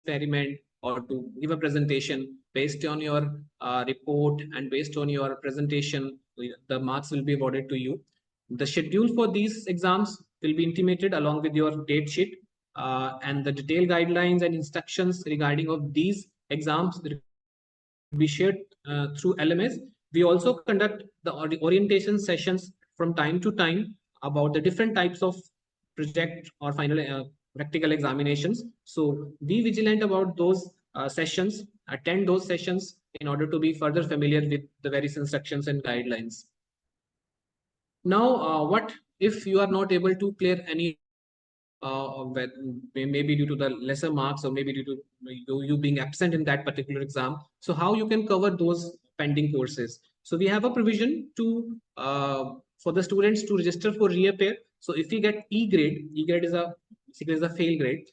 experiment or to give a presentation. Based on your report and based on your presentation, the marks will be awarded to you. The schedule for these exams will be intimated along with your date sheet, and the detailed guidelines and instructions regarding of these exams will be shared through LMS. We also conduct the orientation sessions from time to time about the different types of project or final practical examinations. So be vigilant about those sessions, attend those sessions in order to be further familiar with the various instructions and guidelines. Now, what if you are not able to clear any maybe due to the lesser marks or maybe due to you being absent in that particular exam? So how you can cover those pending courses? So we have a provision to for the students to register for reappear. So if you get E grade is a fail grade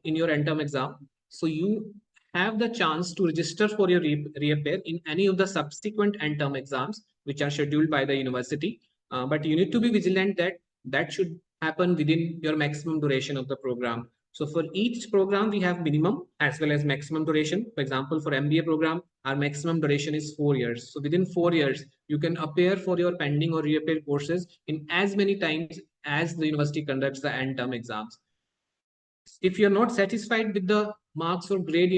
in your end term exam. So you have the chance to register for your reappear in any of the subsequent end term exams which are scheduled by the university. But you need to be vigilant that should happen within your maximum duration of the program. So for each program, we have minimum as well as maximum duration. For example, for MBA program, our maximum duration is 4 years. So within 4 years, you can appear for your pending or reappear courses in as many times as the university conducts the end term exams. If you're not satisfied with the marks or grade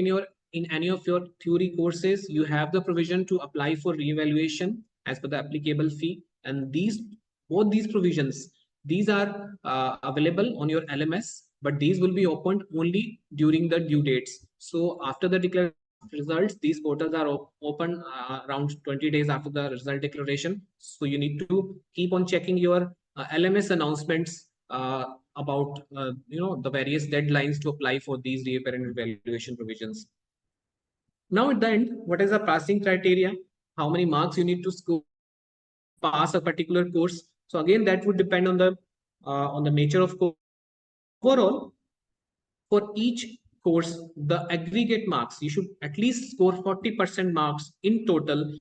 in any of your theory courses, you have the provision to apply for reevaluation as per the applicable fee. And both these provisions, these are available on your LMS, but these will be opened only during the due dates. So after the declaration results, these portals are open around 20 days after the result declaration. So you need to keep on checking your LMS announcements about the various deadlines to apply for these reappear and evaluation provisions. Now at the end, what is the passing criteria? How many marks you need to score pass a particular course? So again, that would depend on the nature of course. Overall, for each course, the aggregate marks, you should at least score 40% marks in total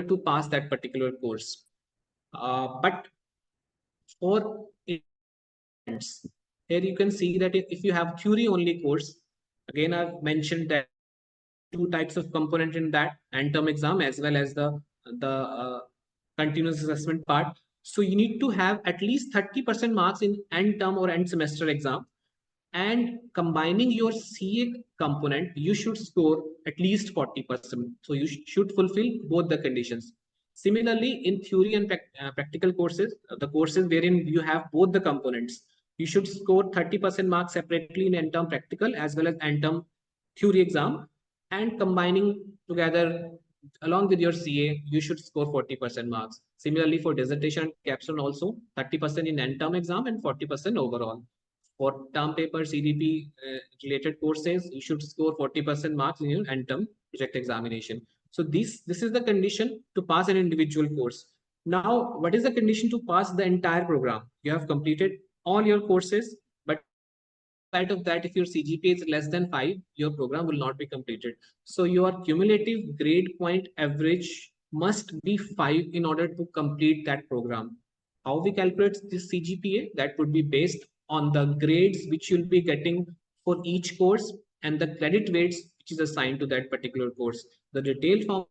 to pass that particular course. But for here you can see that if you have theory only course, again I've mentioned that two types of component in that end term exam as well as the continuous assessment part. So you need to have at least 30% marks in end term or end semester exam, and combining your CA component, you should score at least 40%. So you should fulfill both the conditions. Similarly, in theory and practical courses, the courses wherein you have both the components, you should score 30% marks separately in end term practical as well as end term theory exam, and combining together along with your CA, you should score 40% marks. Similarly, for dissertation and capstone also 30% in end term exam and 40% overall. For term paper CDP related courses, you should score 40% marks in your end term project examination. So this is the condition to pass an individual course. Now, what is the condition to pass the entire program? You have completed all your courses, but in spite of that, if your CGPA is less than 5, your program will not be completed. So your cumulative grade point average must be 5 in order to complete that program. How we calculate this CGPA? That would be based on the grades which you'll be getting for each course and the credit weights which is assigned to that particular course. The detailed form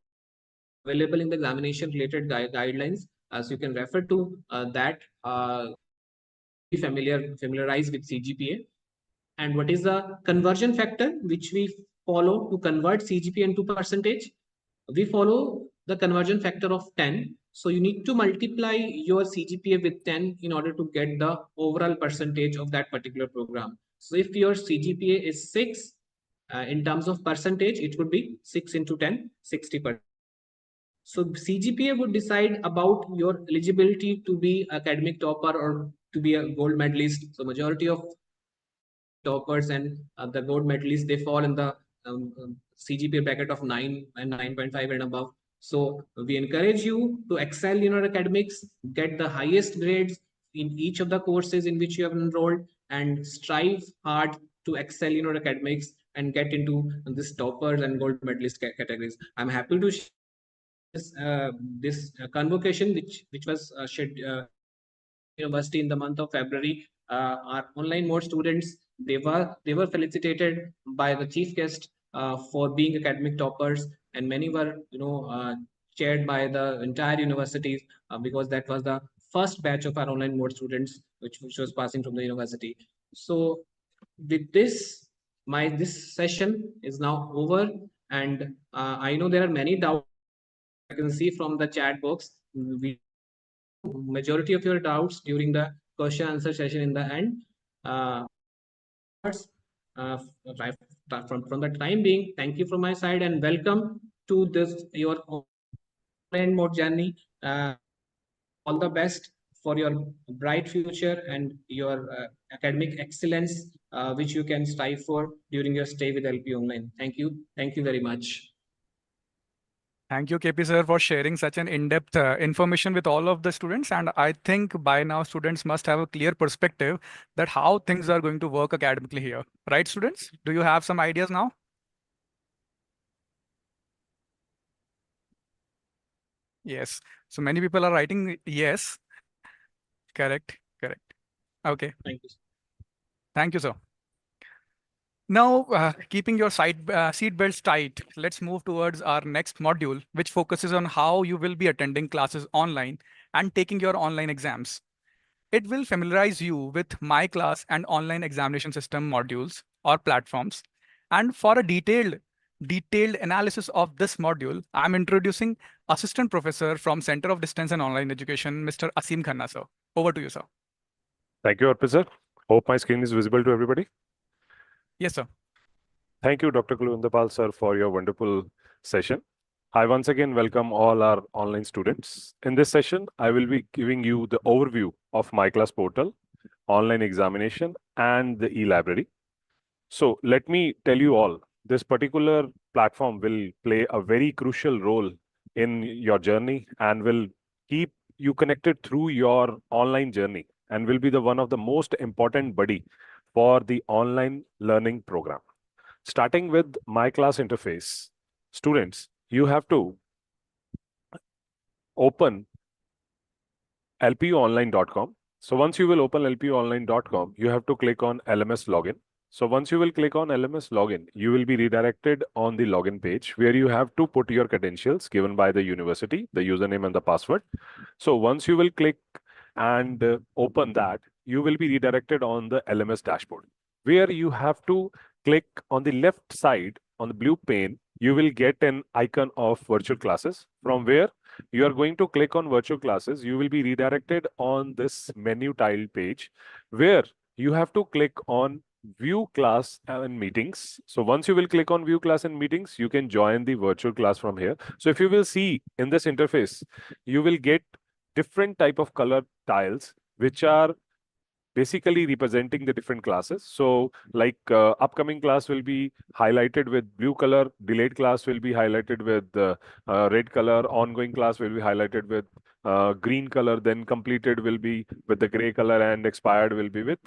available in the examination related guidelines, as you can refer to that. Familiarize with CGPA. And what is the conversion factor which we follow to convert CGPA into percentage? We follow the conversion factor of 10, So you need to multiply your CGPA with 10 in order to get the overall percentage of that particular program. So if your CGPA is 6, in terms of percentage, it would be 6 into 10, 60%. So CGPA would decide about your eligibility to be academic topper or to be a gold medalist. So majority of toppers and the gold medalists, they fall in the CGPA bracket of 9 and 9.5 and above. So we encourage you to excel in your academics, get the highest grades in each of the courses in which you have enrolled, and strive hard to excel in your academics and get into this toppers and gold medalist categories. I'm happy to share this convocation which was shared university in the month of February. Our online mode students, they were felicitated by the chief guest for being academic toppers, and many were chaired by the entire universities because that was the first batch of our online mode students which was passing from the university. So with this, this session is now over, and I know there are many doubts. I can see from the chat box. We majority of your doubts during the question answer session in the end. From the time being, thank you from my side and welcome to this your online mode journey. All the best for your bright future and your academic excellence, which you can strive for during your stay with LPU Online. Thank you. Thank you very much. Thank you, KP sir, for sharing such an in-depth information with all of the students. And I think by now students must have a clear perspective that how things are going to work academically here. Right, students? Do you have some ideas now? Yes. So many people are writing yes. Correct. Correct. Okay. Thank you. Thank you, sir. Now, keeping your seat belts tight, let's move towards our next module, which focuses on how you will be attending classes online and taking your online exams. It will familiarize you with My Class and online examination system modules or platforms. And for a detailed analysis of this module, I'm introducing Assistant Professor from Center of Distance and Online Education, Mr. Asim Khanna, sir. Over to you, sir. Thank you, Arpit sir. Hope my screen is visible to everybody. Yes, sir. Thank you, Dr. Kulwindapal sir, for your wonderful session. I once again welcome all our online students. In this session, I will be giving you the overview of My Class portal, online examination, and the e-library. So let me tell you all, this particular platform will play a very crucial role in your journey and will keep you connected through your online journey and will be the one of the most important buddy for the online learning program. Starting with My Class interface, students, you have to open lpuonline.com. So once you will open lpuonline.com, you have to click on LMS login. So once you will click on LMS login, you will be redirected on the login page where you have to put your credentials given by the university, the username and the password. So once you will click and open that, you will be redirected on the LMS dashboard where you have to click on the left side on the blue pane. You will get an icon of virtual classes from where you are going to click on virtual classes. You will be redirected on this menu tiled page where you have to click on view class and meetings. So once you will click on view class and meetings, you can join the virtual class from here. So if you will see in this interface, you will get different type of color tiles, which are basically representing the different classes. So like upcoming class will be highlighted with blue color, delayed class will be highlighted with red color, ongoing class will be highlighted with green color, then completed will be with the gray color, and expired will be with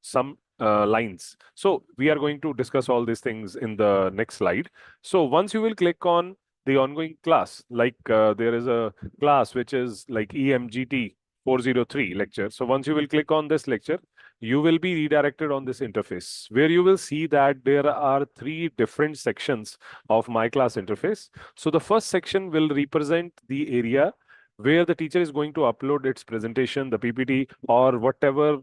some lines. So we are going to discuss all these things in the next slide. So once you will click on the ongoing class, like there is a class which is like EMGT 403 lecture. So once you will click on this lecture, you will be redirected on this interface where you will see that there are 3 different sections of My Class interface. So the first section will represent the area where the teacher is going to upload its presentation, the PPT, or whatever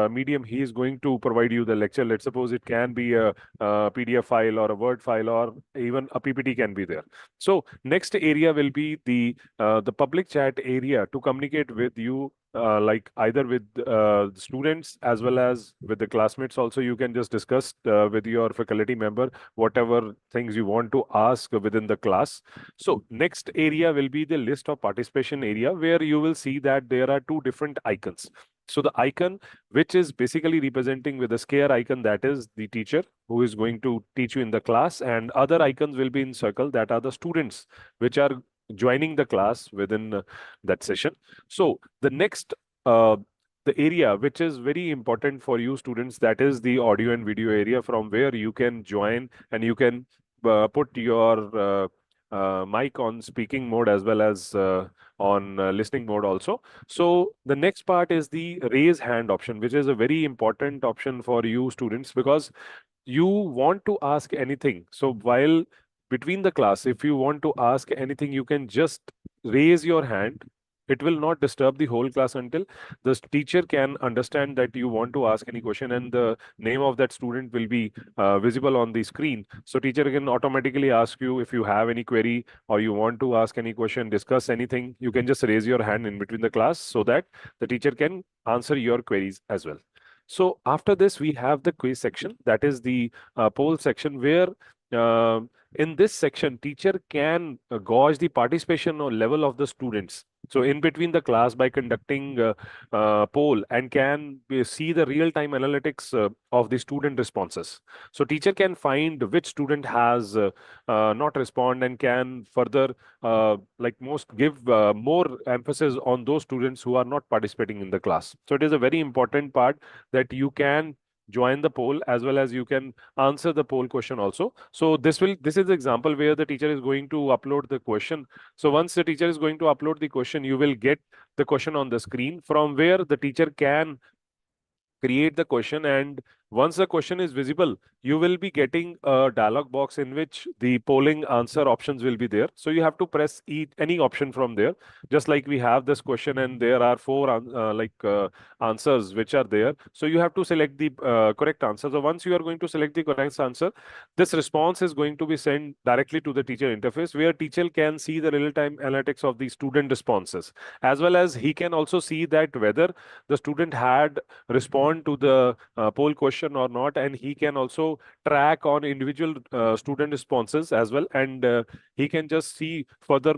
medium he is going to provide you the lecture. Let's suppose it can be a PDF file or a Word file, or even a PPT can be there. So next area will be the public chat area to communicate with you, like either with the students as well as with the classmates. Also, you can just discuss with your faculty member whatever things you want to ask within the class. So next area will be the list of participation area, where you will see that there are two different icons. So the icon which is basically representing with a square icon, that is the teacher who is going to teach you in the class, and other icons will be in circle, that are the students which are joining the class within that session. So the next the area which is very important for you students, that is the audio and video area, from where you can join and you can put your mic on speaking mode as well as on listening mode also. So the next part is the raise hand option, which is a very important option for you students, because you want to ask anything. So while between the class, if you want to ask anything, you can just raise your hand. It will not disturb the whole class until the teacher can understand that you want to ask any question, and the name of that student will be visible on the screen. So teacher can automatically ask you if you have any query or you want to ask any question, discuss anything. You can just raise your hand in between the class so that the teacher can answer your queries as well. So after this, we have the quiz section, that is the poll section, where uh, in this section, teacher can gauge the participation or level of the students. So in between the class, by conducting poll, and can see the real-time analytics of the student responses. So teacher can find which student has not respond, and can further like most give more emphasis on those students who are not participating in the class. So it is a very important part that you can join the poll as well as you can answer the poll question also. So this is the example where the teacher is going to upload the question. So once the teacher is going to upload the question, you will get the question on the screen, from where the teacher can create the question, and once the question is visible, you will be getting a dialog box in which the polling answer options will be there. So you have to press any option from there, just like we have this question and there are four answers which are there. So you have to select the correct answer. So once you are going to select the correct answer, this response is going to be sent directly to the teacher interface, where teacher can see the real-time analytics of the student responses, as well as he can also see that whether the student had respond to the poll question or not, and he can also track on individual student responses as well, and he can just see further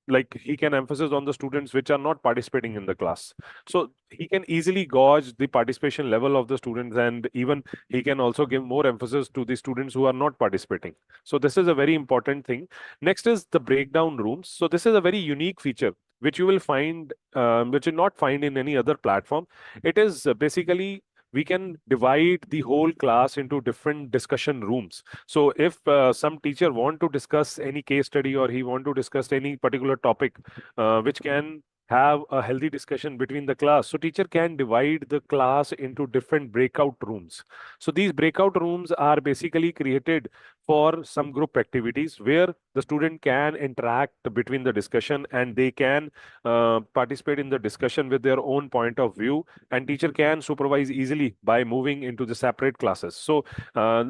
like he can emphasize on the students which are not participating in the class. So he can easily gauge the participation level of the students, and even he can also give more emphasis to the students who are not participating. So this is a very important thing. Next is the breakdown rooms. So this is a very unique feature which you will find, which you not find in any other platform. It is basically we can divide the whole class into different discussion rooms. So if some teacher want to discuss any case study, or he want to discuss any particular topic which can have a healthy discussion between the class, so teacher can divide the class into different breakout rooms. So these breakout rooms are basically created for some group activities, where the student can interact between the discussion, and they can participate in the discussion with their own point of view, and teacher can supervise easily by moving into the separate classes. So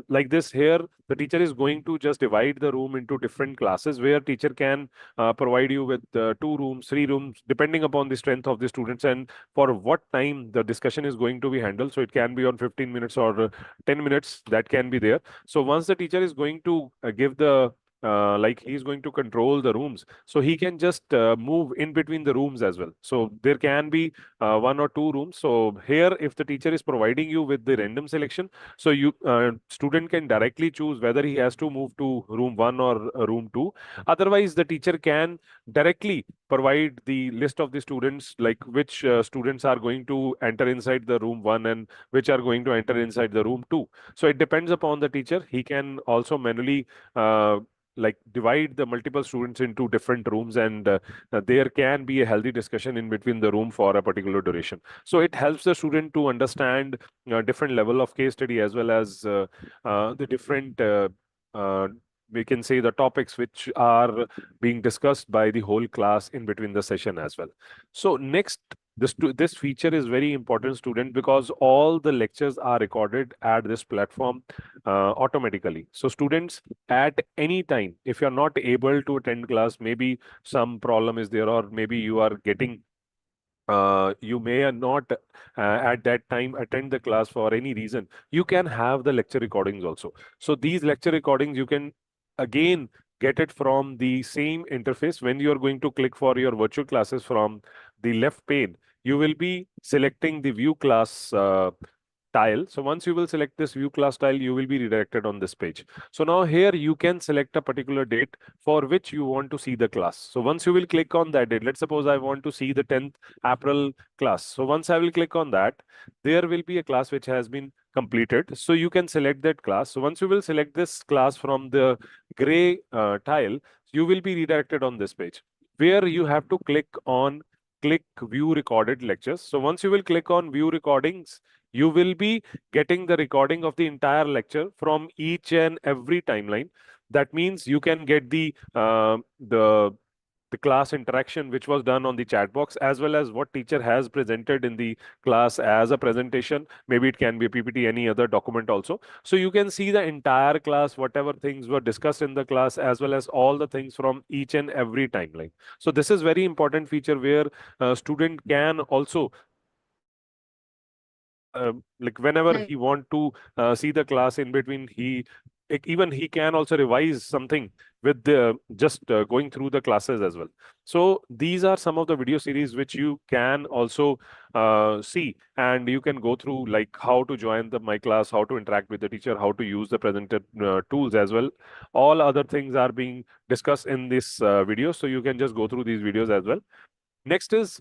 like this here, the teacher is going to just divide the room into different classes, where teacher can provide you with 2 rooms, 3 rooms, depending upon the strength of the students and for what time the discussion is going to be handled. So it can be on 15 minutes or 10 minutes, that can be there. So once the teacher is going to give the like he's going to control the rooms, so he can just move in between the rooms as well. So there can be 1 or 2 rooms. So here, if the teacher is providing you with the random selection, so you student can directly choose whether he has to move to room 1 or room 2. Otherwise, the teacher can directly provide the list of the students, like which students are going to enter inside the room 1 and which are going to enter inside the room 2. So it depends upon the teacher. He can also manually like divide the multiple students into different rooms, and there can be a healthy discussion in between the room for a particular duration. So it helps the student to understand different level of case study, as well as the different uh, we can say the topics which are being discussed by the whole class in between the session as well. So next This feature is very important, student, because all the lectures are recorded at this platform automatically. So students, at any time, if you're not able to attend class, maybe some problem is there, or maybe you are getting you may not at that time attend the class for any reason, you can have the lecture recordings also. So these lecture recordings, you can again get it from the same interface. When you are going to click for your virtual classes from the left pane, you will be selecting the view class tile. So once you will select this view class tile, you will be redirected on this page. So now here you can select a particular date for which you want to see the class. So once you will click on that date, let's suppose I want to see the 10th April class. So once I will click on that, there will be a class which has been completed. So you can select that class. So once you will select this class from the gray tile, you will be redirected on this page where you have to click view recorded lectures. So once you will click on view recordings, you will be getting the recording of the entire lecture from each and every timeline. That means you can get the class interaction which was done on the chat box, as well as what teacher has presented in the class as a presentation. Maybe it can be a PPT, any other document also. So you can see the entire class, whatever things were discussed in the class, as well as all the things from each and every timeline. So this is very important feature where a student can also like whenever he want to see the class in between, even he can also revise something with the just going through the classes as well. So these are some of the video series which you can also see, and you can go through like how to join my class, how to interact with the teacher, how to use the presented tools as well. All other things are being discussed in this video, so you can just go through these videos as well. Next is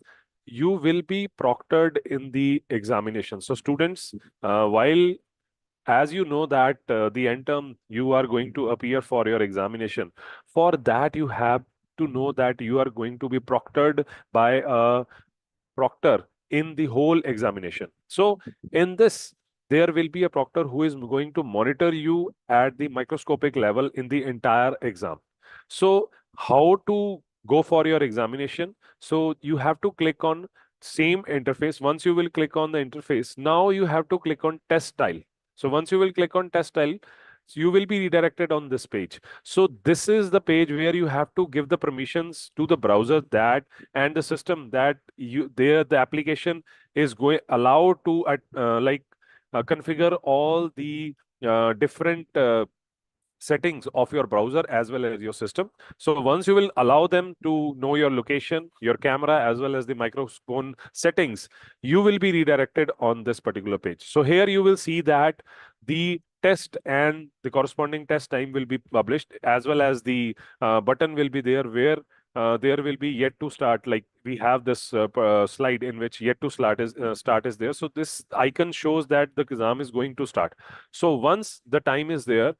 you will be proctored in the examination. So students, while as you know that the end term you are going to appear for your examination, for that you have to know that you are going to be proctored by a proctor in the whole examination. So in this, there will be a proctor who is going to monitor you at the microscopic level in the entire exam. So how to go for your examination? So you have to click on same interface. Once you will click on the interface, now you have to click on test tile. So once you will click on test tile, you will be redirected on this page. So this is the page where you have to give the permissions to the browser that and the system that the application is going allowed to configure all the different settings of your browser as well as your system. So once you will allow them to know your location, your camera, as well as the microphone settings, you will be redirected on this particular page. So here you will see that the test and the corresponding test time will be published, as well as the button will be there where there will be yet to start. Like we have this slide in which yet to start is there. So this icon shows that the exam is going to start. So once the time is there,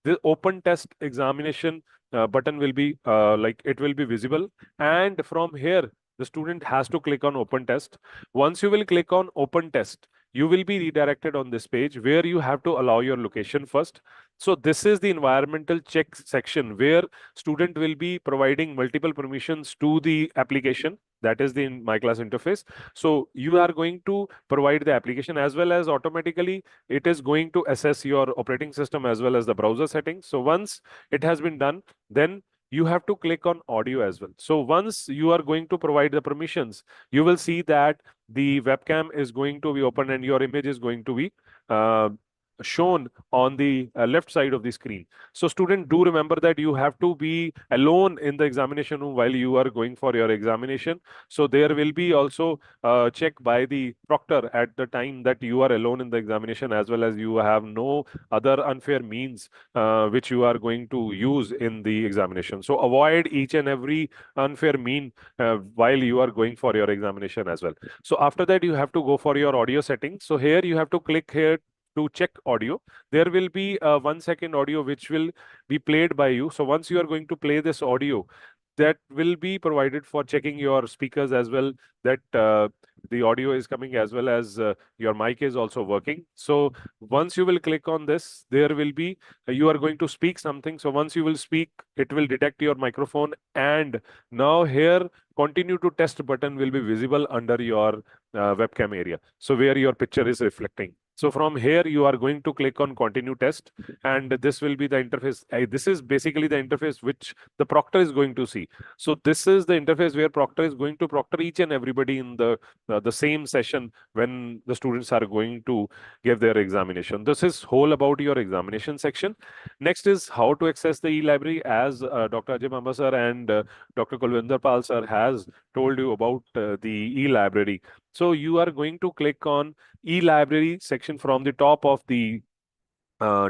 the open test examination button will be it will be visible, and from here the student has to click on open test. Once you will click on open test, you will be redirected on this page where you have to allow your location first. So this is the environmental check section where student will be providing multiple permissions to the application, that is the my class interface. So you are going to provide the application, as well as automatically it is going to assess your operating system as well as the browser settings. So once it has been done, then you have to click on audio as well. So once you are going to provide the permissions, you will see that the webcam is going to be open and your image is going to be shown on the left side of the screen. So student, do remember that you have to be alone in the examination room while you are going for your examination. So there will be also a check by the proctor at the time that you are alone in the examination, as well as you have no other unfair means which you are going to use in the examination. So avoid each and every unfair mean while you are going for your examination as well. So after that, you have to go for your audio settings. So here you have to click here to check audio. There will be a 1 second audio which will be played by you. So once you are going to play this audio, that will be provided for checking your speakers as well, that the audio is coming as well as your mic is also working. So once you will click on this, there will be, you are going to speak something. So once you will speak, it will detect your microphone, and now here continue to test button will be visible under your webcam area. So where your picture is reflecting. So from here, you are going to click on continue test, and this will be the interface. This is basically the interface which the proctor is going to see. So this is the interface where proctor is going to proctor each and everybody in the same session when the students are going to give their examination. This is whole about your examination section. Next is how to access the e-library, as Dr. Ajay Mamba sir and Dr. Kulwinder Pal sir has told you about the e-library. So you are going to click on e-library section from the top of the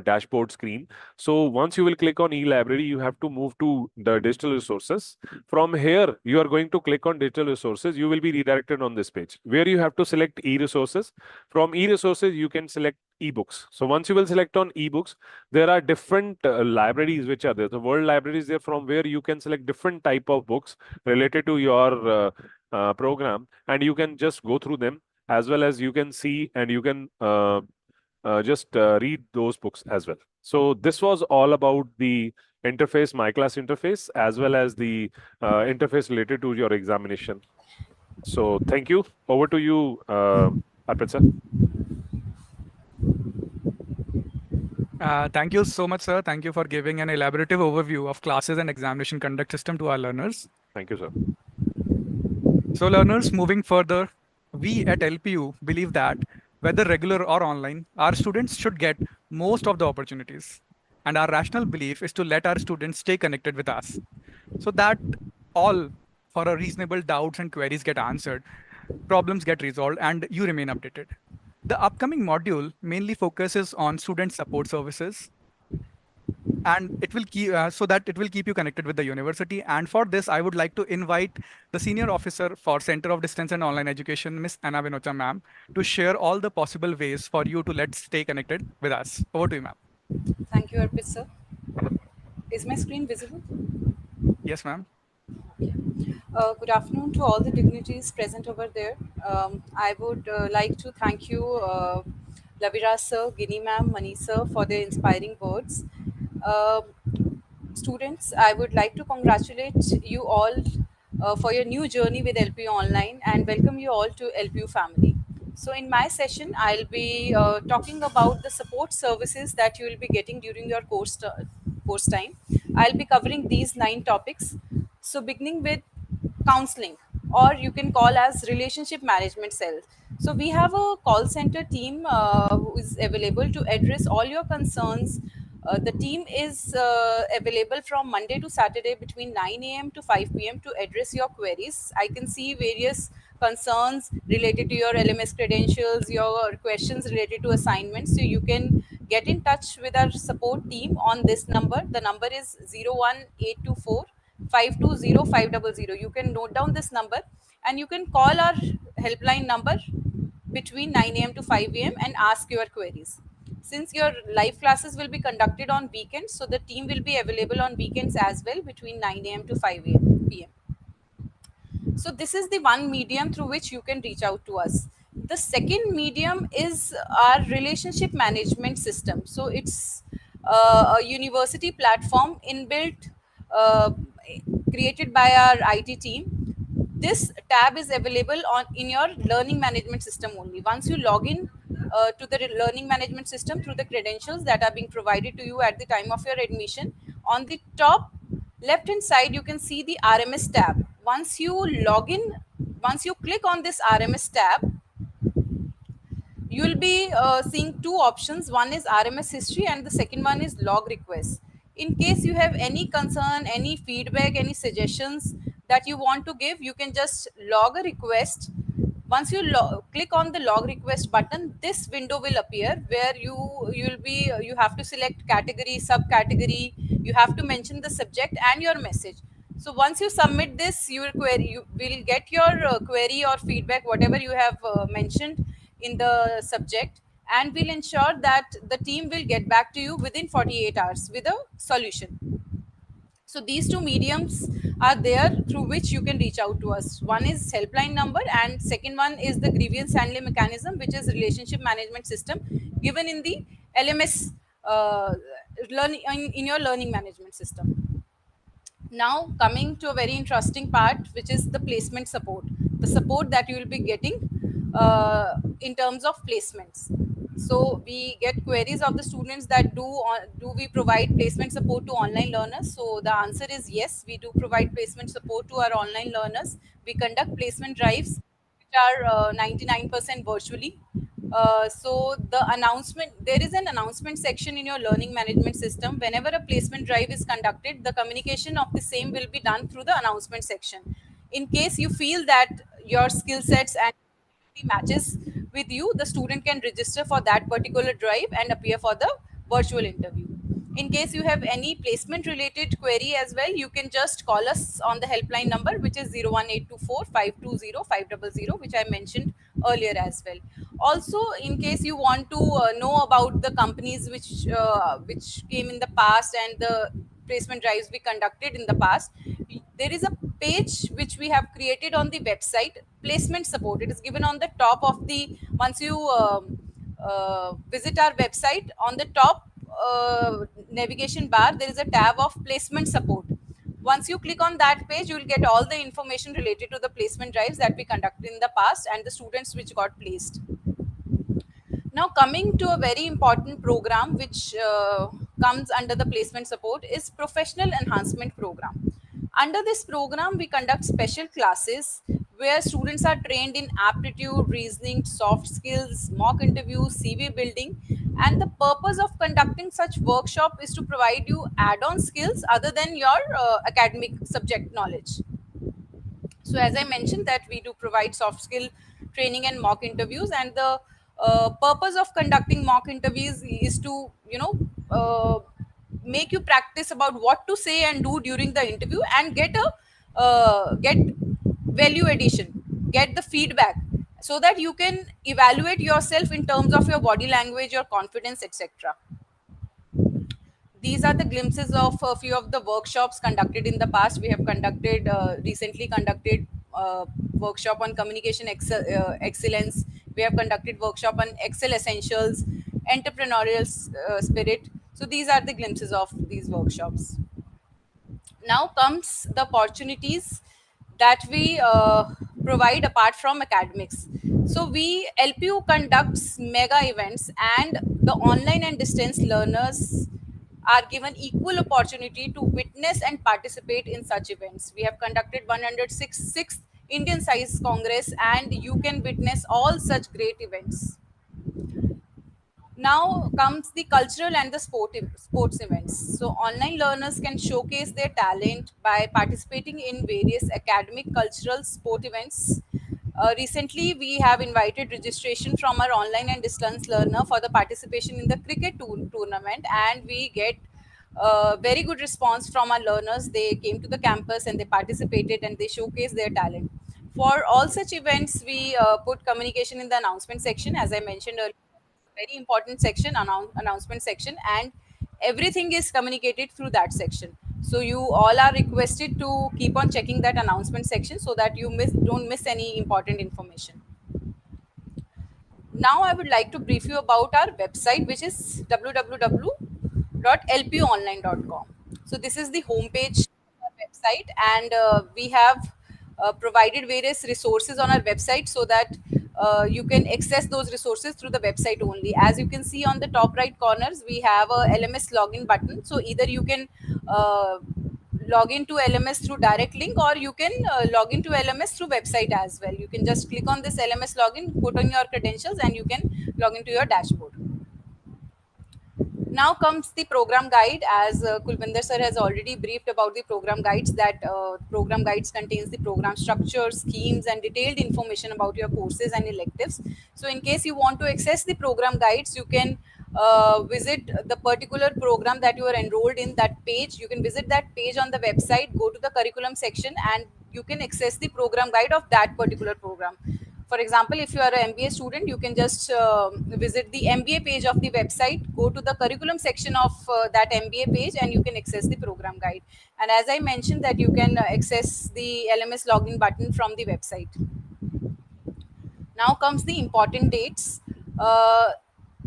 dashboard screen. So once you will click on e-library, you have to move to the digital resources. From here, you are going to click on digital resources. You will be redirected on this page where you have to select e-resources. From e-resources, you can select ebooks. So once you will select on ebooks, there are different libraries which are there. The world libraries there from where you can select different type of books related to your program, and you can just go through them, as well as you can see and you can just read those books as well. So this was all about the interface, my class interface, as well as the interface related to your examination. So thank you. Over to you, Arpit sir. Thank you so much, sir. Thank you for giving an elaborative overview of classes and examination conduct system to our learners. Thank you, sir. So learners, moving further, we at LPU believe that whether regular or online, our students should get most of the opportunities. And our rational belief is to let our students stay connected with us so that all for a reasonable doubts and queries get answered, problems get resolved, and you remain updated. The upcoming module mainly focuses on student support services, and it will keep so that it will keep you connected with the university. And for this, I would like to invite the senior officer for Center of Distance and Online Education, Miss Anna Vinocha ma'am, to share all the possible ways for you to let's stay connected with us. Over to you, ma'am. Thank you, Arpit sir. Is my screen visible? Yes, ma'am. Good afternoon to all the dignitaries present over there. I would like to thank you, Lavira sir, Gini ma'am, Mani sir, for their inspiring words. Uh, Students, I would like to congratulate you all for your new journey with LPU Online and welcome you all to LPU family. So in my session, I'll be talking about the support services that you will be getting during your course time. I'll be covering these 9 topics. So beginning with counseling, or you can call as relationship management cell. So we have a call center team who is available to address all your concerns. The team is available from Monday to Saturday between 9 a.m. to 5 p.m. to address your queries. I can see various concerns related to your LMS credentials, your questions related to assignments. So you can get in touch with our support team on this number. The number is 01824 520 You can note down this number and you can call our helpline number between 9 a.m. to 5 a.m. and ask your queries. Since your live classes will be conducted on weekends, so the team will be available on weekends as well between 9 a.m. to 5 p.m. So this is the one medium through which you can reach out to us. The second medium is our relationship management system. So it's a university platform inbuilt, uh, created by our IT team. This tab is available on in your learning management system only. Once you log in to the learning management system through the credentials that are being provided to you at the time of your admission, on the top left hand side you can see the RMS tab. Once you log in, once you click on this RMS tab, you will be seeing two options. One is RMS history and the second one is log requests. In case you have any concern, any feedback, any suggestions that you want to give, you can just log a request. Once you click on the log request button, this window will appear where you have to select category, subcategory, you have to mention the subject and your message. So once you submit this, your query, you will get your query or feedback, whatever you have mentioned in the subject, and we'll ensure that the team will get back to you within 48 hours with a solution. So these two mediums are there through which you can reach out to us. One is helpline number, and second one is the grievance handling mechanism, which is relationship management system given in the LMS in your learning management system. Now coming to a very interesting part, which is the placement support, the support that you will be getting in terms of placements. So we get queries of the students that do we provide placement support to online learners? So the answer is yes, we do provide placement support to our online learners. We conduct placement drives which are 99% virtually. So the announcement, there is an announcement section in your learning management system. Whenever a placement drive is conducted, the communication of the same will be done through the announcement section. In case you feel that your skill sets and matches with you, the student can register for that particular drive and appear for the virtual interview. In case you have any placement related query as well, you can just call us on the helpline number, which is 01824 520 500, which I mentioned earlier as well. Also, in case you want to know about the companies which came in the past and the placement drives we conducted in the past, there is a page which we have created on the website, placement support. It is given on the top of the, once you visit our website, on the top navigation bar there is a tab of placement support. Once you click on that page, you will get all the information related to the placement drives that we conducted in the past and the students which got placed. Now coming to a very important program which comes under the placement support is professional enhancement program. Under this program, we conduct special classes where students are trained in aptitude, reasoning, soft skills, mock interviews, CV building. And the purpose of conducting such workshop is to provide you add-on skills other than your academic subject knowledge. So as I mentioned that we do provide soft skill training and mock interviews, and the purpose of conducting mock interviews is to make you practice about what to say and do during the interview and get value addition, get the feedback, so that you can evaluate yourself in terms of your body language, your confidence, etc. These are the glimpses of a few of the workshops conducted in the past. We have conducted recently conducted workshop on communication excellence. We have conducted workshop on Excel essentials, entrepreneurial spirit. So these are the glimpses of these workshops. Now comes the opportunities that we provide apart from academics. So we LPU conducts mega events, and the online and distance learners are given equal opportunity to witness and participate in such events. We have conducted 106th Indian Science Congress, and you can witness all such great events. Now comes the cultural and the sports events. So online learners can showcase their talent by participating in various academic, cultural, sport events. Recently, we have invited registration from our online and distance learner for the participation in the cricket tournament, and we get very good response from our learners. They came to the campus and they participated and they showcased their talent. For all such events, we put communication in the announcement section, as I mentioned earlier. Very important section, announcement section, and everything is communicated through that section. So you all are requested to keep on checking that announcement section so that you don't miss any important information. Now I would like to brief you about our website, which is www.lpuonline.com. So this is the homepage of our website, and we have provided various resources on our website so that you can access those resources through the website only. As you can see on the top right corners, we have a LMS login button. So either you can log into LMS through direct link, or you can log into LMS through website as well. You can just click on this LMS login, put on your credentials, and you can log into your dashboard. Now comes the program guide. As Kulvinder sir has already briefed about the program guides, that program guides contains the program structure, schemes, and detailed information about your courses and electives. So in case you want to access the program guides, you can visit the particular program that you are enrolled in, that page. You can visit that page on the website, go to the curriculum section, and you can access the program guide of that particular program. For example, if you are an MBA student, you can just visit the MBA page of the website, go to the curriculum section of that MBA page, and you can access the program guide. And as I mentioned, that you can access the LMS login button from the website. Now comes the important dates.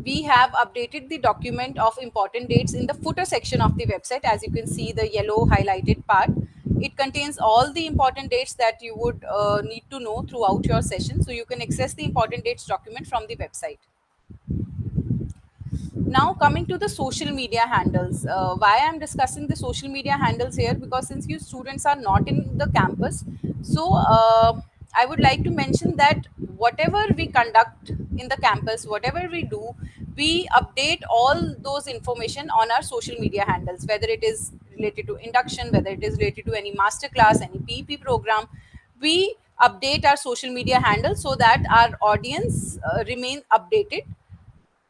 We have updated the document of important dates in the footer section of the website. As you can see, the yellow highlighted part, it contains all the important dates that you would need to know throughout your session. So you can access the important dates document from the website. Now coming to the social media handles, why I'm discussing the social media handles here, because since you students are not in the campus, so I would like to mention that whatever we conduct in the campus, whatever we do, we update all those information on our social media handles, whether it is related to induction, whether it is related to any master class, any PEP program. We update our social media handles so that our audience remain updated.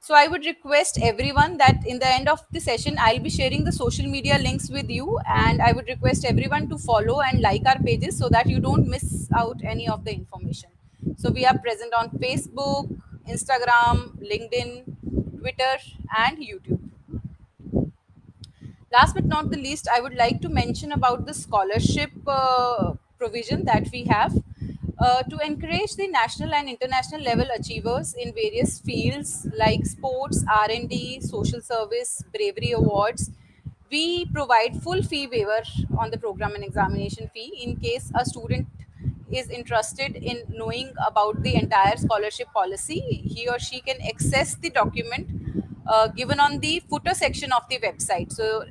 So I would request everyone that in the end of the session, I'll be sharing the social media links with you, and I would request everyone to follow and like our pages so that you don't miss out any of the information. So we are present on Facebook, Instagram, LinkedIn, Twitter, and YouTube. Last but not the least, I would like to mention about the scholarship provision that we have to encourage the national and international level achievers in various fields like sports, R&D, social service, bravery awards. We provide full fee waiver on the program and examination fee in case a student is interested in knowing about the entire scholarship policy. He or she can access the document given on the footer section of the website. So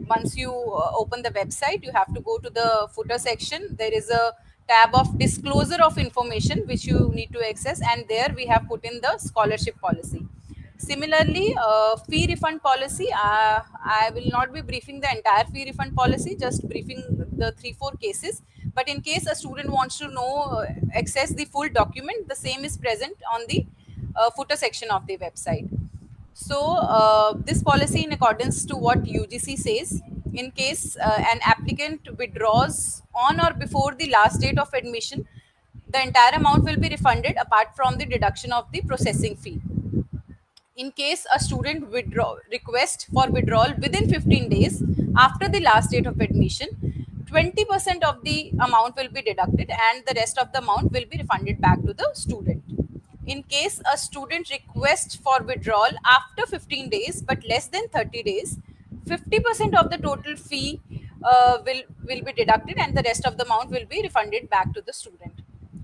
once you open the website, you have to go to the footer section. There is a tab of disclosure of information which you need to access, and there we have put in the scholarship policy. Similarly, fee refund policy, I will not be briefing the entire fee refund policy, just briefing the 3-4 cases. But in case a student wants to know, access the full document, the same is present on the footer section of the website. So this policy, in accordance to what UGC says, in case an applicant withdraws on or before the last date of admission, the entire amount will be refunded apart from the deduction of the processing fee. In case a student request for withdrawal within 15 days after the last date of admission, 20% of the amount will be deducted and the rest of the amount will be refunded back to the student. In case a student requests for withdrawal after 15 days but less than 30 days, 50% of the total fee will be deducted and the rest of the amount will be refunded back to the student.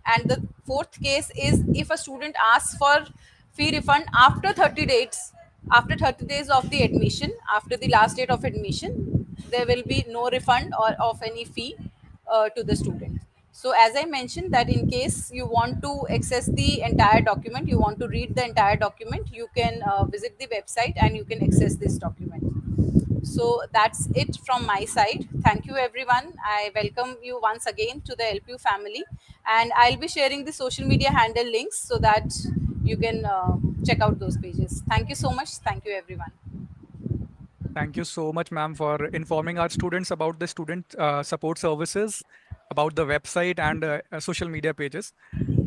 And the fourth case is if a student asks for fee refund after 30 days, after 30 days of the admission, after the last date of admission, there will be no refund or of any fee to the student. So as I mentioned, that in case you want to access the entire document, you want to read the entire document, you can visit the website and you can access this document. So that's it from my side. Thank you, everyone. I welcome you once again to the LPU family, and I'll be sharing the social media handle links so that you can check out those pages. Thank you so much. Thank you, everyone. Thank you so much, ma'am, for informing our students about the student support services, about the website and social media pages.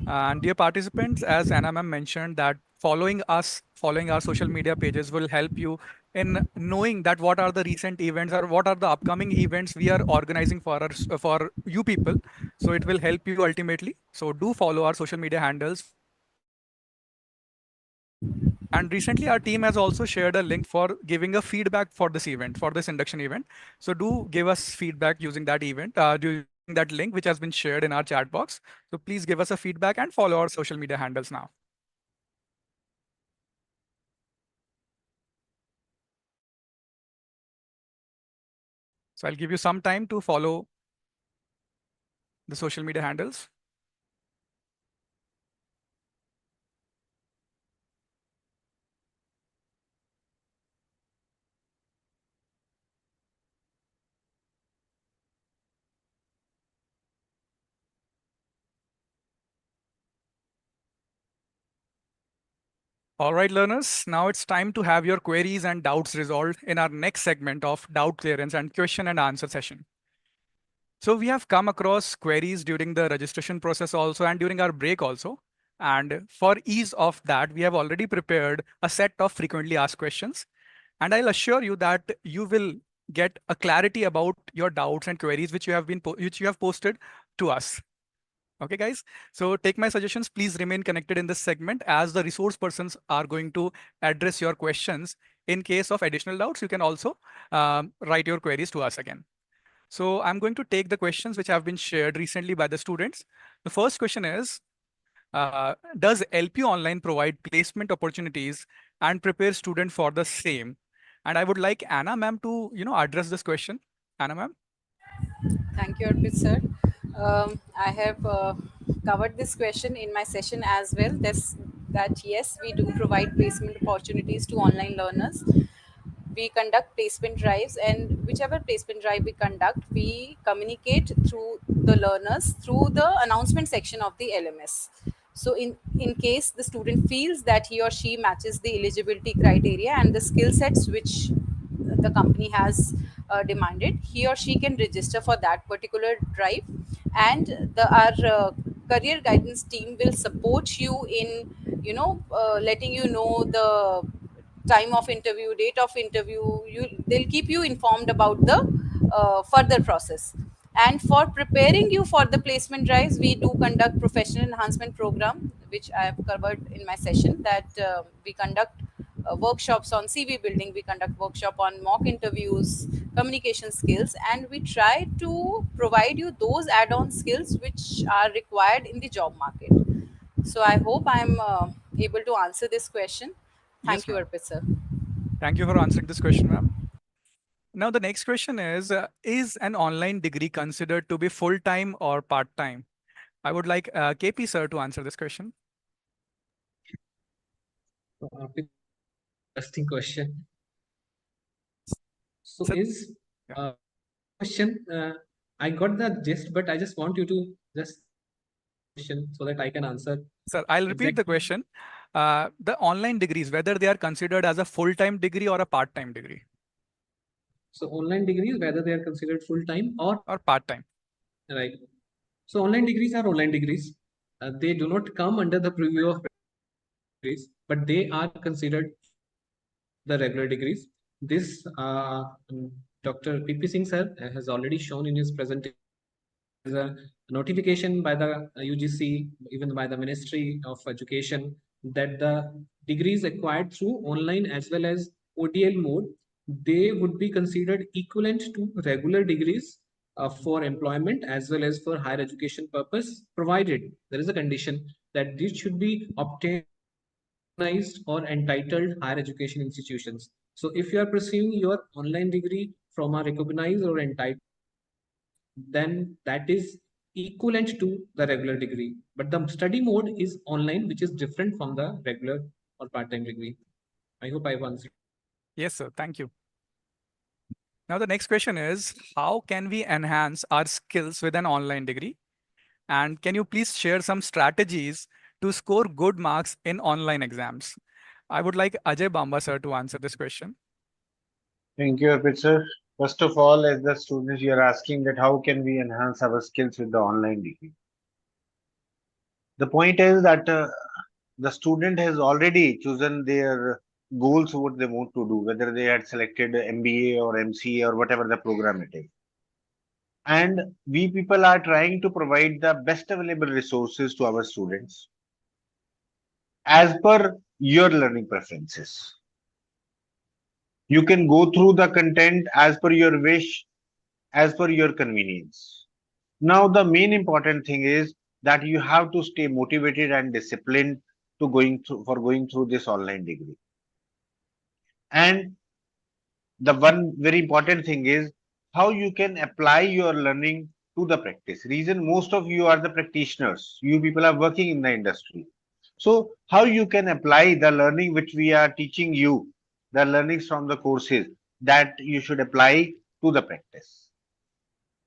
And dear participants, as Anna ma'am mentioned, that following us, following our social media pages will help you in knowing that what are the recent events or what are the upcoming events we are organizing for us, for you people. So it will help you ultimately. So do follow our social media handles. And recently, our team has also shared a link for giving a feedback for this event, for this induction event. So do give us feedback using that event, using that link, which has been shared in our chat box. So please give us a feedback and follow our social media handles now. So I'll give you some time to follow the social media handles. All right, learners, now it's time to have your queries and doubts resolved in our next segment of doubt clearance and question and answer session. So we have come across queries during the registration process also and during our break also. And for ease of that, we have already prepared a set of frequently asked questions. And I'll assure you that you will get a clarity about your doubts and queries which you have posted to us. Okay, guys. So take my suggestions. Please remain connected in this segment as the resource persons are going to address your questions. In case of additional doubts, you can also write your queries to us again. So I'm going to take the questions which have been shared recently by the students. The first question is, does LPU Online provide placement opportunities and prepare student for the same? And I would like Anna ma'am to, address this question. Anna ma'am. Thank you, Arpit sir. I have covered this question in my session as well. That yes, we do provide placement opportunities to online learners. We conduct placement drives, and whichever placement drive we conduct, we communicate through the learners through the announcement section of the LMS. So in case the student feels that he or she matches the eligibility criteria and the skill sets which the company has demanded, he or she can register for that particular drive, and our career guidance team will support you in letting you know the time of interview, date of interview. They'll keep you informed about the further process. And for preparing you for the placement drives, we do conduct professional enhancement program, which I have covered in my session. That we conduct workshops on CV building, we conduct workshop on mock interviews, communication skills, and we try to provide you those add-on skills which are required in the job market. So I hope I'm able to answer this question. Yes, Thank you, ma'am. Arpit sir. Thank you for answering this question, ma'am. Now, the next question is an online degree considered to be full-time or part-time? I would like KP sir to answer this question. Interesting question. So Sir, is yeah. question, I got the gist, but I just want you to just question so that I can answer. Sir, I'll repeat the Exactly. question. The online degrees, whether they are considered as a full-time degree or a part-time degree? So online degrees, whether they are considered full-time or part-time. Right. So online degrees are online degrees. They do not come under the preview of degrees, but they are considered the regular degrees. This Dr. PP Singh sir has already shown in his presentation. There's a notification by the UGC, even by the Ministry of Education, that the degrees acquired through online as well as ODL mode, they would be considered equivalent to regular degrees for employment as well as for higher education purpose, provided there is a condition that this should be obtained or entitled higher education institutions. So if you are pursuing your online degree from a recognized or entitled, then that is equivalent to the regular degree. But the study mode is online, which is different from the regular or part-time degree. I hope I've answered. Yes, sir. Thank you. Now, the next question is, how can we enhance our skills with an online degree? And can you please share some strategies to score good marks in online exams? I would like Ajay Bamba sir to answer this question. Thank you, Arpit sir. First of all, as the students, you are asking that how can we enhance our skills with the online degree? The point is that the student has already chosen their goals, what they want to do, whether they had selected MBA or MCA or whatever the program it is. And we people are trying to provide the best available resources to our students as per your learning preferences. You can go through the content as per your wish, as per your convenience. Now, the main important thing is that you have to stay motivated and disciplined to going through this online degree. And the one very important thing is how you can apply your learning to the practice. Reason most of you are the practitioners. You people are working in the industry. So how you can apply the learning which we are teaching you, the learnings from the courses that you should apply to the practice.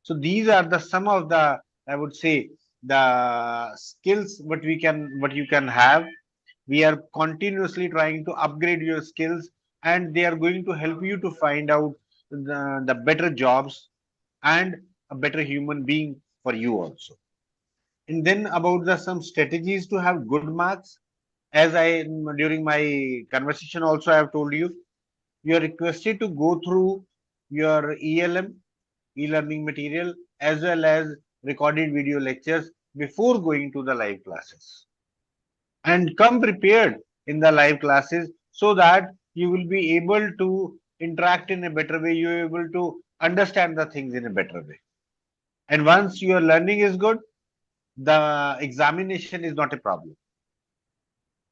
So these are the some of the, I would say, the skills what you can have. We are continuously trying to upgrade your skills, and they are going to help you to find out the better jobs and a better human being for you also. And then about the some strategies to have good marks. As during my conversation also I have told you, you are requested to go through your ELM, e-learning material, as well as recorded video lectures before going to the live classes. And come prepared in the live classes so that you will be able to interact in a better way. You are able to understand the things in a better way. And once your learning is good, the examination is not a problem.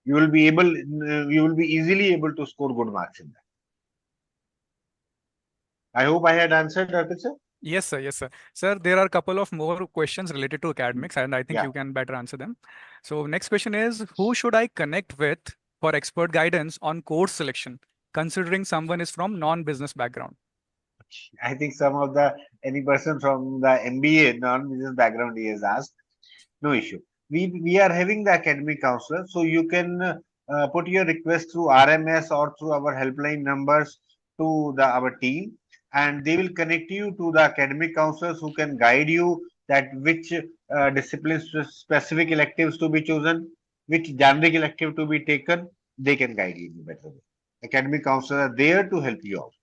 You will be easily able to score good marks in that. I hope I had answered, Arpit sir. Yes, sir. Yes, sir. Sir, there are a couple of more questions related to academics, and I think Yeah. you can better answer them. So, next question is, who should I connect with for expert guidance on course selection, considering someone is from non-business background? I think some of the any person from the MBA non-business background he has asked. No issue. We are having the academic counselor, so you can put your request through RMS or through our helpline numbers to our team, and they will connect you to the academic counselors who can guide you that which disciplines specific electives to be chosen, which generic elective to be taken. They can guide you in a better way. Academic counselors are there to help you out.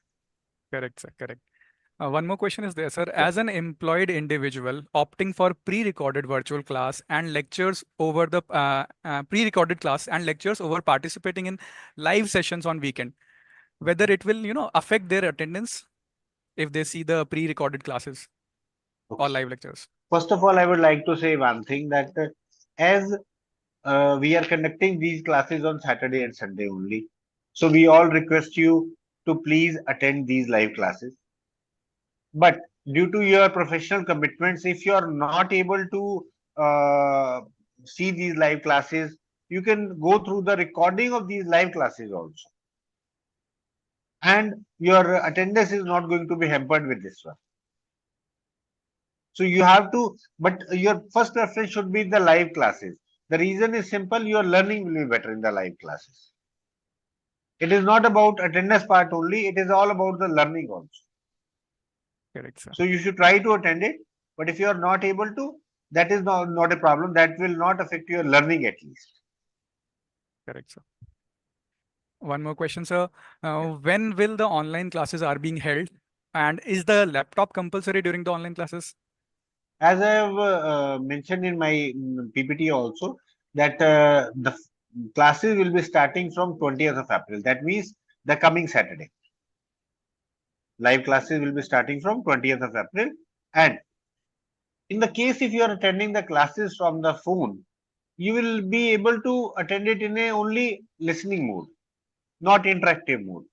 Correct, sir. Correct. One more question is there, sir. As an employed individual opting for pre-recorded virtual class and lectures over the pre-recorded class and lectures over participating in live sessions on weekend, whether it will, affect their attendance if they see the pre-recorded classes or Okay. live lectures. First of all, I would like to say one thing that as we are conducting these classes on Saturday and Sunday only. So we all request you to please attend these live classes. But due to your professional commitments, if you are not able to see these live classes, you can go through the recording of these live classes also. And your attendance is not going to be hampered with this one. So you have to, but your first preference should be the live classes. The reason is simple, your learning will be better in the live classes. It is not about attendance part only, it is all about the learning also. Correct, sir. So you should try to attend it, but if you are not able to, that is not a problem. That will not affect your learning at least. Correct, sir. One more question, sir. When will the online classes are being held? And is the laptop compulsory during the online classes? As I have mentioned in my PPT also, that the classes will be starting from 20th of April. That means the coming Saturday. Live classes will be starting from 20th of April. And in the case if you are attending the classes from the phone, you will be able to attend it in a only listening mode, not interactive mode.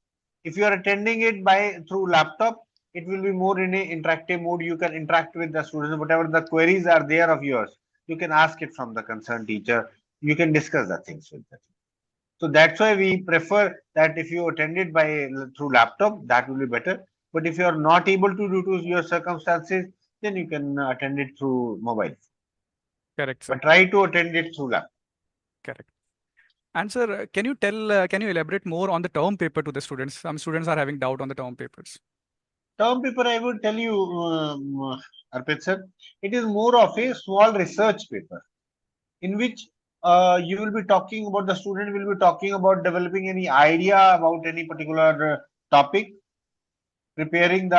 If you are attending it through laptop, it will be more in a interactive mode. You can interact with the students, whatever the queries are there of yours, you can ask it from the concerned teacher. You can discuss the things with them. So that's why we prefer that if you attend it through laptop, that will be better. But if you are not able to due to your circumstances, then you can attend it through mobile. Correct, sir. But try to attend it through laptop. Correct. And sir, can you elaborate more on the term paper to the students? Some students are having doubt on the term papers. Term paper, I would tell you, Arpit sir, it is more of a small research paper in which you will be talking about, the student will be talking about developing any idea about any particular topic, preparing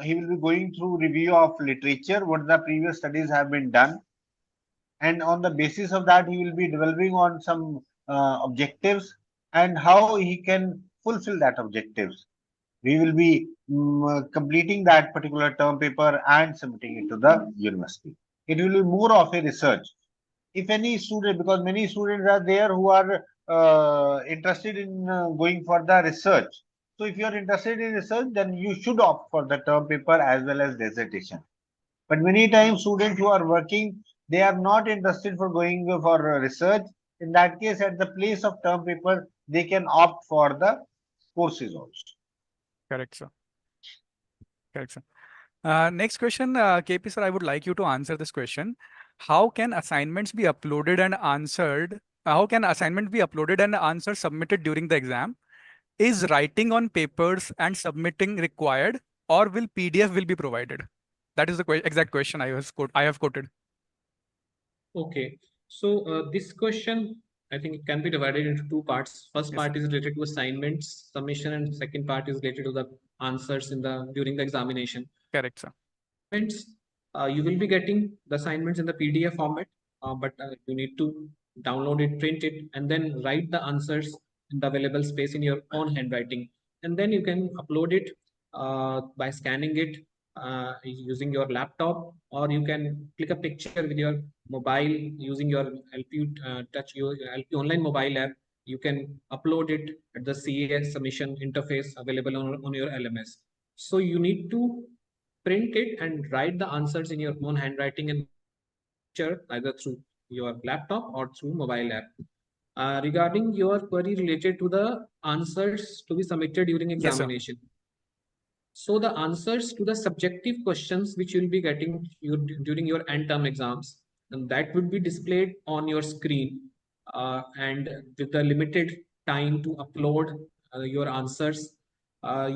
he will be going through review of literature, what the previous studies have been done. And on the basis of that, he will be developing on some objectives and how he can fulfill that objectives. We will be completing that particular term paper and submitting it to the university. It will be more of a research. If any student, because many students are there who are interested in going for the research. So if you are interested in research, then you should opt for the term paper as well as dissertation. But many times students who are working, they are not interested for going for research. In that case, at the place of term paper, they can opt for the courses also. Correct, sir. Correct, sir. Next question, KP sir, I would like you to answer this question. How can assignments be uploaded and answered? How can assignment be uploaded and answers submitted during the exam? Is writing on papers and submitting required, or will PDF will be provided? That is the exact question I have quoted. Okay, so this question, I think it can be divided into two parts. First Yes. part is related to assignments, submission, and second part is related to the answers during the examination. Correct, sir. You will be getting the assignments in the PDF format, but you need to download it, print it, and then write the answers in the available space in your own handwriting. And then you can upload it by scanning it using your laptop, or you can click a picture with your mobile using your LPU LPU online mobile app. You can upload it at the CAS submission interface available on your LMS. So you need to print it and write the answers in your own handwriting and picture either through your laptop or through mobile app. Regarding your query related to the answers to be submitted during examination. Yes, so the answers to the subjective questions which you will be getting during your end term exams, and that would be displayed on your screen. And with the limited time to upload your answers,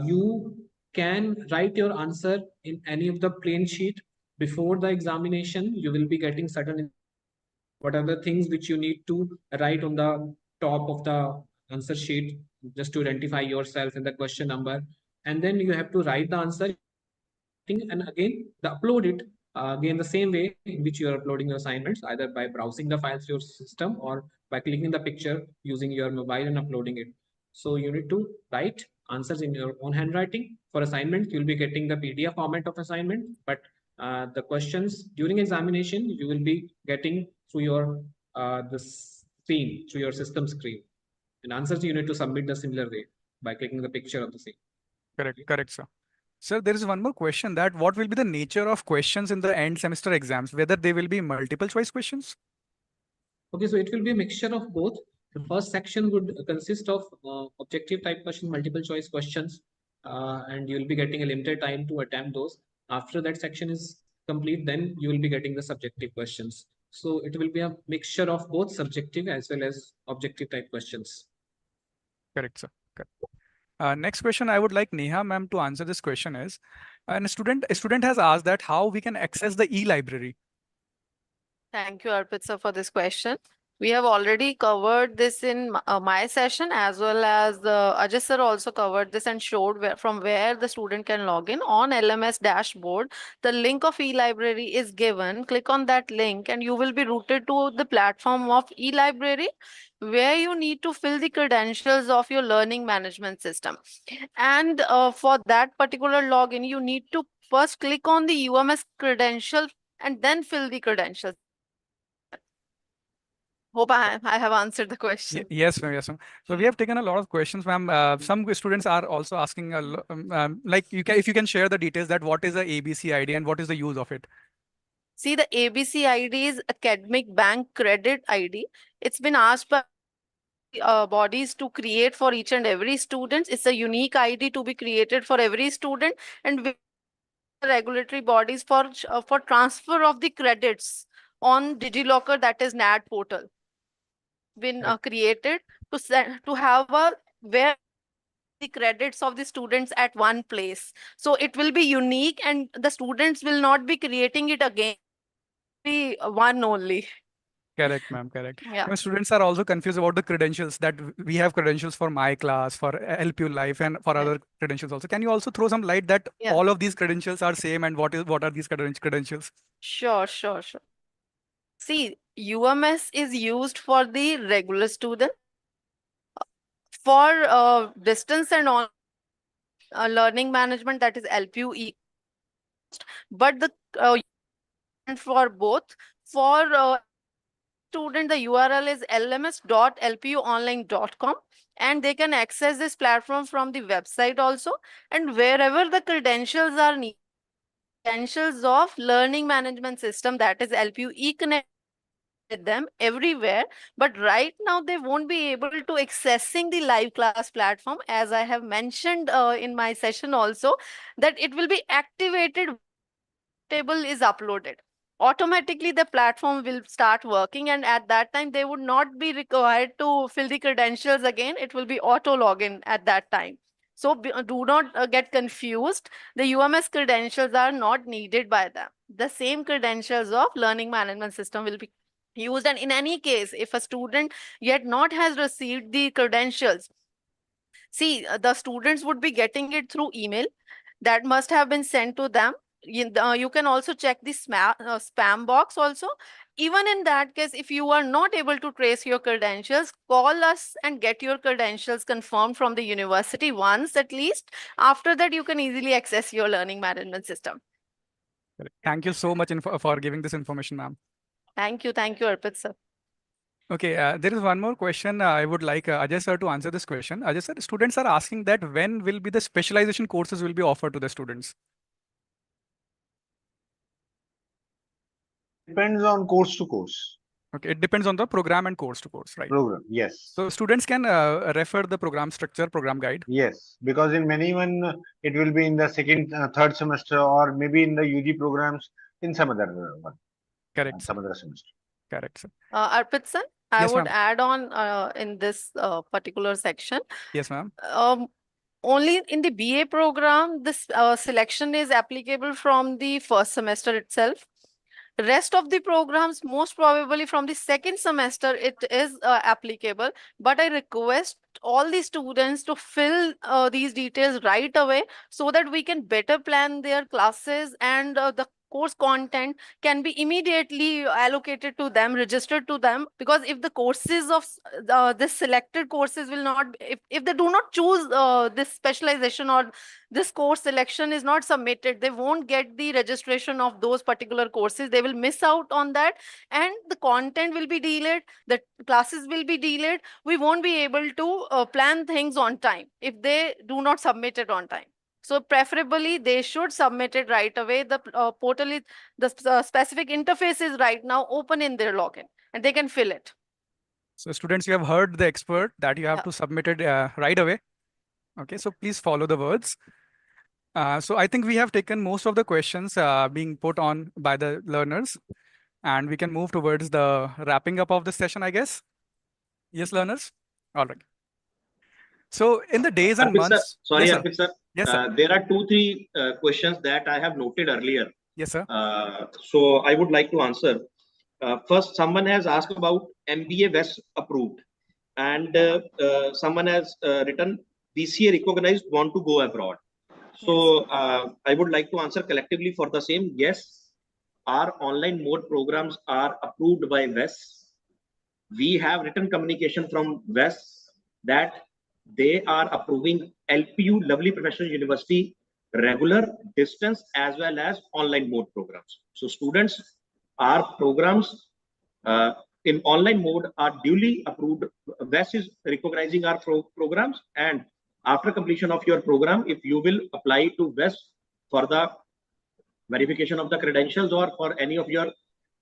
you can write your answer in any of the plain sheet. Before the examination, you will be getting certain what are the things which you need to write on the top of the answer sheet just to identify yourself and the question number, and then you have to write the answer and again upload it again the same way in which you are uploading your assignments, either by browsing the files to your system or by clicking the picture using your mobile and uploading it. So you need to write answers in your own handwriting. For assignments, you'll be getting the PDF format of assignment, but the questions during examination you will be getting through your the screen, through your system screen, and answers you need to submit the similar way by clicking the picture of the same. correct, sir. Sir, there is one more question, that what will be the nature of questions in the end semester exams, whether they will be multiple choice questions? Okay, so it will be a mixture of both. The first section would consist of objective type questions, multiple choice questions, and you will be getting a limited time to attempt those. After that section is complete, then you will be getting the subjective questions. So it will be a mixture of both subjective as well as objective type questions. Correct, sir. Correct. Next question, I would like Neha ma'am to answer this question is, a student has asked that how we can access the e-library. Thank you, Arpit sir, for this question. We have already covered this in my session, as well as Ajay sir also covered this and showed from where the student can log in on LMS dashboard. The link of e-library is given. Click on that link and you will be routed to the platform of e-library, where you need to fill the credentials of your learning management system. And for that particular login, you need to first click on the UMS credential and then fill the credentials. Hope I have answered the question. Yes, ma'am. Yes, ma'am. So we have taken a lot of questions, ma'am. Some students are also asking, like if you can share the details, that what is the ABC ID and what is the use of it? See, the ABC ID is Academic Bank Credit ID. It's been asked by bodies to create for each and every student. It's a unique ID to be created for every student, and regulatory bodies for transfer of the credits on DigiLocker, that is NAD portal, been created to have a where the credits of the students at one place. So it will be unique and the students will not be creating it again. Be one only. Correct, ma'am. Correct. Yeah. Ma'am, students are also confused about the credentials, that we have credentials for my class, for LPU Life, and for other credentials also. Can you also throw some light that all of these credentials are same, and what are these credentials? Sure. See, UMS is used for the regular student. For distance and on learning management, that is LPU. But the for both, for student, the URL is lms.lpuonline.com, and they can access this platform from the website also. And wherever the credentials are needed, credentials of learning management system, that is LPU eConnect, them everywhere. But right now they won't be able to accessing the live class platform, as I have mentioned in my session also, that it will be activated table is uploaded. Automatically the platform will start working, and at that time they would not be required to fill the credentials again. It will be auto login at that time. So do not get confused. The UMS credentials are not needed by them. The same credentials of learning management system will be used. And in any case, if a student yet not has received the credentials, see, the students would be getting it through email that must have been sent to them. You can also check the spam box also. Even in that case, if you are not able to trace your credentials, call us and get your credentials confirmed from the university once at least. After that, you can easily access your learning management system. Thank you so much for giving this information, ma'am. Thank you, Arpit sir. Okay, there is one more question. I would like Ajay sir to answer this question. Ajay sir, students are asking that when will be the specialization courses will be offered to the students? Depends on course to course. Okay, it depends on the program and course to course, right? Program, yes. So students can refer the program structure, program guide. Yes, because in many one it will be in the second, third semester, or maybe in the UG programs in some other one. Correct. Some other semester. Correct, sir. Arpit sir, I Yes, would ma'am. add on in this particular section. Yes, ma'am. Only in the BA program, this selection is applicable from the first semester itself. Rest of the programs, most probably from the second semester, it is applicable. But I request all the students to fill these details right away so that we can better plan their classes, and the course content can be immediately allocated to them, registered to them. Because if the courses of this selected courses will not, if they do not choose this specialization, or this course selection is not submitted, they won't get the registration of those particular courses. They will miss out on that, and the content will be delayed, the classes will be delayed. We won't be able to plan things on time if they do not submit it on time. So preferably they should submit it right away. The portal is, the specific interface is right now open in their login, and they can fill it. So students, you have heard the expert that you have to submit it right away. Okay, so please follow the words. So I think we have taken most of the questions being put on by the learners, and we can move towards the wrapping up of the session, I guess. Yes, learners? All right. So in the days and Arpit months. Sir, sorry, yes, Arpit sir. Yes, sir. There are 2-3 questions that I have noted earlier. Yes, sir. So I would like to answer. First, someone has asked about MBA West approved, and someone has written BCA recognized, want to go abroad. So I would like to answer collectively for the same. Yes, our online mode programs are approved by WES. We have written communication from WES that they are approving LPU, Lovely Professional University, regular, distance, as well as online mode programs. So students, our programs in online mode are duly approved. WES is recognizing our programs, and after completion of your program, if you will apply to WES for the verification of the credentials or for any of your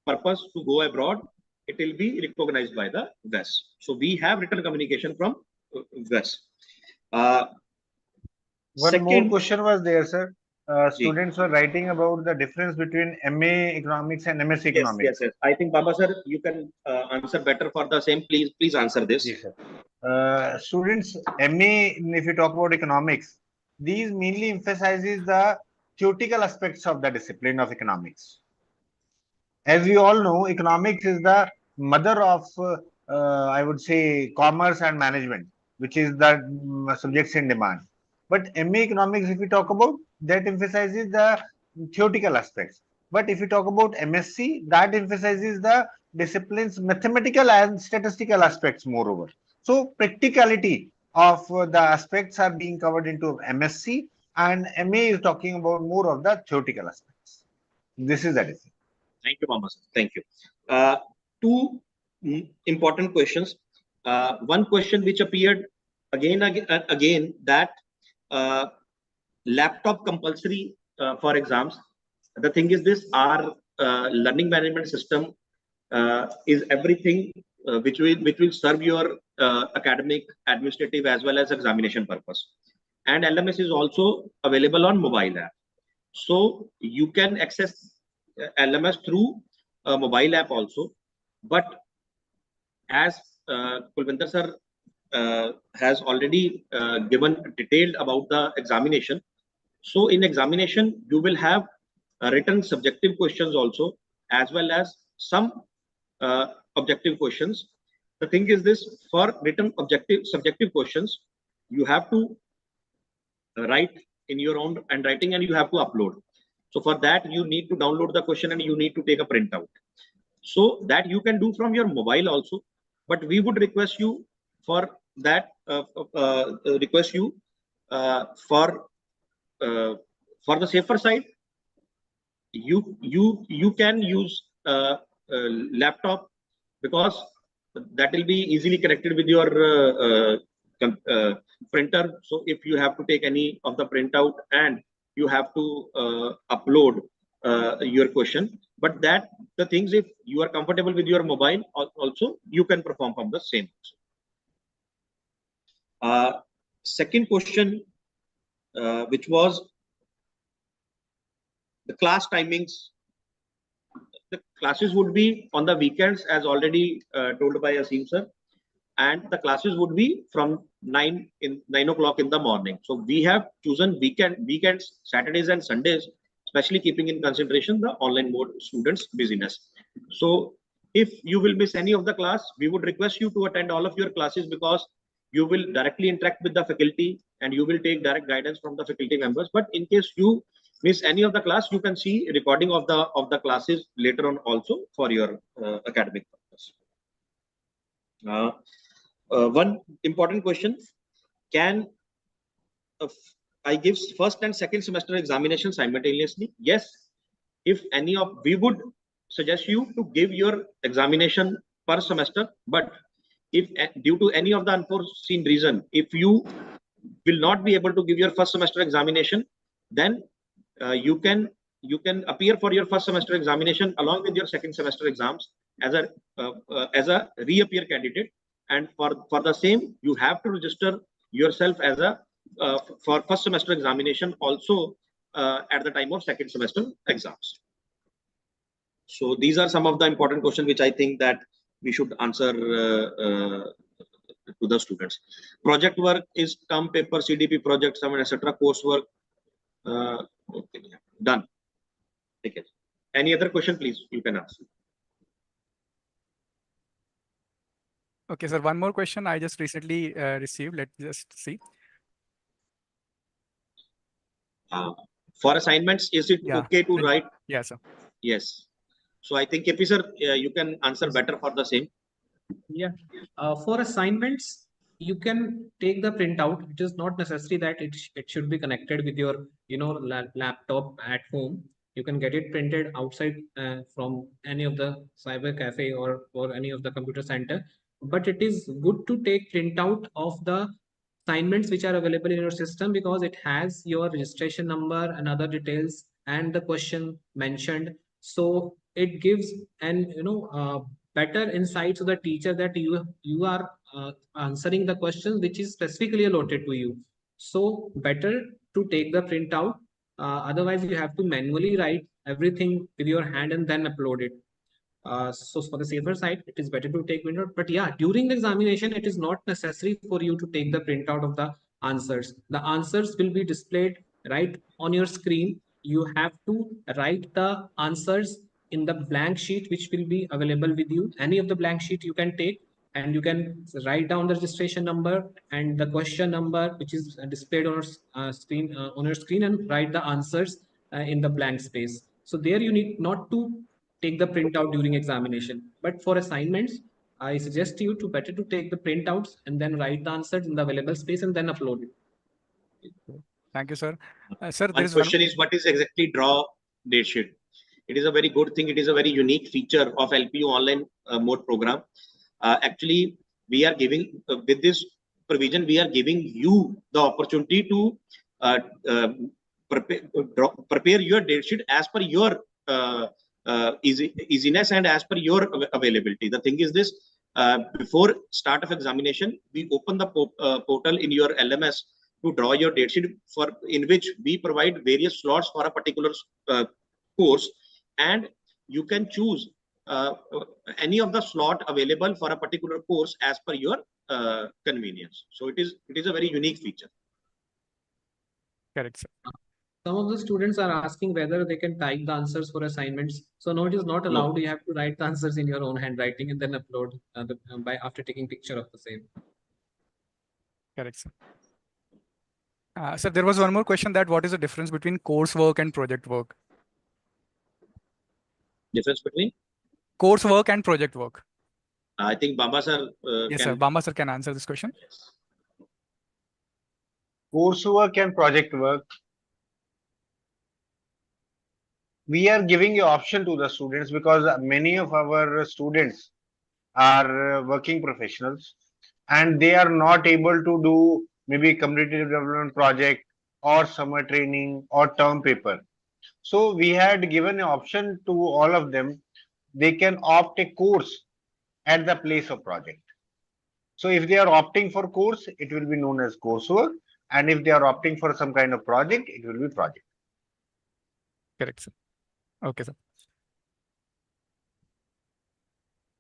purpose to go abroad, it will be recognized by the WES. So we have written communication from WES. One more question was there, sir. Students were writing about the difference between MA Economics and MSc Economics. Yes. I think Baba sir, you can answer better for the same. Please answer this. Yes, sir. Students, MA, if you talk about economics, these mainly emphasizes the theoretical aspects of the discipline of economics. As we all know, economics is the mother of, I would say, commerce and management, which is the subjects in demand. But MA Economics, if we talk about, that emphasizes the theoretical aspects. But if you talk about MSc, that emphasizes the discipline's mathematical and statistical aspects moreover. So practicality of the aspects are being covered into MSc, and MA is talking about more of the theoretical aspects. This is the difference. Thank you, Mama. Thank you. Two important questions. One question which appeared again that laptop compulsory for exams. The thing is this: our learning management system is everything which will serve your academic, administrative, as well as examination purpose. And LMS is also available on mobile app, so you can access LMS through a mobile app also. But as Kulvinder sir has already given detailed about the examination. So in examination, you will have written subjective questions also, as well as some objective questions. The thing is this: for written subjective questions, you have to write in your own handwriting and you have to upload. So for that, you need to download the question and you need to take a printout. So that you can do from your mobile also, but we would request you for that for the safer side, you can use laptop, because that will be easily connected with your printer. So if you have to take any of the printout and you have to upload your question, but that the things, if you are comfortable with your mobile also, you can perform from the same. Second question, which was the class timings. The classes would be on the weekends, as already told by Asim sir, and the classes would be from 9 o'clock in the morning. So we have chosen weekends, Saturdays and Sundays, especially keeping in consideration the online mode students' busyness. So if you will miss any of the class, we would request you to attend all of your classes, because you will directly interact with the faculty and you will take direct guidance from the faculty members. But in case you miss any of the class, you can see recording of the classes later on also for your academic purpose. One important question: can I give first and second semester examination simultaneously? Yes. If any of, we would suggest you to give your examination per semester, but if due to any of the unforeseen reason, if you will not be able to give your first semester examination, then you can appear for your first semester examination along with your second semester exams as a reappear candidate, and for the same you have to register yourself as a for first semester examination also at the time of second semester exams. So these are some of the important questions which I think that we should answer to the students. Project work is term paper, CDP project, etc. Coursework. Okay, done. Take it. Any other question, please? You can ask. Okay, sir. One more question I just recently received. Let's just see. For assignments, is it okay to write? Yes, sir. Yes. So I think KP sir, you can answer better for the same. Yeah. For assignments, you can take the printout. It is not necessary that it should be connected with your laptop at home. You can get it printed outside from any of the cyber cafe or any of the computer center. But it is good to take printout of the assignments which are available in your system, because it has your registration number and other details and the question mentioned. So it gives an better insight to the teacher that you are answering the questions which is specifically allotted to you. So better to take the printout. Otherwise, you have to manually write everything with your hand and then upload it. So for the safer side, it is better to take printout. But yeah, during the examination, it is not necessary for you to take the printout of the answers. The answers will be displayed right on your screen. You have to write the answers in the blank sheet which will be available with you. Any of the blank sheet you can take, and you can write down the registration number and the question number which is displayed on your screen, and write the answers in the blank space. So there you need not to take the printout during examination. But for assignments, I suggest you to better to take the printouts and then write the answers in the available space and then upload it. Thank you, sir. Sir, One question is, what is exactly draw date sheet? It is a very good thing. It is a very unique feature of LPU online mode program. Actually, we are giving with this provision, we are giving you the opportunity to prepare your date sheet as per your easiness and as per your availability. The thing is this: before start of examination, we open the portal in your LMS to draw your date sheet, in which we provide various slots for a particular course, and you can choose any of the slot available for a particular course as per your convenience. So it is a very unique feature. Correct, sir. Some of the students are asking whether they can type the answers for assignments. So no, it is not allowed. You have to write the answers in your own handwriting and then upload by after taking picture of the same. Correct, sir. Sir, there was one more question, that what is the difference between coursework and project work? Difference between? Coursework and project work. I think Bamba sir Yes, sir. Bamba sir can answer this question. Coursework and project work. We are giving the option to the students because many of our students are working professionals and they are not able to do maybe community development project or summer training or term paper. So we had given an option to all of them. They can opt a course at the place of project. So if they are opting for course, it will be known as coursework. And if they are opting for some kind of project, it will be project. Correct, sir. Okay, sir.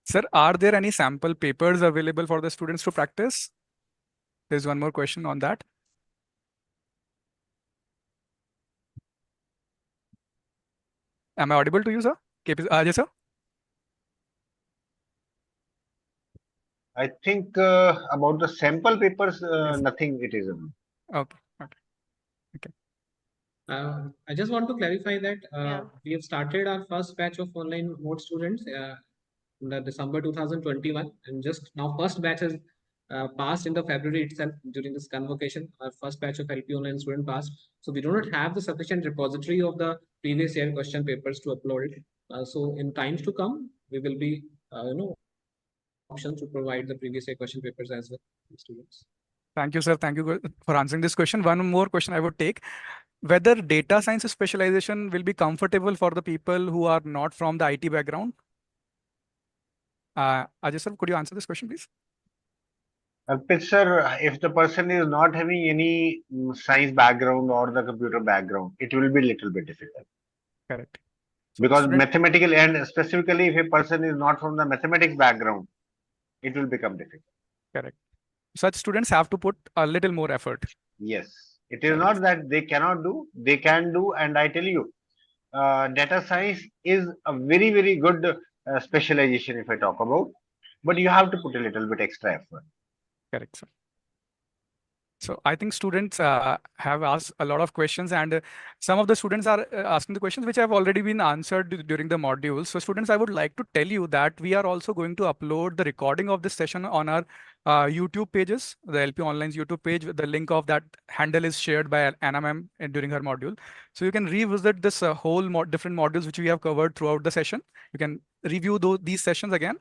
Sir, are there any sample papers available for the students to practice? There's one more question on that. Am I audible to you, sir? Yes, sir. I think about the sample papers, Yes. nothing it is. Okay. Okay. I just want to clarify that we have started our first batch of online mode students in the December 2021, and just now first batch has passed in the February itself during this convocation. Our first batch of LP online student passed, so we do not have the sufficient repository of the previous year question papers to upload it. So in times to come, we will be option to provide the previous year question papers as well to students. Thank you, sir. Thank you for answering this question. One more question I would take. Whether data science specialization will be comfortable for the people who are not from the IT background? Ajay sir, could you answer this question, please? Sir, if the person is not having any science background or the computer background, it will be a little bit difficult. Correct. Because mathematical, and specifically if a person is not from the mathematics background, it will become difficult. Correct. Such students have to put a little more effort. Yes. It is not that they cannot do, they can do. And I tell you, data science is a very, very good specialization if I talk about, but you have to put a little bit extra effort. Correct, sir. So I think students have asked a lot of questions, and some of the students are asking the questions which have already been answered during the modules. So students, I would like to tell you that we are also going to upload the recording of this session on our YouTube pages, the LP Online's YouTube page. The link of that handle is shared by Anna ma'am during her module. So you can revisit this whole different modules which we have covered throughout the session. You can review these sessions again,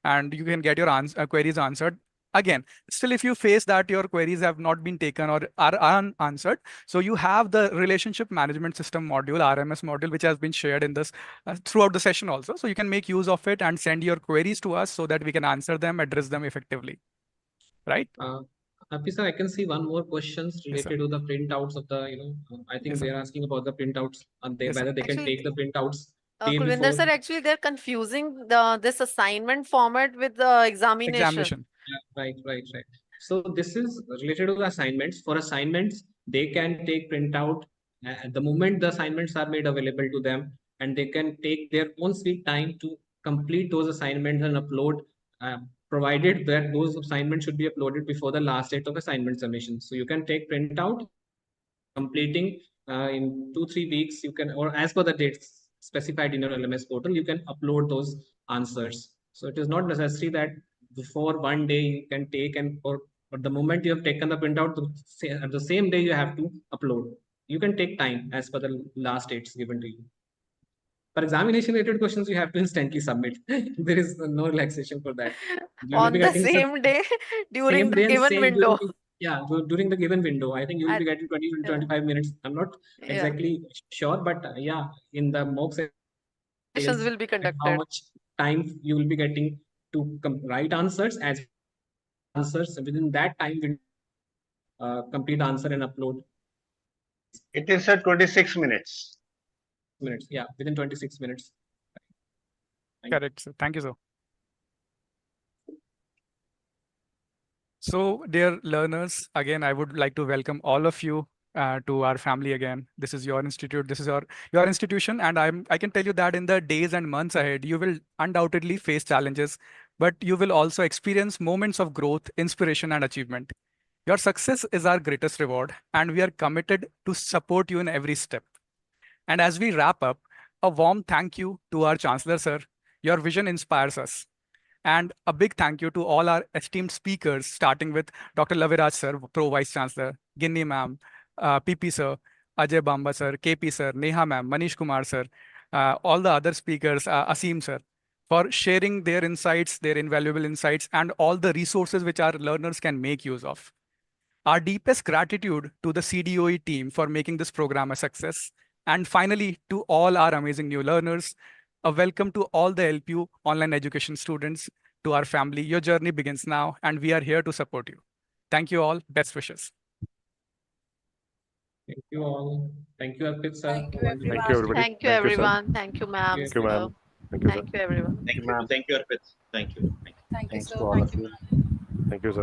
and you can get your queries answered. Again, still, if you face that your queries have not been taken or are unanswered, so you have the relationship management system module, RMS module, which has been shared in this throughout the session also. So you can make use of it and send your queries to us so that we can answer them, address them effectively. Right? Happy sir, I can see one more questions related to the printouts of the, I think they're asking about the printouts and whether they can take the printouts. Kulvinder sir, actually they're confusing this assignment format with the examination. Yeah, right. So this is related to the assignments. For assignments, they can take printout at the moment the assignments are made available to them, and they can take their own sweet time to complete those assignments and upload, provided that those assignments should be uploaded before the last date of assignment submission. So you can take printout, completing in 2-3 weeks, you can, or as per the dates specified in your LMS portal, you can upload those answers. So it is not necessary that before one day you can take or the moment you have taken the printout, at the same day you have to upload. You can take time as per the last dates given to you. For examination related questions, you have to instantly submit. There is no relaxation for that. On the same day, during the given window. During the given window. I think you will be getting 20 to 25 minutes. I'm not exactly sure, but in the mock sessions will be conducted. How much time you will be getting to write answers within that time window, complete answer and upload. It is at 26 minutes. Yeah, within 26 minutes. Correct, sir. Thank you, sir. So, dear learners, again, I would like to welcome all of you to our family again. This is your institute. This is your institution, and I can tell you that in the days and months ahead, you will undoubtedly face challenges, but you will also experience moments of growth, inspiration, and achievement. Your success is our greatest reward, and we are committed to support you in every step. And as we wrap up, a warm thank you to our Chancellor, sir. Your vision inspires us. And a big thank you to all our esteemed speakers, starting with Dr. Laviraj sir, Pro Vice Chancellor, Ginni ma'am, PP sir, Ajay Bamba sir, KP sir, Neha ma'am, Manish Kumar sir, all the other speakers, Asim sir, for sharing their insights, their invaluable insights, and all the resources which our learners can make use of. Our deepest gratitude to the CDOE team for making this program a success. And finally, to all our amazing new learners, a welcome to all the LPU online education students, to our family. Your journey begins now, and we are here to support you. Thank you all. Best wishes. Thank you all. Thank you, Arpit sir. Thank you, for wonderful Thank you, everyone. everybody. Thank you, Thank you, sir. everyone. Thank you, ma'am. Thank you, ma'am. Thank you, sir. Thank you, everyone. Thank you, you. ma'am. Thank you, Arpit. Thank you. Thank you. Thank you, Thanks sir. to all Thank of you, you. ma'am. Thank you, sir.